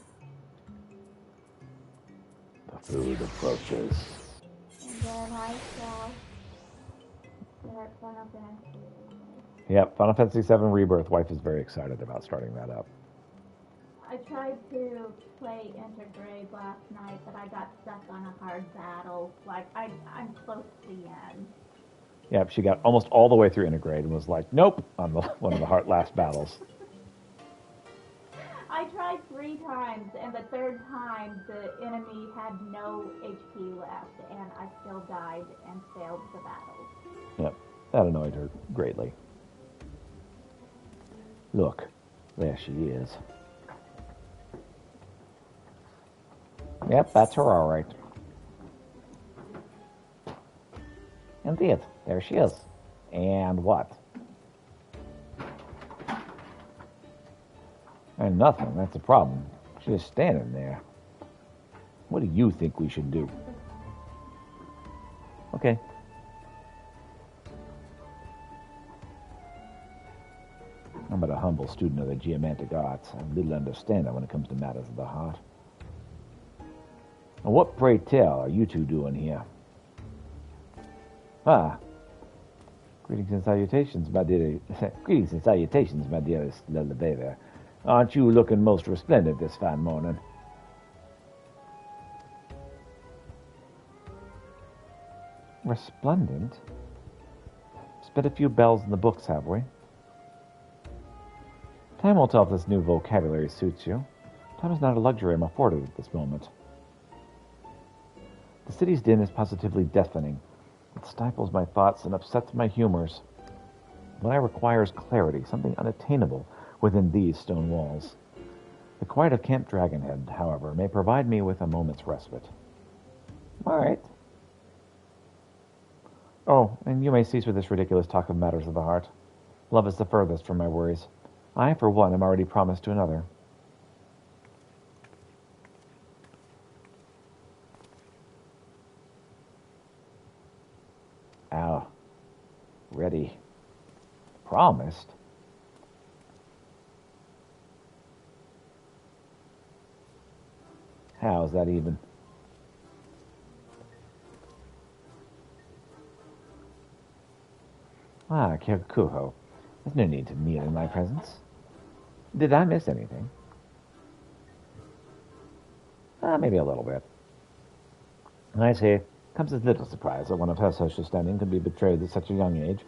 The food approaches.
And then I shall start Final Fantasy.
Yep, Final Fantasy VII Rebirth. Wife is very excited about starting that up.
I tried to play Intergrade last night, but I got stuck on a hard battle. Like, I'm close to the end.
Yep, she got almost all the way through Intergrade and was like, nope, on one of the last battles.
I tried 3 times, and the third time the enemy had no HP left, and I still died and failed the battle.
Yep, that annoyed her greatly.
Look, there she is.
Yep, that's her all right. Indeed, there she is. And what? And nothing, that's the problem. She's just standing there. What do you think we should do? Okay. I'm but a humble student of the geomantic arts, and little understanding when it comes to matters of the heart. And what, pray tell, are you two doing here? Ah. Greetings and salutations, my dear. Greetings and salutations, my dearest Lelebeva. Aren't you looking most resplendent this fine morning? Resplendent? Spit a few bells in the books, have we? Time will tell if this new vocabulary suits you. Time is not a luxury I'm afforded at this moment. The city's din is positively deafening. It stifles my thoughts and upsets my humors. What I require is clarity, something unattainable within these stone walls. The quiet of Camp Dragonhead, however, may provide me with a moment's respite. All right. Oh, and you may cease with this ridiculous talk of matters of the heart. Love is the furthest from my worries. I, for one, am already promised to another. Ow. Ready. Promised? How is that even? Ah, Kikuho. There's no need to kneel in my presence. Did I miss anything? Maybe a little bit. I see. Comes as little surprise that one of her social standing could be betrayed at such a young age.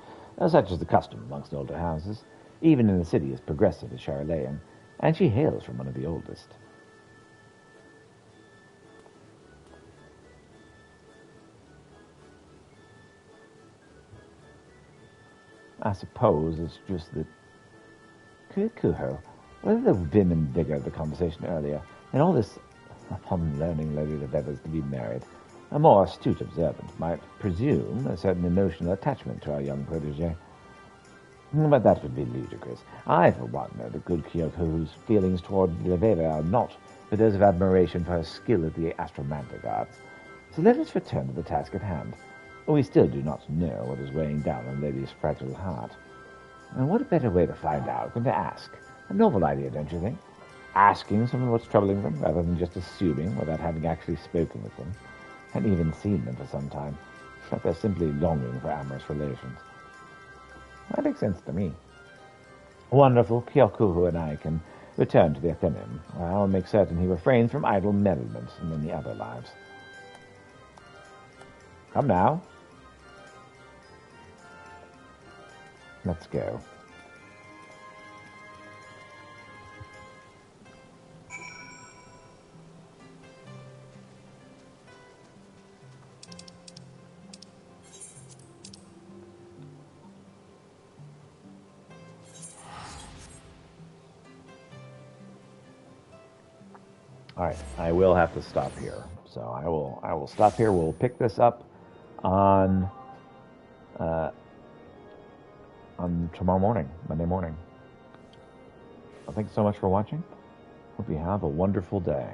Such is the custom amongst older houses, even in a city as progressive as Charlayan, and she hails from one of the oldest. I suppose it's just that Kikuho, whether the vim and vigor of the conversation earlier, and all this upon learning Lady Leveva's to be married, a more astute observant might presume a certain emotional attachment to our young protege.
But that would be ludicrous. I, for one, know the good Kyoko's feelings toward Leveva are not but those of admiration for her skill at the astromantic arts. So let us return to the task at hand. We still do not know what is weighing down on Lady's fragile heart. And what a better way to find out than to ask? A novel idea, don't you think? Asking someone what's troubling them, rather than just assuming without having actually spoken with them, and even seen them for some time, that they're simply longing for amorous relations. That makes sense to me. Wonderful. Kyokuhu and I can return to the Athenaeum, where I'll make certain he refrains from idle merriment in many other lives. Come now. Let's go. All right, I will have to stop here. So I will stop here. We'll pick this up on tomorrow morning, Monday morning. Well, thanks so much for watching. Hope you have a wonderful day.